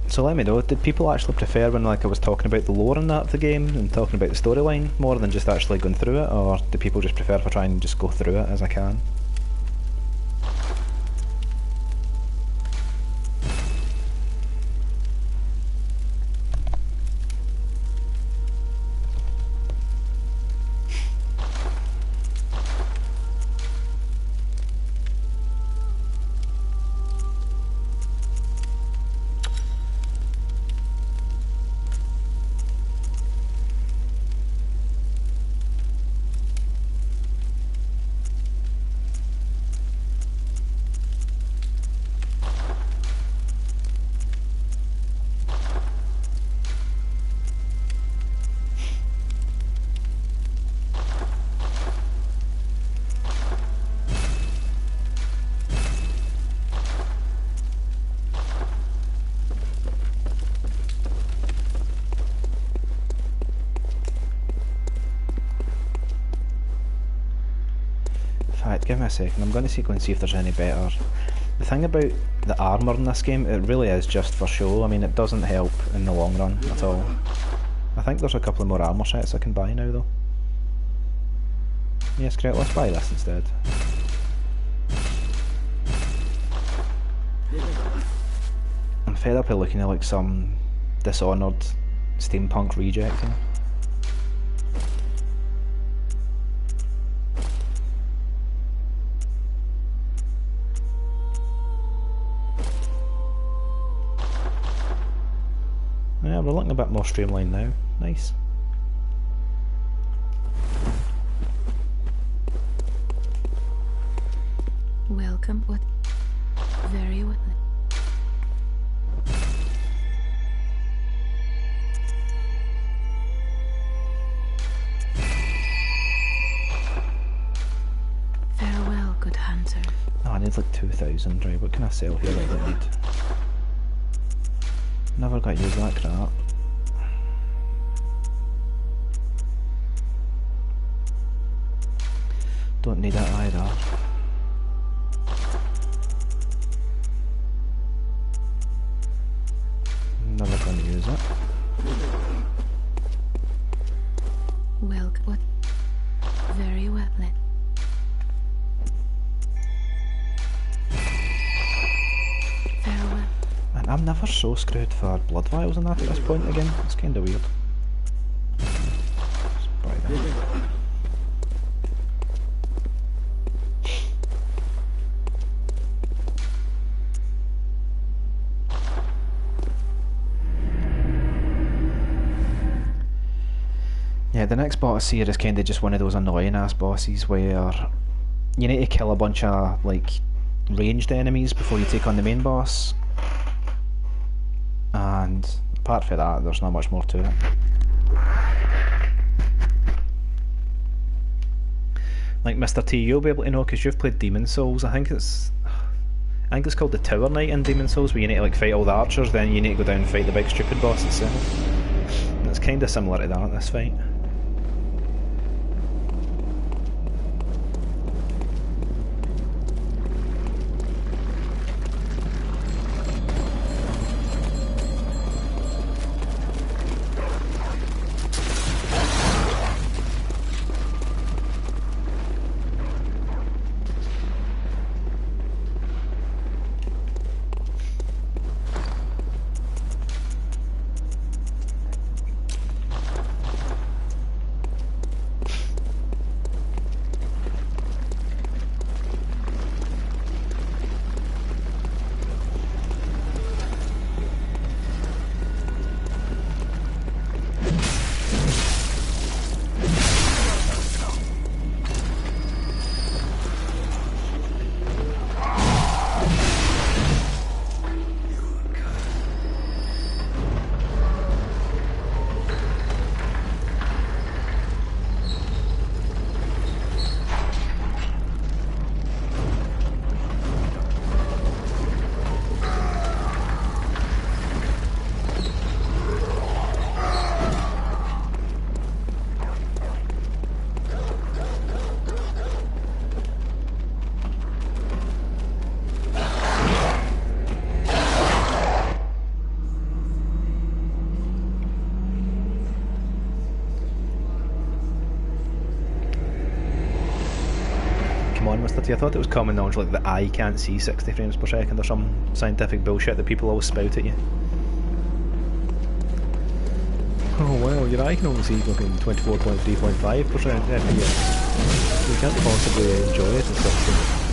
So let me know, did people actually prefer when like I was talking about the lore and that of the game and talking about the storyline more than just actually going through it, or do people just prefer if I try and just go through it as I can? Give me a second, I'm going to go and see if there's any better. The thing about the armour in this game, it really is just for show. I mean, it doesn't help in the long run at all. I think there's a couple of more armour sets I can buy now though. Yes, great, let's buy this instead. I'm fed up of looking at like some Dishonored steampunk reject thing. Yeah, we're looking a bit more streamlined now. Nice. Welcome. What? Very well. Farewell, good hunter. Oh, I need like 2,000, right? What can I sell here that I don't need? Never got to use that crap. Don't need it either. Never going to use it. Well, what? Very well. Farewell. And I'm never so screwed for blood vials in that at this point again. It's kinda weird. Just buy that. Yeah, the next boss here is kinda just one of those annoying ass bosses where you need to kill a bunch of like ranged enemies before you take on the main boss. And apart from that, there's not much more to it. Like Mr. T, you'll be able to know because you've played Demon's Souls. I think it's called the Tower Knight in Demon's Souls, where you need to like fight all the archers, then you need to go down and fight the big stupid boss itself. And it's kind of similar to that, this fight. honest with you. I thought it was common knowledge like the eye can't see 60 frames per second or some scientific bullshit that people always spout at you. Oh well, your eye can only see fucking 24.3.5% FPS. You can't possibly enjoy it as such.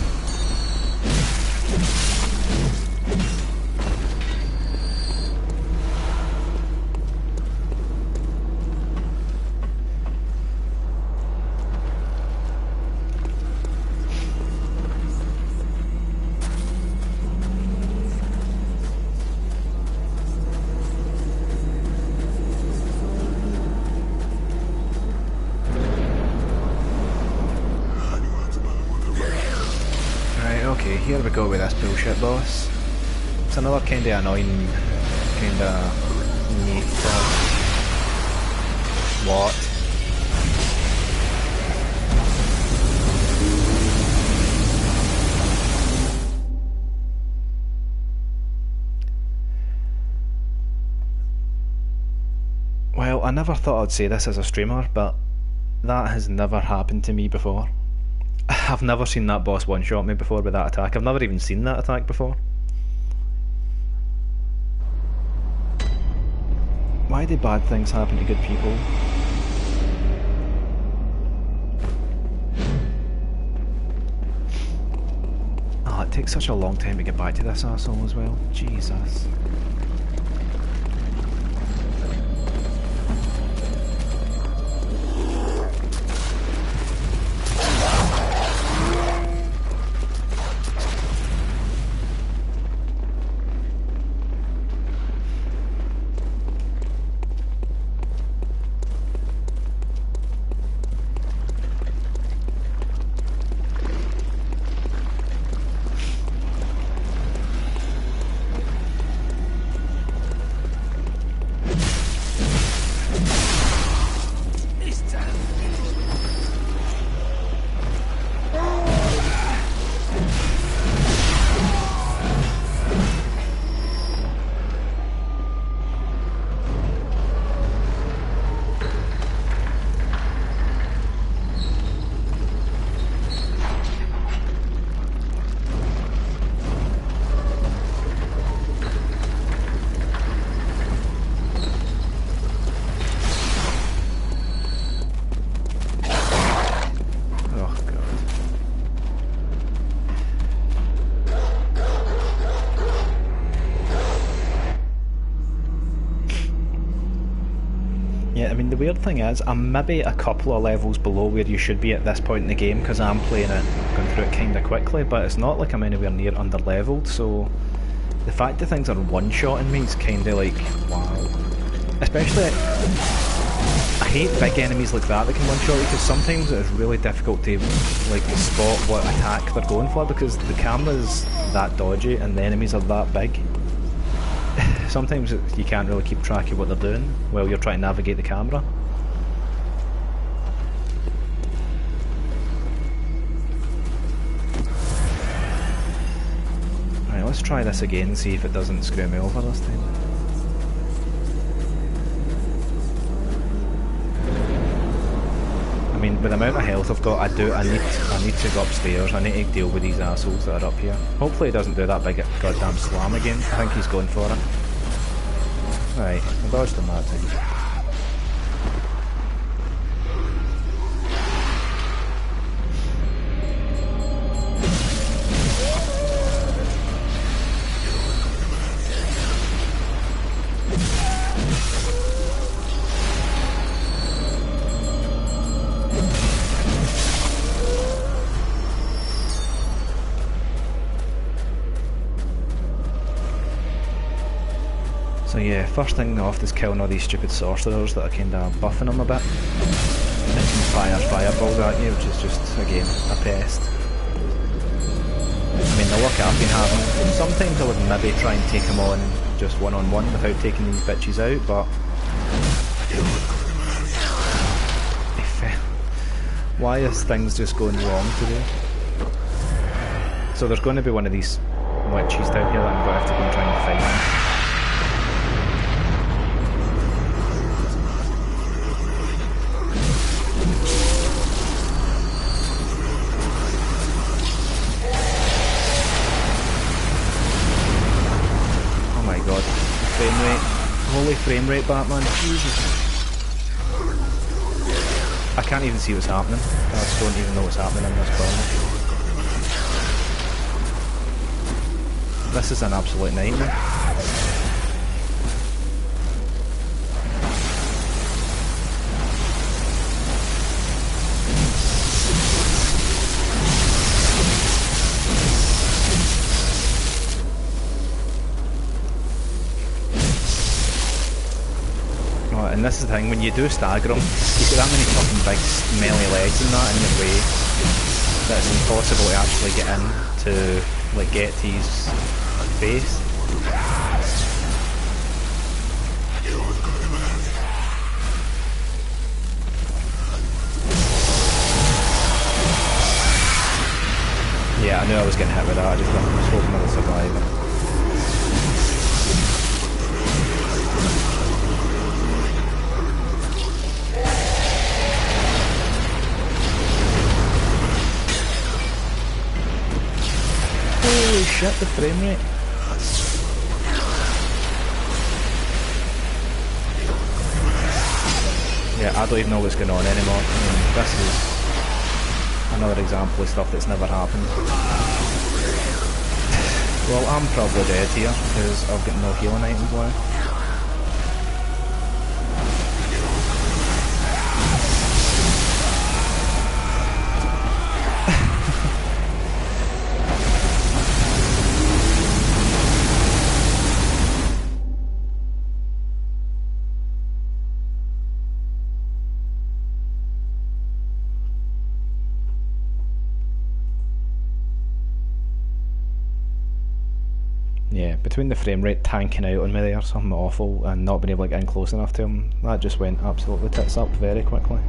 Here we go with this bullshit, boss. It's another kinda annoying, kinda neat boss. What? Well, I never thought I'd say this as a streamer, but that has never happened to me before. I've never seen that boss one-shot me before with that attack. I've never even seen that attack before. Why do bad things happen to good people? Oh, it takes such a long time to get back to this asshole as well. Jesus. Yeah, I mean the weird thing is, I'm maybe a couple of levels below where you should be at this point in the game because I'm playing it, going through it kinda quickly, but it's not like I'm anywhere near under leveled, so the fact that things are one-shotting me is kinda like, wow. Especially, I hate big enemies like that can one-shot you because sometimes it is really difficult to like spot what attack they're going for because the camera's that dodgy and the enemies are that big. Sometimes you can't really keep track of what they're doing while you're trying to navigate the camera. Right, let's try this again and see if it doesn't screw me over this time. I mean, with the amount of health I've got, I need to go upstairs. I need to deal with these assholes that are up here. Hopefully he doesn't do that big goddamn slam again. I think he's going for it. Right, I dodged him that time. So yeah, first thing off is killing all these stupid sorcerers that are kinda buffing them a bit. They can fire fireballs at you, which is just, again, a pest. I mean, the luck I've been having, sometimes I would maybe try and take them on just one-on-one without taking these bitches out, but... Why is things just going wrong today? So there's going to be one of these witches down here that I'm going to have to go and try and fight. frame rate, Batman. I can't even see what's happening. I just don't even know what's happening in this corner. This is an absolute nightmare. And this is the thing, when you do stagger them, you've got that many fucking big smelly legs and that in your way that it's impossible to actually get in to like get to his face. Yeah, I knew I was getting hit with that, I just was hoping I would survive it. Holy shit, the frame rate. Yeah, I don't even know what's going on anymore. I mean, this is another example of stuff that's never happened. Well, I'm probably dead here, because I've got no healing items left. Yeah, between the frame rate tanking out on me there, something awful, and not being able to get in close enough to him, that just went absolutely tits up very quickly.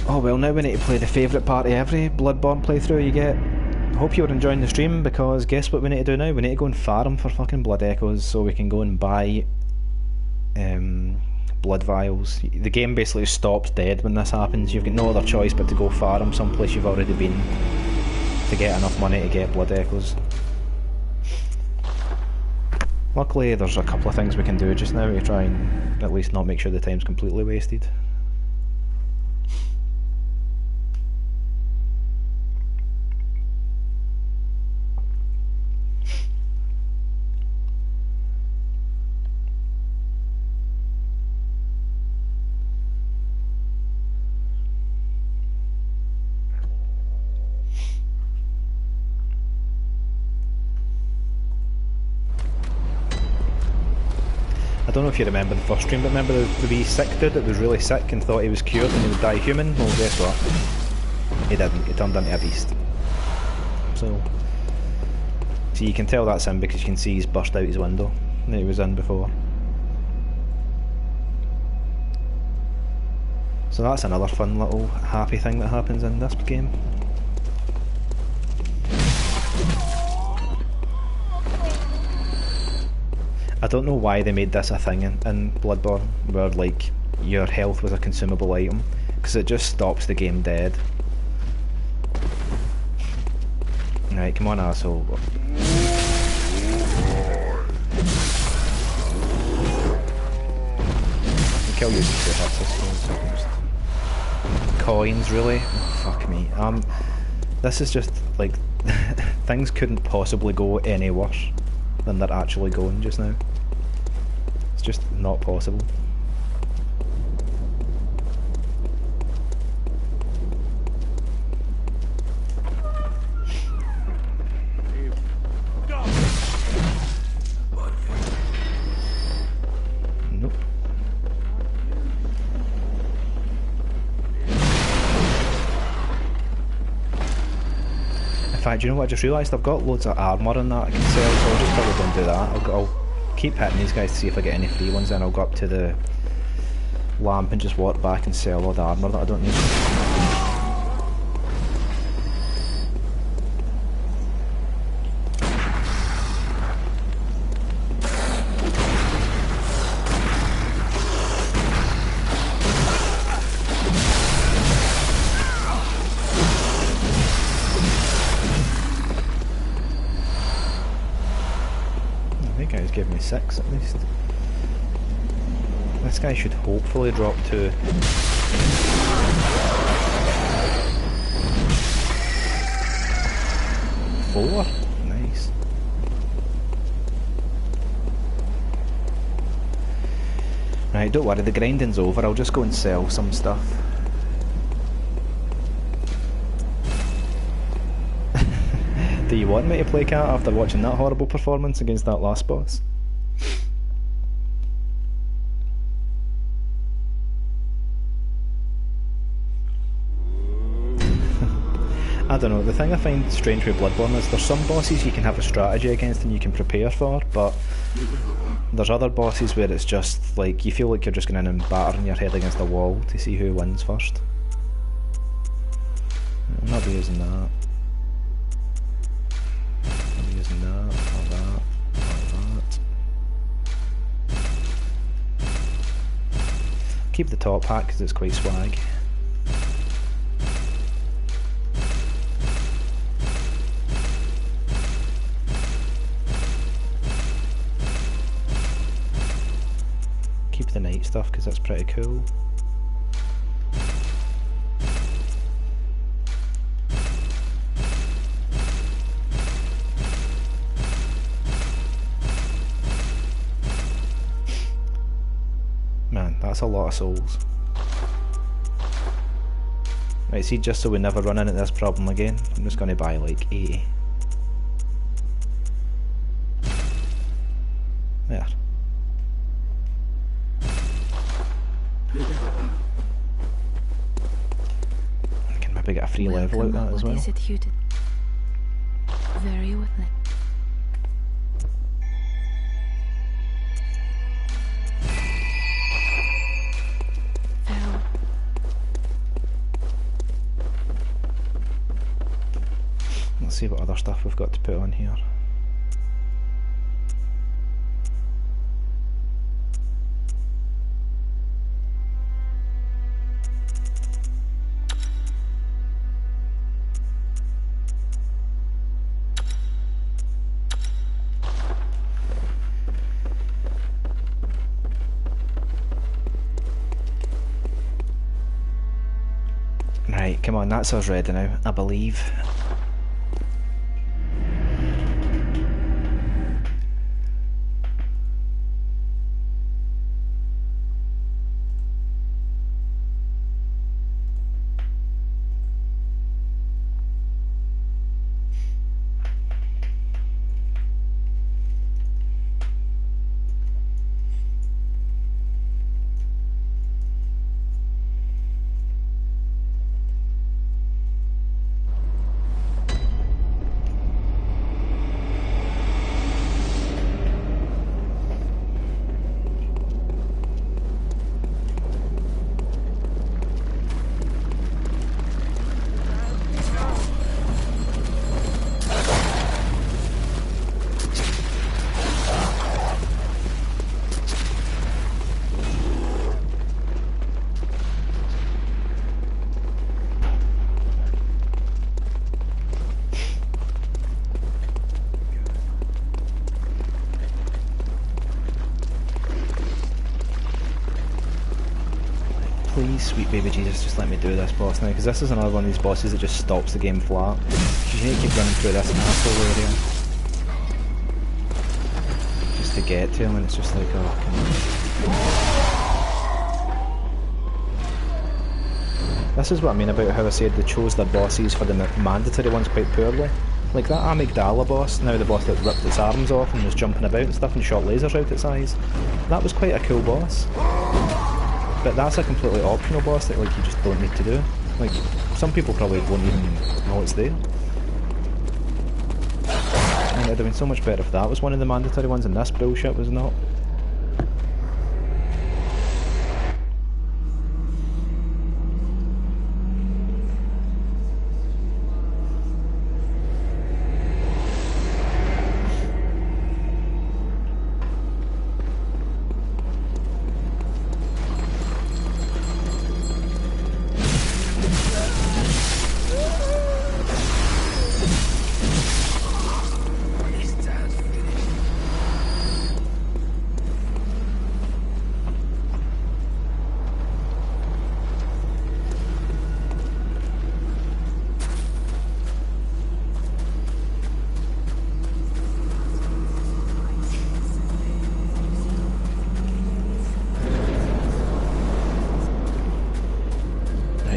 Oh well, now we need to play the favourite part of every Bloodborne playthrough you get. Hope you're enjoying the stream, because guess what we need to do now? We need to go and farm for fucking blood echoes so we can go and buy blood vials. The game basically stops dead when this happens. You've got no other choice but to go farm someplace you've already been to get enough money to get blood echoes. Luckily there's a couple of things we can do just now to try and at least not make sure the time's completely wasted. I don't know if you remember the first stream, but remember the wee sick dude that was really sick and thought he was cured and he would die human? Well, guess what? He didn't. He turned into a beast. So you can tell that's him because you can see he's burst out his window that he was in before. So that's another fun little happy thing that happens in this game. I don't know why they made this a thing in Bloodborne, where like your health was a consumable item, because it just stops the game dead. Right, come on asshole. Kill you just to hits, I suppose. Coins, really? Oh, fuck me. This is just like things couldn't possibly go any worse than they're actually going just now. It's just not possible. Nope. In fact, you know what I just realised? I've got loads of armour and that I can sell, so I'll just probably go and do that. I'll keep hitting these guys to see if I get any free ones, and I'll go up to the lamp and just walk back and sell all the armour that I don't need. I think I was giving me 6 at least. This guy should hopefully drop to... 4? Nice. Right, don't worry, the grinding's over. I'll just go and sell some stuff. Do you want me to play Cat after watching that horrible performance against that last boss? I don't know, the thing I find strange with Bloodborne is there's some bosses you can have a strategy against and you can prepare for, but there's other bosses where it's just like, you feel like you're just going in and battering your head against a wall to see who wins first. I'm not using that. I'm using that, or that, or that. Keep the top hat because it's quite swag. Keep the night stuff because that's pretty cool. Man, that's a lot of souls. Right, see, just so we never run into this problem again, I'm just going to buy like 80. There. I can maybe get a free level out of that as well. What is it you did? Very well then. Farewell. Let's see what other stuff we've got to put on here. Right, come on, that's us ready now, I believe. Please, sweet baby Jesus, just let me do this boss now, because this is another one of these bosses that just stops the game flat. You need to keep running through this asshole area just to get to him, and it's just like, oh, come on. This is what I mean about how I said they chose their bosses for the mandatory ones quite poorly. Like that Amygdala boss, now the boss that ripped its arms off and was jumping about and stuff and shot lasers out its eyes. That was quite a cool boss. But that's a completely optional boss that like you just don't need to do. Like, some people probably won't even know it's there. I mean, it would have been so much better if that was one of the mandatory ones and this bullshit was not.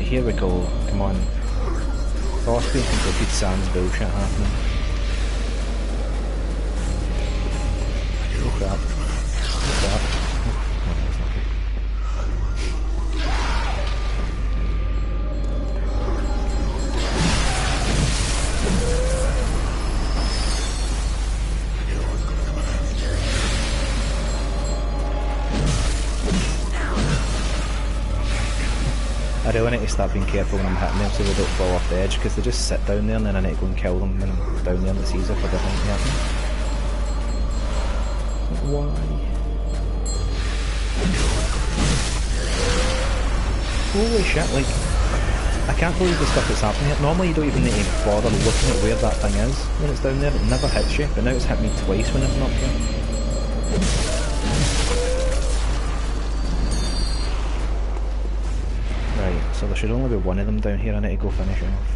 here we go. Come on. Boss being completed, sans bullshit happening. Oh crap. Oh crap. Oh, no, it's not good. I really need to start being careful when I'm hitting them so they don't fall off the edge, because they just sit down there and then I need to go and kill them when I'm down there and it's easier for the thing to happen. Why? Holy shit, like, I can't believe the stuff that's happening here. Normally you don't even need to bother looking at where that thing is when it's down there, it never hits you, but now it's hit me twice when it's not here. So there should only be one of them down here. I need to go finish it off.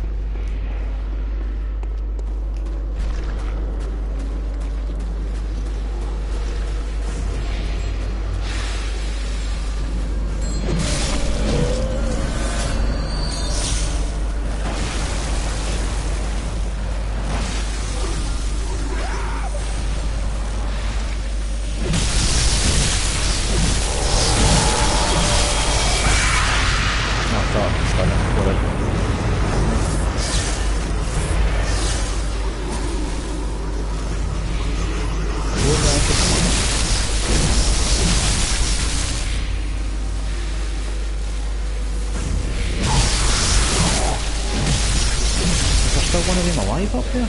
One of them alive up there?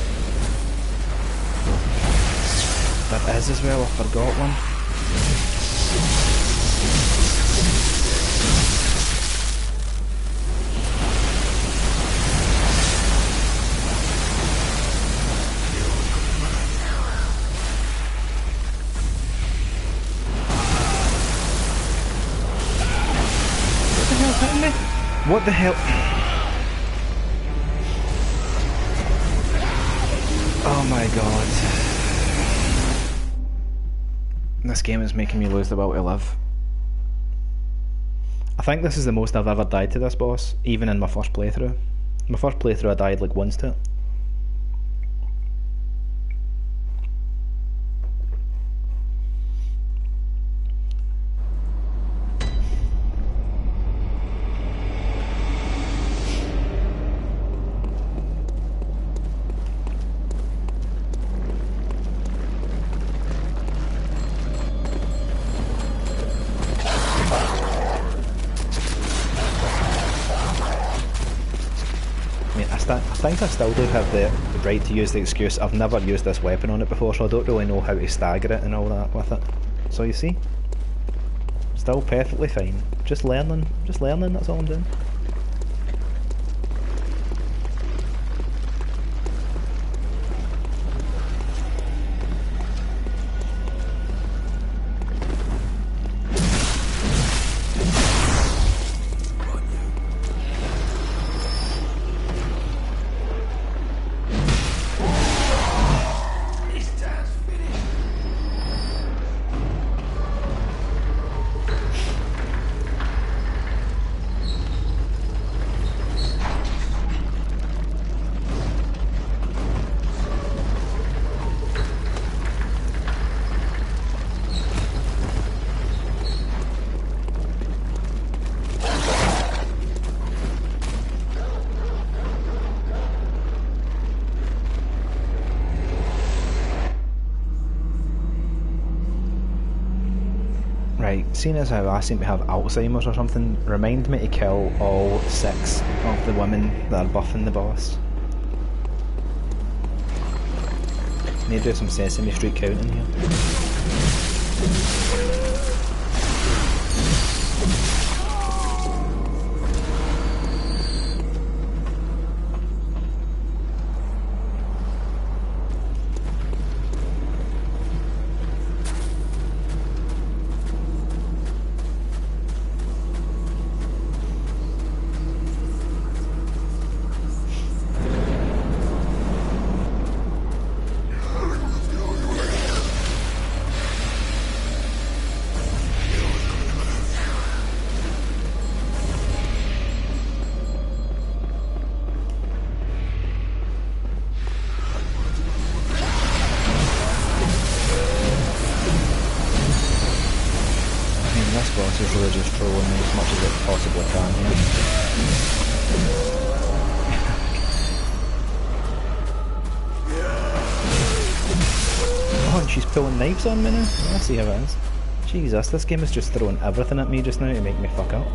There is as well, I forgot one. What the hell's hitting me? What the hell? Oh my god. This game is making me lose the will to live. I think this is the most I've ever died to this boss, even in my first playthrough. My first playthrough I died like once to it. I think I still do have the right to use the excuse I've never used this weapon on it before, so I don't really know how to stagger it and all that with it. So you see, still perfectly fine. Just learning, that's all I'm doing. Right, seeing as how I seem to have Alzheimer's or something, remind me to kill all 6 of the women that are buffing the boss. Need to do some Sesame Street counting here. And this boss is really just trolling me as much as it possibly can here. Oh, and she's pulling knives on me now? I see how it is. Jesus, this game is just throwing everything at me just now to make me fuck up.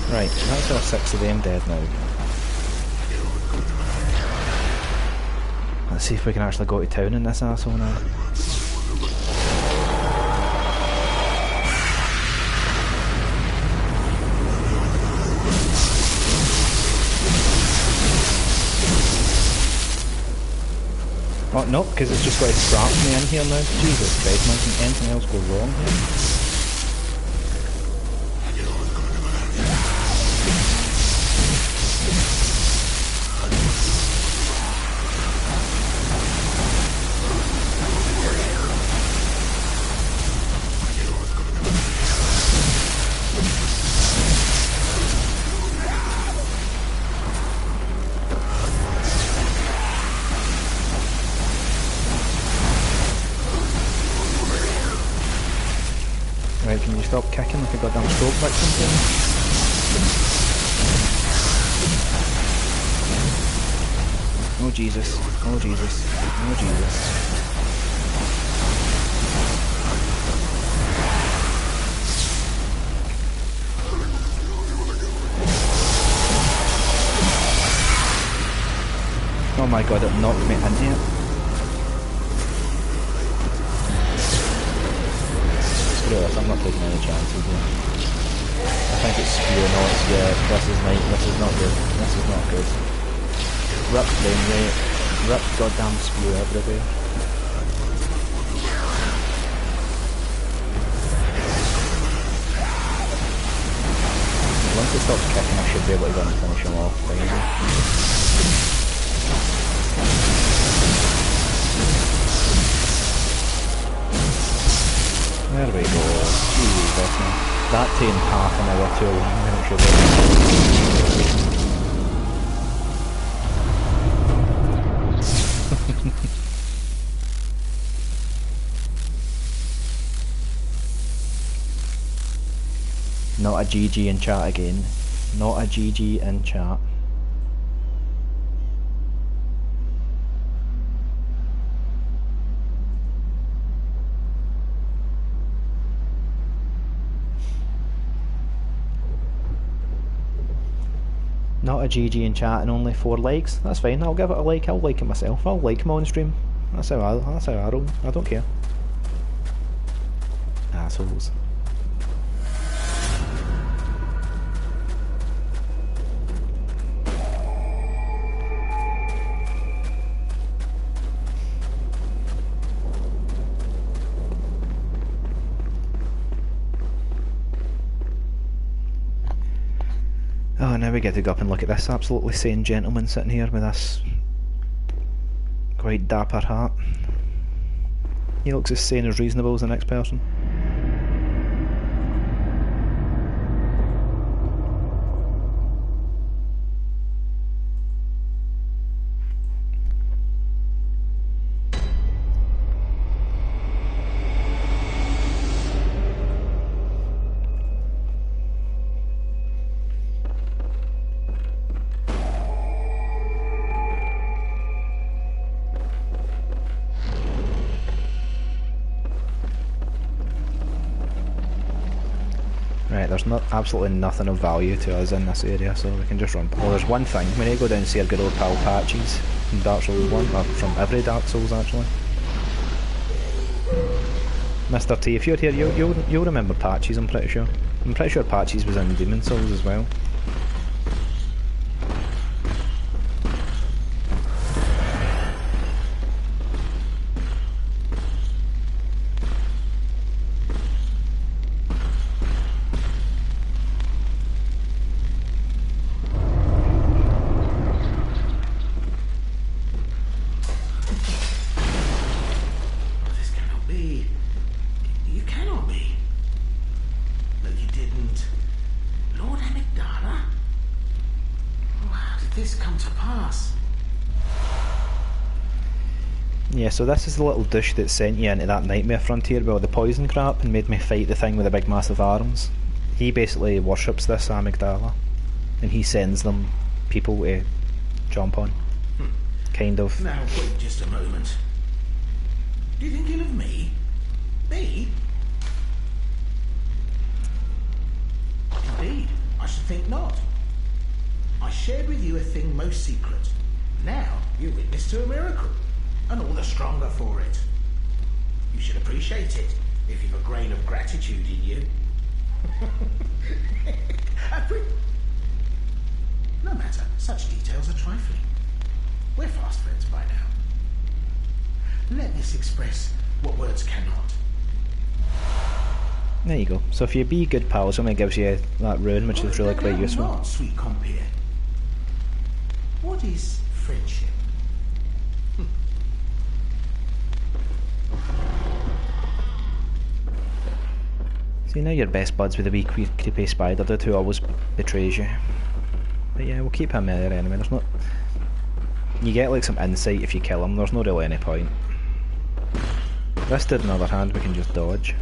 Right, that's all 6 of them dead now. Let's see if we can actually go to town in this asshole now. Oh, no, because it's just got to trap me in here now. Jesus Christ, man, can anything else go wrong here? Right, can you stop kicking like a goddamn stroke victim thing? Oh Jesus, oh Jesus, oh Jesus. Oh my god, it knocked me in here. Screw this, I'm not taking any chances here. I think it's spear knots, yeah, this is not good. This is not good. Rip frame rate, rip goddamn spear everywhere. Once it stops kicking I should be able to go and finish him off finally. There we go. Jesus, man. That took half an hour too long, I'm not sure. Not a GG in chat again. Not a GG in chat. Not a GG in chat and only 4 likes. That's fine, I'll give it a like, I'll like it myself. I'll like him on stream. That's how I roll. I don't care. Assholes. Oh, now we get to go up and look at this absolutely sane gentleman sitting here with this quite dapper hat. He looks as sane as reasonable as the next person. Right, there's absolutely nothing of value to us in this area, so we can just run. Well, there's one thing. We need to go down and see our good old pal Patches from Dark Souls 1, or from every Dark Souls actually. Mr. T, if you're here, you'll remember Patches, I'm pretty sure. I'm pretty sure Patches was in Demon Souls as well. Yeah, so this is the little douche that sent you into that nightmare frontier with all the poison crap and made me fight the thing with the big massive arms. He basically worships this amygdala, and he sends them people to jump on. Kind of. Now, wait just a moment. Do you think ill of me? Me? Indeed, I should think not. I shared with you a thing most secret. Now, you're witness to a miracle, and all the stronger for it. You should appreciate it, if you've a grain of gratitude in you. No matter, such details are trifling. We're fast friends by now. Let this express what words cannot. There you go. So if you be good pals, somebody gives you that rune, which is really quite useful. Not, sweet compeer. What is friendship? See, now you're best buds with the wee creepy spider dude who always betrays you. But yeah, we'll keep him there anyway. There's not... You get like some insight if you kill him, there's no really any point. This dude, on the other hand, we can just dodge.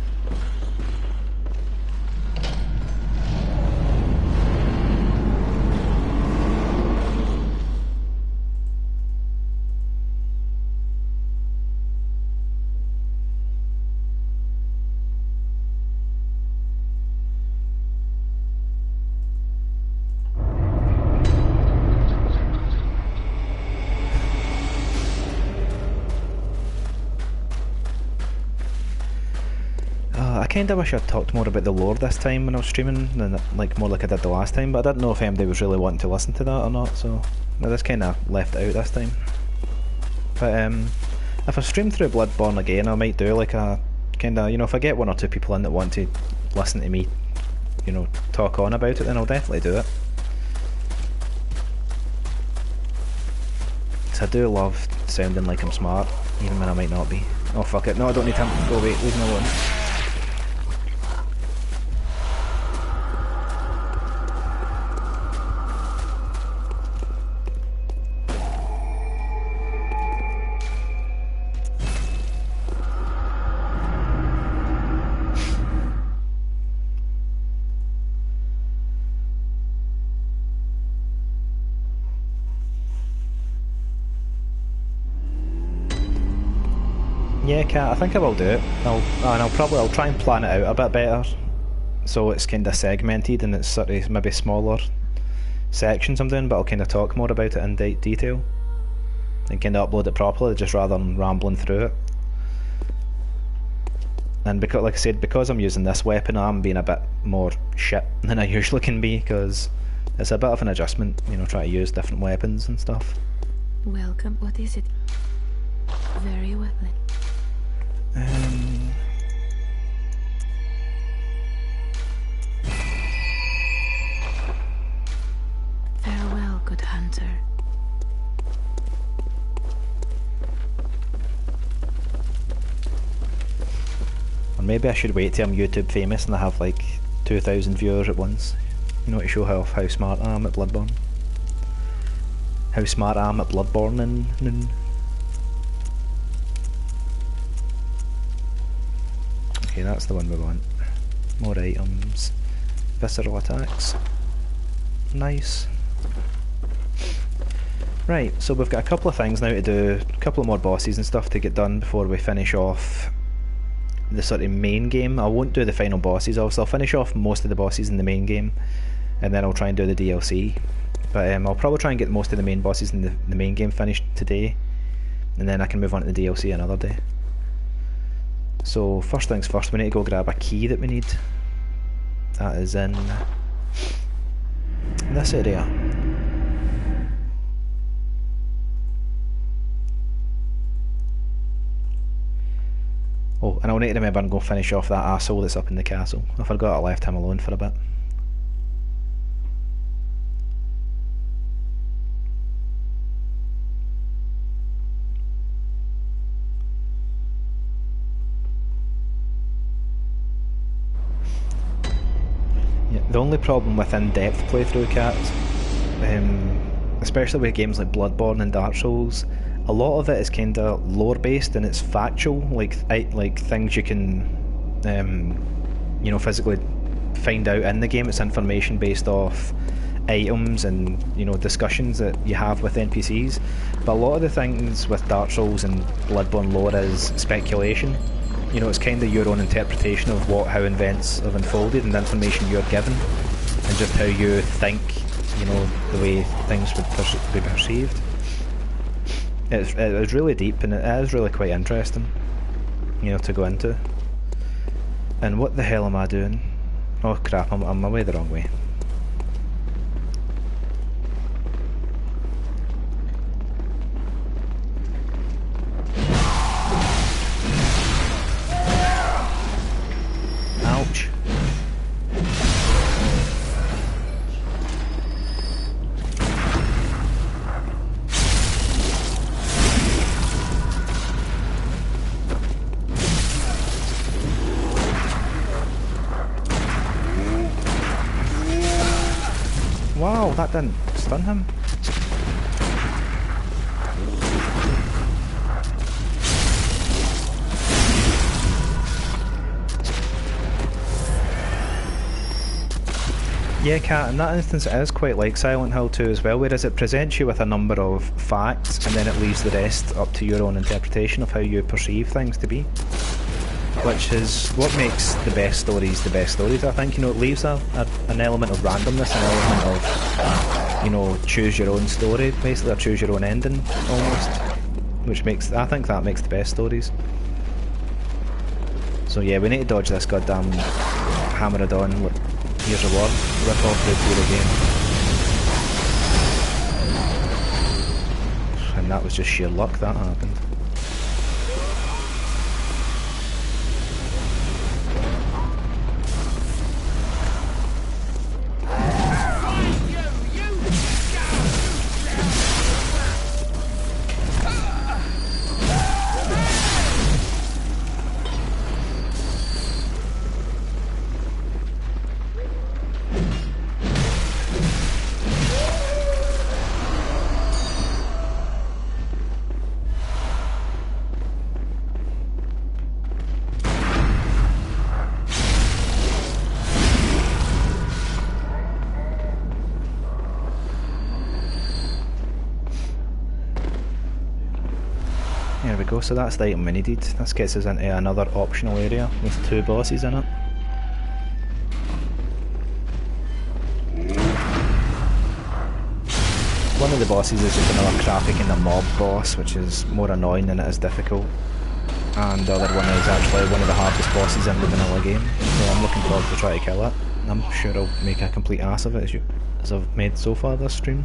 I kinda wish I'd talked more about the lore this time when I was streaming, than like more like I did the last time, but I didn't know if anybody was really wanting to listen to that or not, so I just kinda left it out this time. But if I stream through Bloodborne again, I might do like a kinda, you know, if I get one or two people in that want to listen to me, you know, talk on about it, then I'll definitely do it. Because I do love sounding like I'm smart, even when I might not be. Oh fuck it, no I don't need him, go away, leave me alone. Yeah, Cat, I think I will do it. I'll try and plan it out a bit better, so it's kind of segmented and it's sort of maybe smaller sections I'm doing, but I'll kind of talk more about it in detail and kind of upload it properly, just rather than rambling through it. And because, like I said, because I'm using this weapon, I'm being a bit more shit than I usually can be, because it's a bit of an adjustment, you know, trying to use different weapons and stuff. Welcome. What is it? Very well then. Farewell, good hunter. Or maybe I should wait till I'm YouTube famous and I have like 2,000 viewers at once. You know, to show how smart I am at Bloodborne. How smart I am at Bloodborne and okay, that's the one we want. More items. Visceral attacks. Nice. Right, so we've got a couple of things now to do, a couple of more bosses and stuff to get done before we finish off the sort of main game. I won't do the final bosses, I'll finish off most of the bosses in the main game, and then I'll try and do the DLC. But I'll probably try and get most of the main bosses in the main game finished today, and then I can move on to the DLC another day. So first things first, we need to go grab a key that we need. That is in this area. Oh, and I'll need to remember and go finish off that asshole that's up in the castle. I forgot I left him alone for a bit. The only problem with in-depth playthrough, Cats, especially with games like Bloodborne and Dark Souls, a lot of it is kind of lore based and it's factual, like things you can, you know, physically find out in the game. It's information based off items and, you know, discussions that you have with NPCs. But a lot of the things with Dark Souls and Bloodborne lore is speculation. You know, it's kind of your own interpretation of how events have unfolded and the information you're given, and just how you think, you know, the way things would be perceived. It's really deep and it is really quite interesting, you know, to go into. And what the hell am I doing? Oh crap, I'm away the wrong way. Ouch. Wow, that didn't stun him. Yeah, Kat, in that instance it is quite like Silent Hill 2 as well, whereas it presents you with a number of facts and then it leaves the rest up to your own interpretation of how you perceive things to be. Which is what makes the best stories, I think. You know, it leaves an element of randomness, an element of, you know, choose your own story, basically, or choose your own ending, almost. Which makes, I think that makes the best stories. So yeah, we need to dodge this goddamn Hammerodon, here's a reward, rip off the game. And that was just sheer luck that happened. There we go, so that's the item we needed. This gets us into another optional area with 2 bosses in it. One of the bosses is just another crappy kind of mob boss, which is more annoying than it is difficult. And the other one is actually one of the hardest bosses in the vanilla game, so I'm looking forward to try to kill it. I'm sure I'll make a complete ass of it as I've made so far this stream.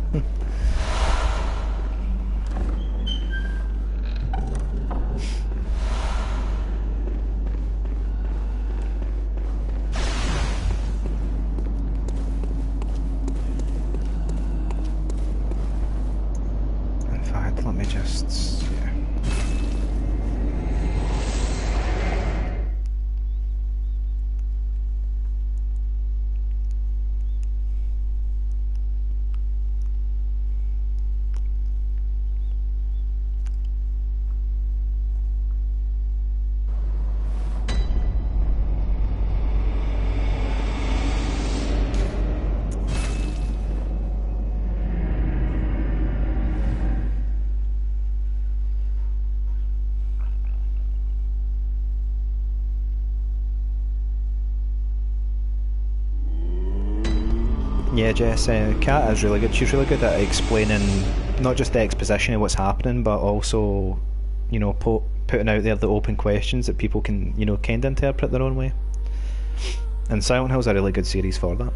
Yeah, Jess, Kat is really good. She's really good at explaining not just the exposition of what's happening, but also, you know, putting out there the open questions that people can, you know, kind of interpret their own way. And Silent Hill's a really good series for that.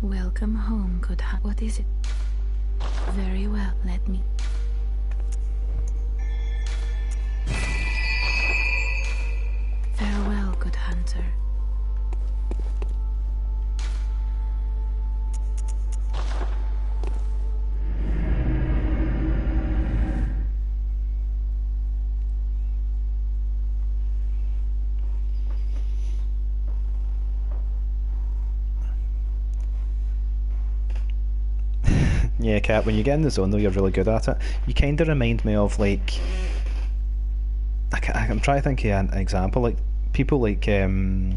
Welcome home, good heart. What is it? Very well, let me. Farewell, good hunter. Yeah, Kat, when you get in the zone though, you're really good at it. You kind of remind me of, like... I'm trying to think of an example, like, people like... Oh,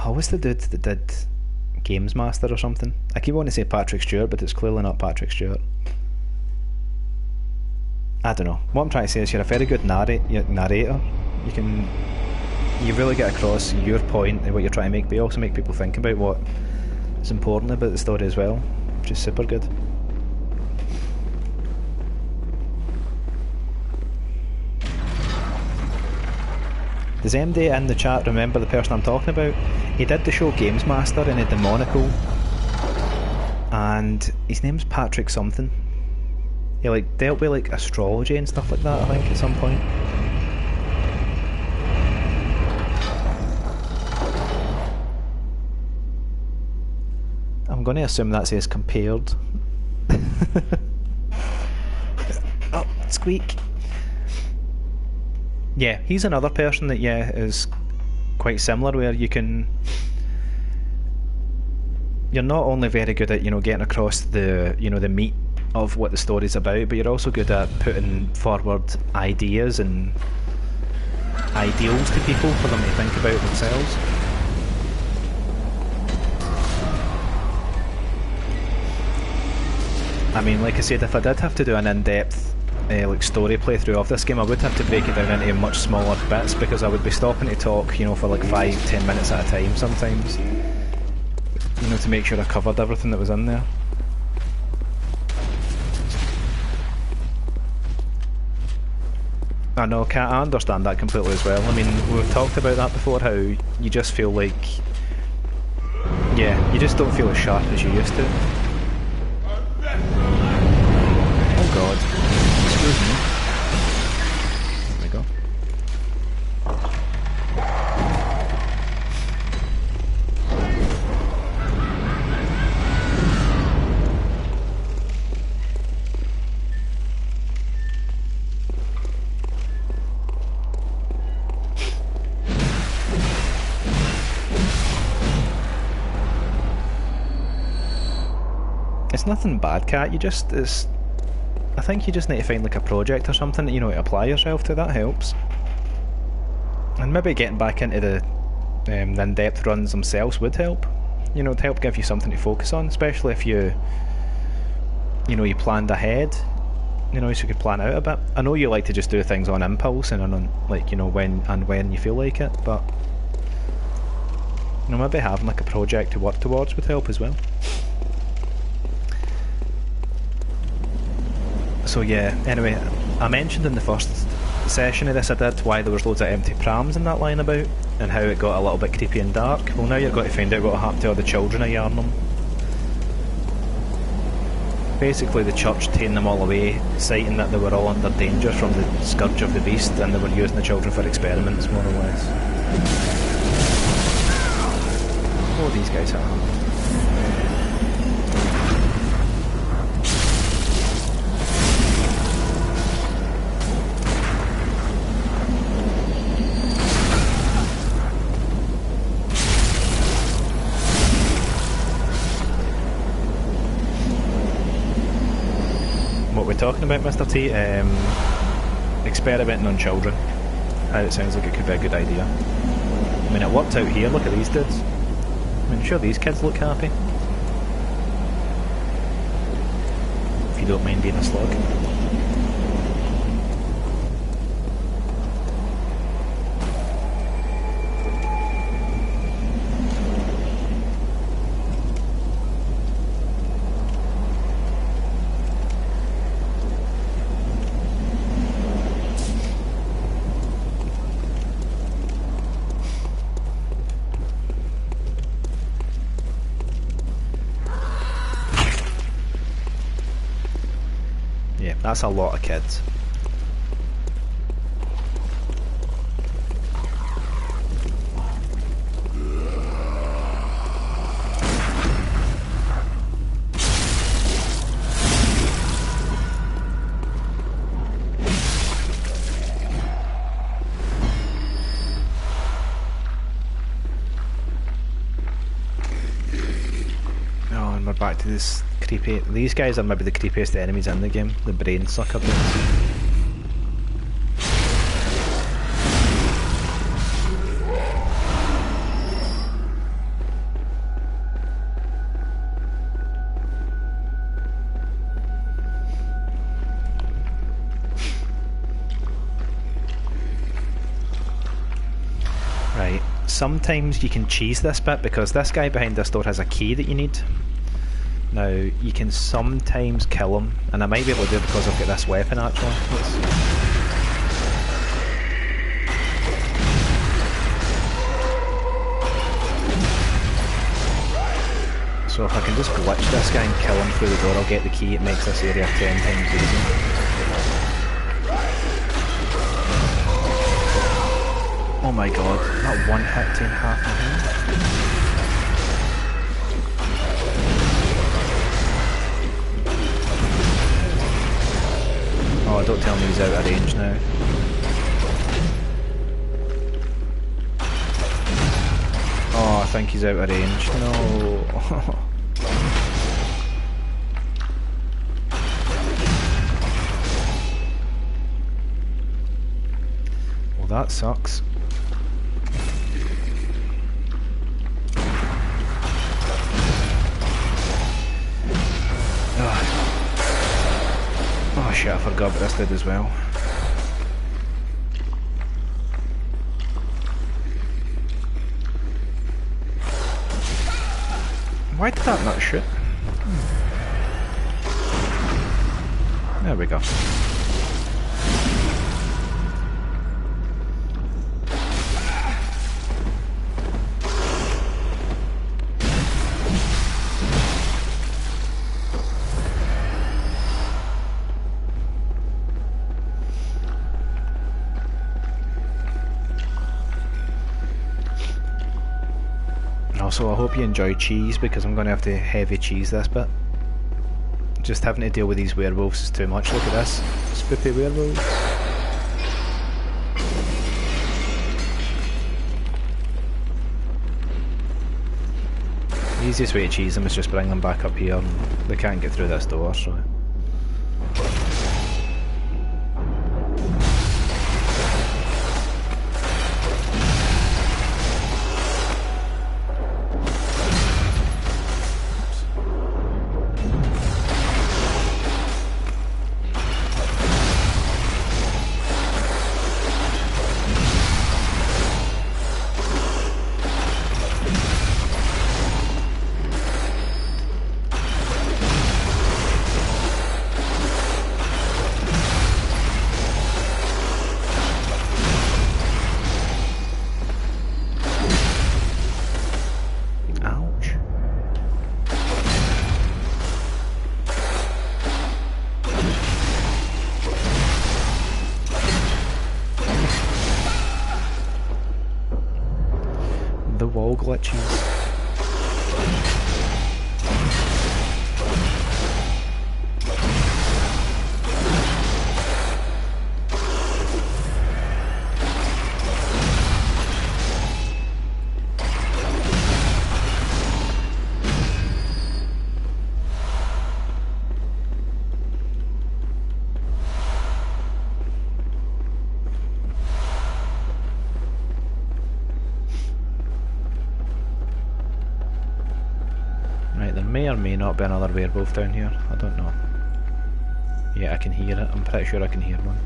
what's the dude that did Games Master or something? I keep wanting to say Patrick Stewart, but it's clearly not Patrick Stewart. I don't know. What I'm trying to say is you're a very good narrator. You really get across your point and what you're trying to make, but you also make people think about what is important about the story as well, which is super good. Does MD in the chat remember the person I'm talking about? He did the show Games Master and he had the monocle, and his name's Patrick something. He like dealt with like astrology and stuff like that, I think, at some point. I'm going to assume that says compared. Oh, squeak. Yeah, he's another person that, yeah, is quite similar, where you're not only very good at, getting across the, the meat of what the story's about, but you're also good at putting forward ideas and ideals to people for them to think about themselves. I mean, like I said, if I did have to do an in-depth like story playthrough of this game, I would have to break it down into much smaller bits, because I would be stopping to talk, for like 5-10 minutes at a time sometimes, to make sure I covered everything that was in there. I know, Kat, I understand that completely as well. I mean, we've talked about that before, how you just feel like, yeah, you just don't feel as sharp as you used to. Oh god. Excuse me. There we go. It's nothing bad, Kat, I think you just need to find like a project or something that to apply yourself to. That helps. And maybe getting back into the in-depth runs themselves would help. To help give you something to focus on, especially if you planned ahead. So you could plan out a bit. I know you like to just do things on impulse and on like when you feel like it, but maybe having like a project to work towards would help as well. So yeah, anyway, I mentioned in the first session of this I did why there was loads of empty prams in that line about, and how it got a little bit creepy and dark. Well, now you're going to find out what happened to all the children of Yarnum. Basically the church tamed them all away, citing that they were all under danger from the scourge of the beast, and they were using the children for experiments, more or less. What do these guys have? What we're talking about, Mr. T, experimenting on children. It sounds like it could be a good idea. I mean, it worked out here. Look at these dudes. I mean, sure, these kids look happy. If you don't mind being a slug. That's a lot of kids. back to this creepy... These guys are maybe the creepiest enemies in the game, the brain sucker dudes. Right, sometimes you can cheese this bit because this guy behind this door has a key that you need. Now, you can sometimes kill him, and I might be able to do it because I've got this weapon actually. So if I can just glitch this guy and kill him through the door, I'll get the key. It makes this area 10 times easier. Oh my god, that one hit to half my head. Oh, don't tell me he's out of range now. Oh, I think he's out of range. No. Well, that sucks. Oh shit, I forgot about this dude as well. Why did that not shoot? There we go. Also, I hope you enjoy cheese because I'm going to have to heavy cheese this bit. Just having to deal with these werewolves is too much. Look at this. Spoopy werewolves. The easiest way to cheese them is just bring them back up here and they can't get through this door, so... The wall glitches. Right, there may or may not be another werewolf down here. I don't know. Yeah, I can hear it. I'm pretty sure I can hear one.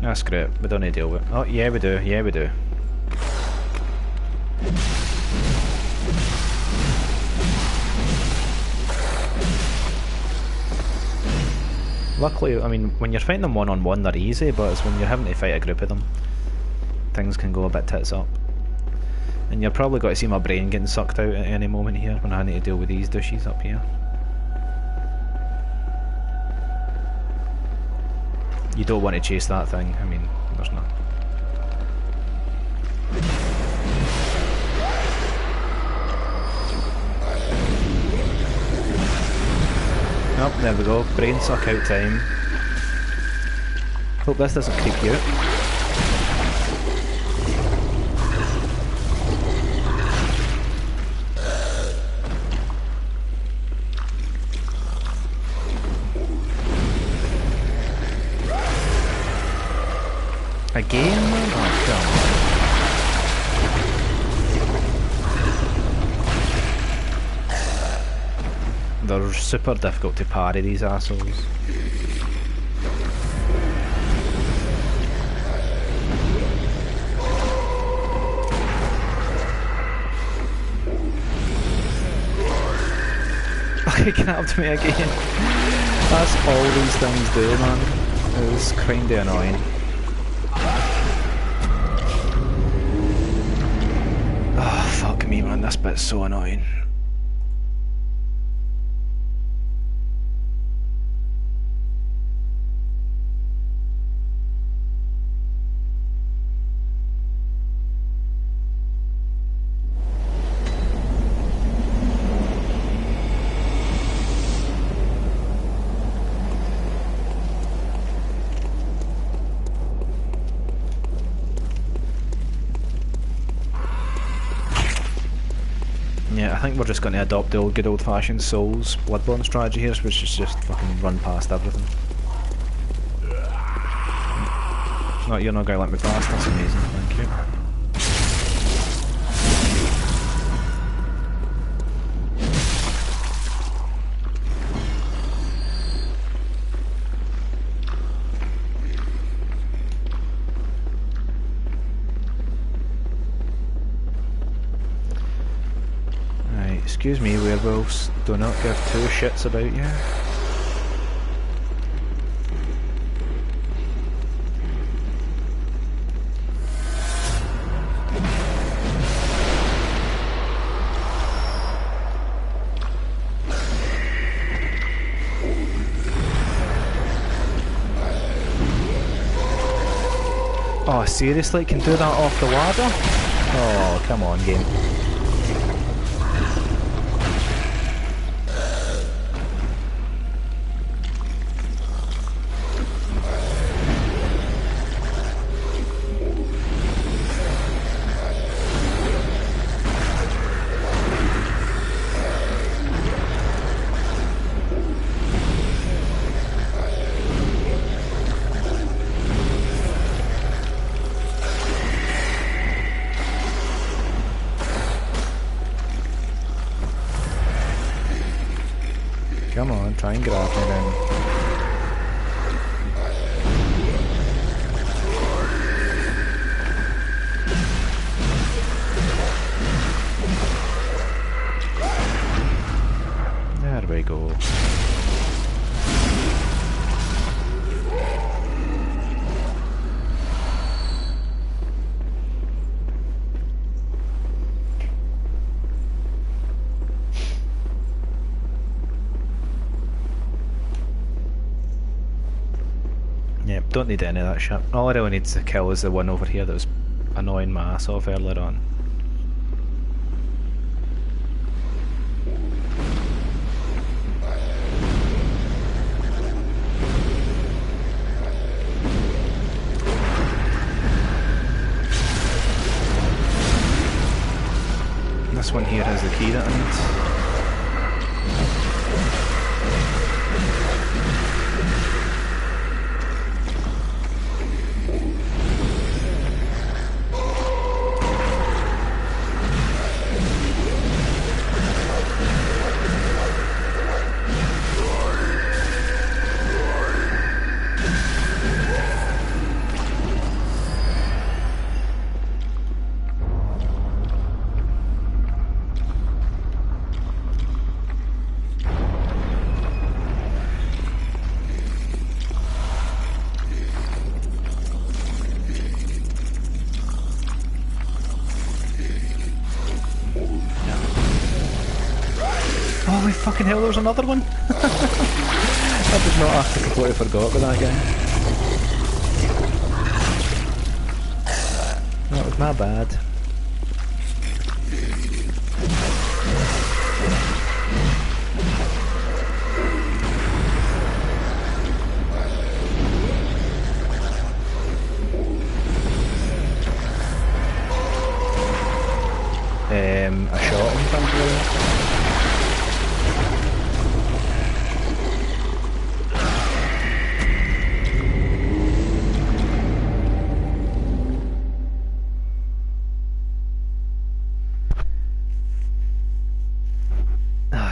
Ah, screw it. We don't need to deal with it. Oh, yeah we do. Yeah we do. Luckily, I mean, when you're fighting them one-on-one they're easy, but it's when you're having to fight a group of them, things can go a bit tits up. And you're probably going to see my brain getting sucked out at any moment here when I need to deal with these douches up here. You don't want to chase that thing, I mean, there's not. Oh, there we go, brain suck out time. Hope this doesn't creep you out. They're super difficult to parry, these assholes. He grabbed me again. That's all these things do, man. It was kinda annoying. Oh, fuck me, man. This bit's so annoying. Yeah, I think we're just going to adopt the old good old fashioned Souls Bloodborne strategy here, which is just fucking run past everything. No, you're not going to let me pass, that's amazing, thank you. Excuse me, werewolves, do not give two shits about you. Oh, seriously? Can do that off the ladder? Oh, come on, game. Come on, try and grab me then. There we go. Yep, don't need any of that shit. All I really need to kill is the one over here that was annoying my ass off earlier on. This one here has the key that I need. Holy fucking hell, there's another one! I did not have to completely forgot about that guy. That was my bad. I shot him, thank you.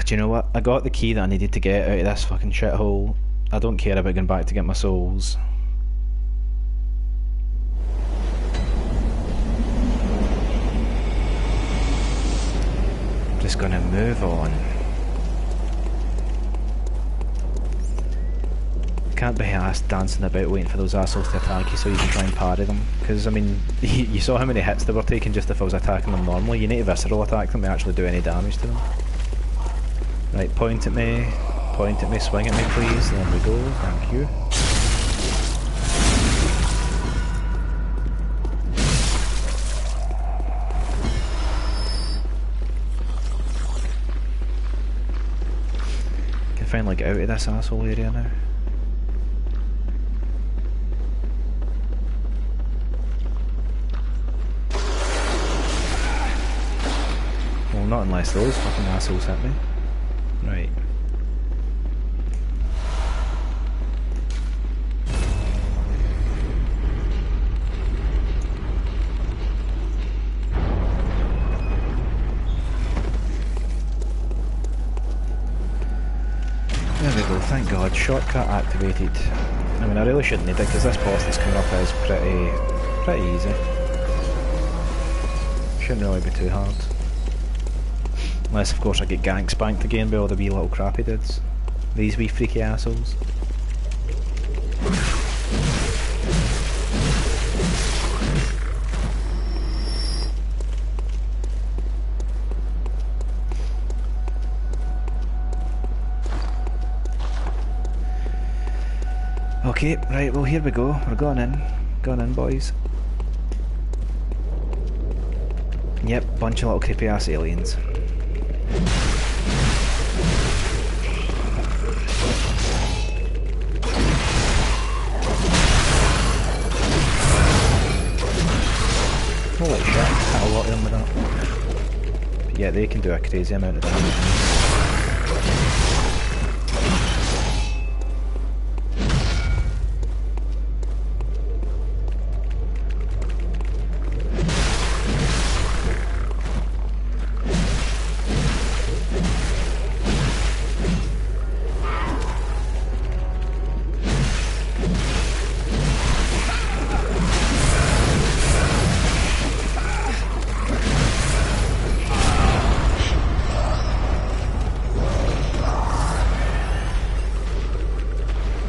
Do you know what? I got the key that I needed to get out of this fucking shithole. I don't care about going back to get my souls. Just gonna move on. Can't be asked dancing about waiting for those assholes to attack you so you can try and parry them. Because, I mean, you saw how many hits they were taking just if I was attacking them normally. You need to visceral attack them to actually do any damage to them. Right, point at me, swing at me please. There we go, thank you. Can finally get out of this asshole area now. Well, not unless those fucking assholes hit me. Right. There we go, thank God, shortcut activated. I mean, I really shouldn't need it because this boss that's coming up is pretty easy. Shouldn't really be too hard. Unless, of course, I get gank spanked again by all the wee little crappy dudes. These wee freaky assholes. Okay, right, well here we go. We're going in. Going in, boys. Yep, bunch of little creepy ass aliens. Holy shit, hit a lot of them with that. But yeah, they can do a crazy amount of damage.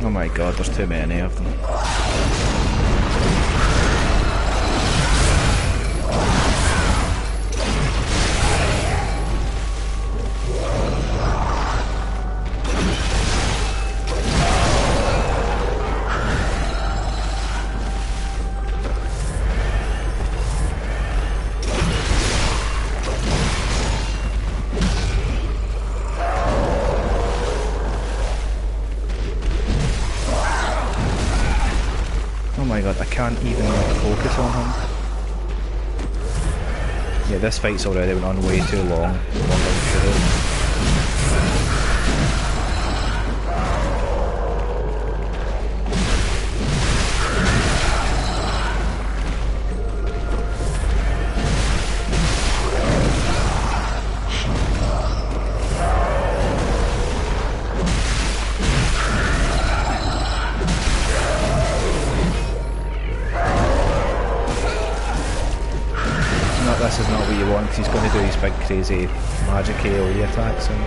Oh my god, there's too many of them. Oh my god, I can't even focus on him. Yeah, this fight's already went on way too long. Longer than it should have. This is not what you want, because he's going to do his big crazy magic AoE attacks soon.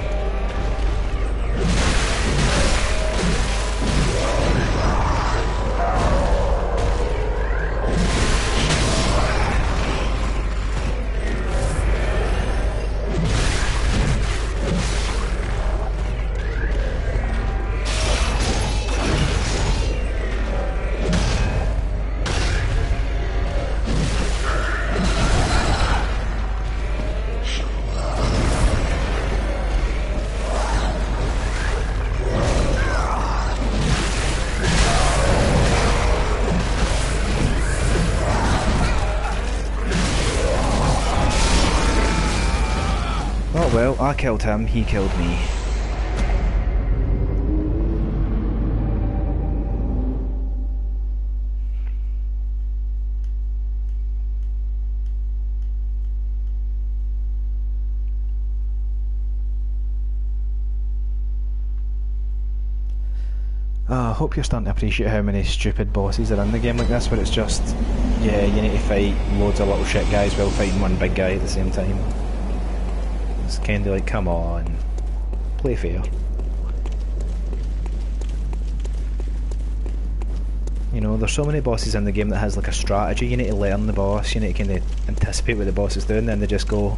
Oh well, I killed him, he killed me. I hope you're starting to appreciate how many stupid bosses are in the game like this, where it's just, yeah, you need to fight loads of little shit guys while fighting one big guy at the same time. It's kinda like, come on, play fair. You know, there's so many bosses in the game that has like a strategy. You need to learn the boss, you need to kind of anticipate what the boss is doing, then they just go,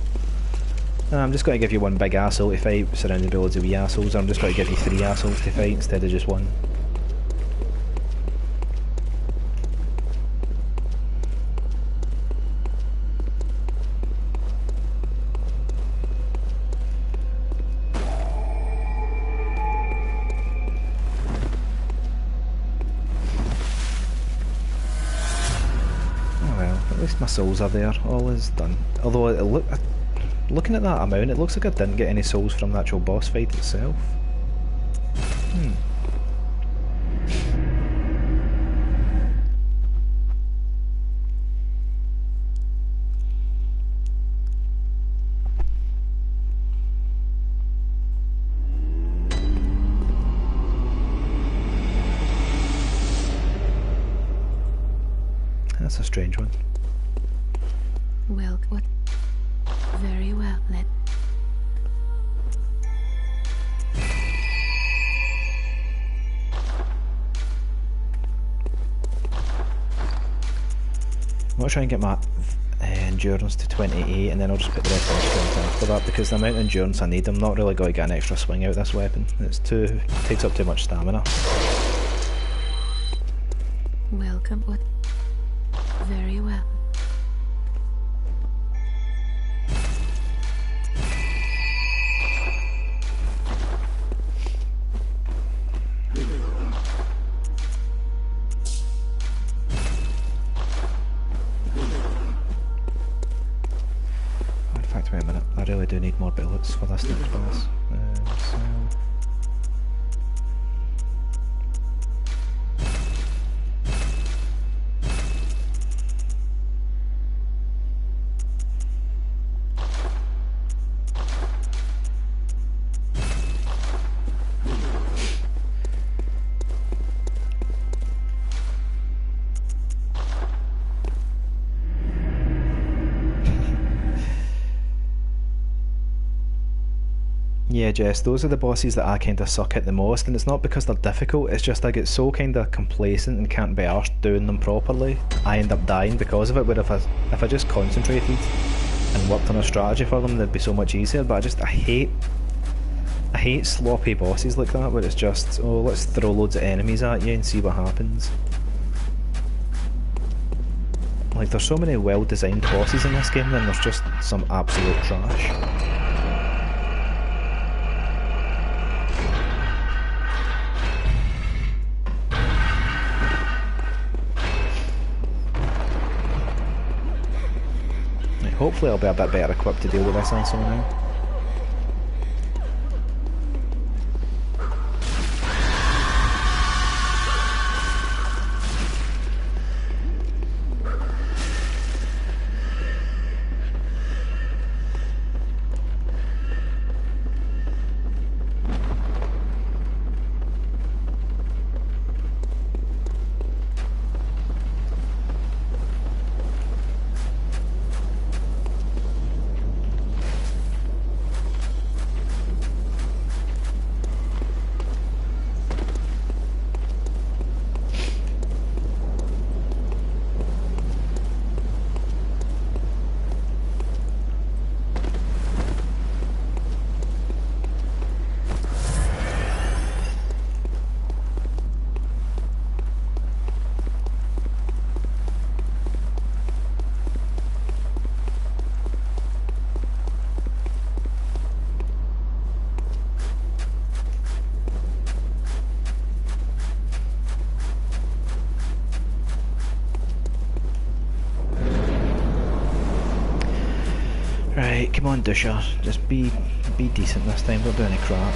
"Oh, I'm just going to give you one big asshole to fight surrounded by loads of wee assholes, or I'm just going to give you 3 assholes to fight instead of just one." My souls are there, all is done. Although, looking at that amount, it looks like I didn't get any souls from the actual boss fight itself. That's a strange one. Well, what? Very well, let... I'm going to try and get my endurance to 28, and then I'll just put the rest on strength after that, because the amount of endurance I need, I'm not really going to get an extra swing out of this weapon. Takes up too much stamina. Welcome, what? Very well. Wait a minute, I really do need more bullets for this next boss. So... Yeah, Jess, those are the bosses that I kind of suck at the most, and it's not because they're difficult, it's just I get so kind of complacent and can't be arsed doing them properly. I end up dying because of it, where if I just concentrated and worked on a strategy for them, they'd be so much easier, but I hate sloppy bosses like that, where it's just, oh, let's throw loads of enemies at you and see what happens. Like, there's so many well-designed bosses in this game, then there's just some absolute trash. Hopefully I'll be a bit better equipped to deal with this asshole now. Right, come on, Dusher. Just be decent this time, don't do any crap.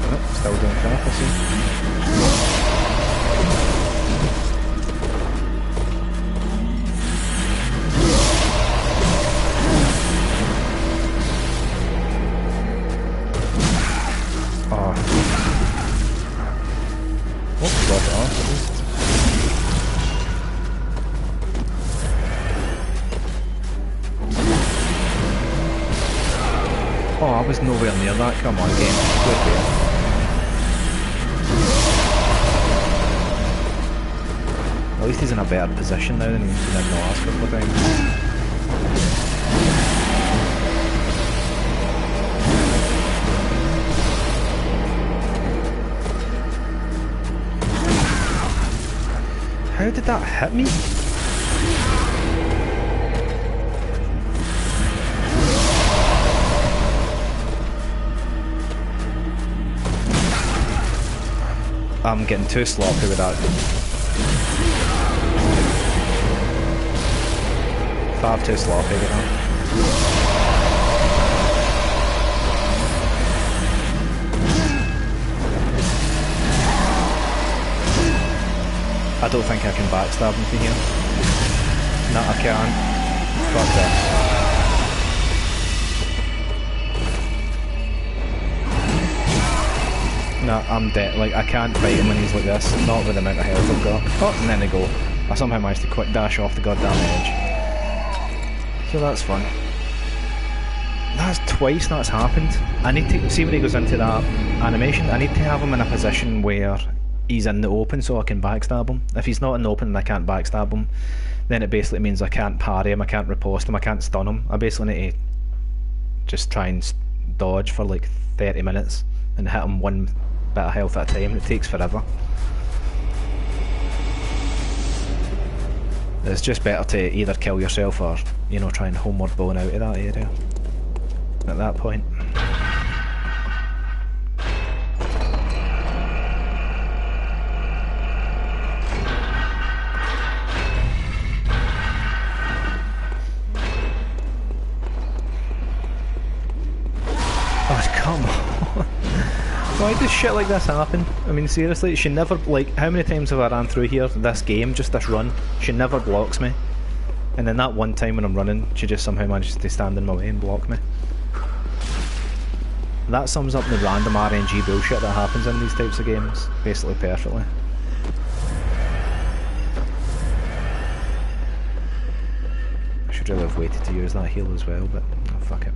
Oh, still doing crap, I see. Oh, I was nowhere near that. Come on, game. Quit there. At least he's in a better position now than he's been in the last couple of times. How did that hit me? I'm getting too sloppy with that. Far too sloppy with that. I don't think I can backstab him from here. No, I can't. Fuck this. No, I'm dead. Like, I can't fight him when he's like this. Not with the amount of health I've got. Oh, and then they go. I somehow managed to quick dash off the goddamn edge. So that's fun. That's twice that's happened. I need to see when he goes into that animation. I need to have him in a position where he's in the open so I can backstab him. If he's not in the open and I can't backstab him, then it basically means I can't parry him, I can't riposte him, I can't stun him. I basically need to just try and dodge for like 30 minutes and hit him one bit of health at a time. It takes forever. It's just better to either kill yourself or, you know, try and homeward bone out of that area at that point. Oh, come on. Why does shit like this happen? I mean, seriously, she never, like, how many times have I ran through here, this game, just this run? She never blocks me. And then that one time when I'm running, she just somehow manages to stand in my way and block me. That sums up the random RNG bullshit that happens in these types of games, basically perfectly. I should really have waited to use that heal as well, but oh, fuck it.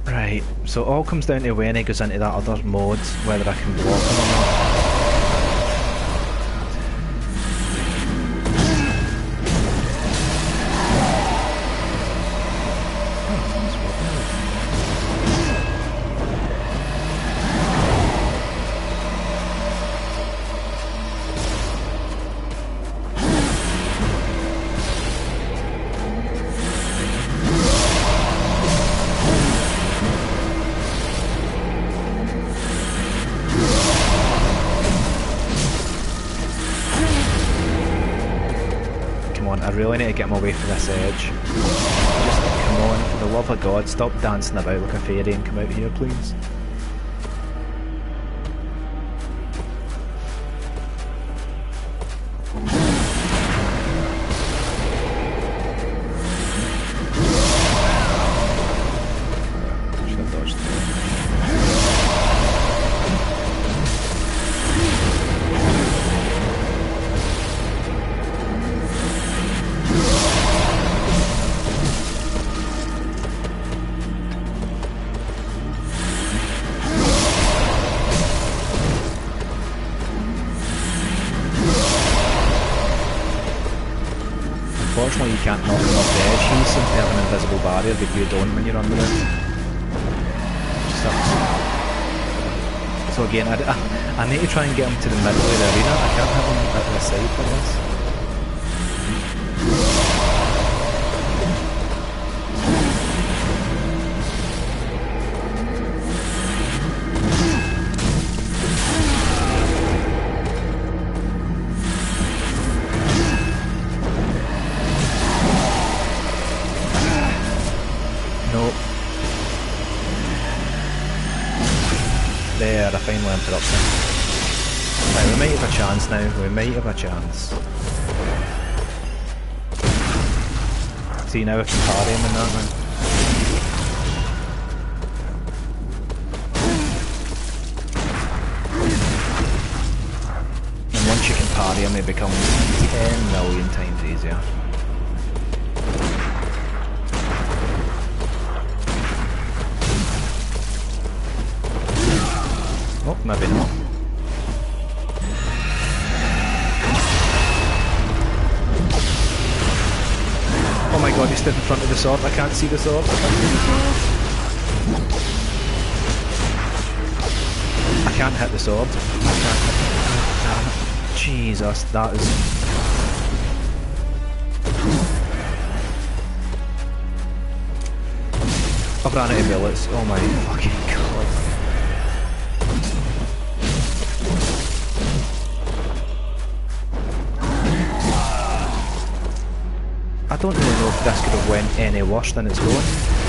Right, so it all comes down to when he goes into that other mode, whether I can block him or not. I really need to get him away from this edge. Just come on, for the love of God, stop dancing about like a fairy and come out here, please. Should have dodged that. Unfortunately, you can't knock him off the edge. He seems to have an invisible barrier, but you don't when you're under it. Which sucks. So again, I need to try and get him to the middle of the arena. I can't hit him at the side like this. interrupting. Right, we might have a chance now, we might have a chance. See, now I can parry him in that now. And once you can parry him, it becomes 10 million times easier. Oh, maybe not. Oh my god, he stood in front of the sword. I can't see the sword. I can't see the sword. I can't hit the sword. I can't hit it. Jesus, that is... I've ran out of bullets. Oh my fucking god. I don't really know if this could have went any worse than it's going.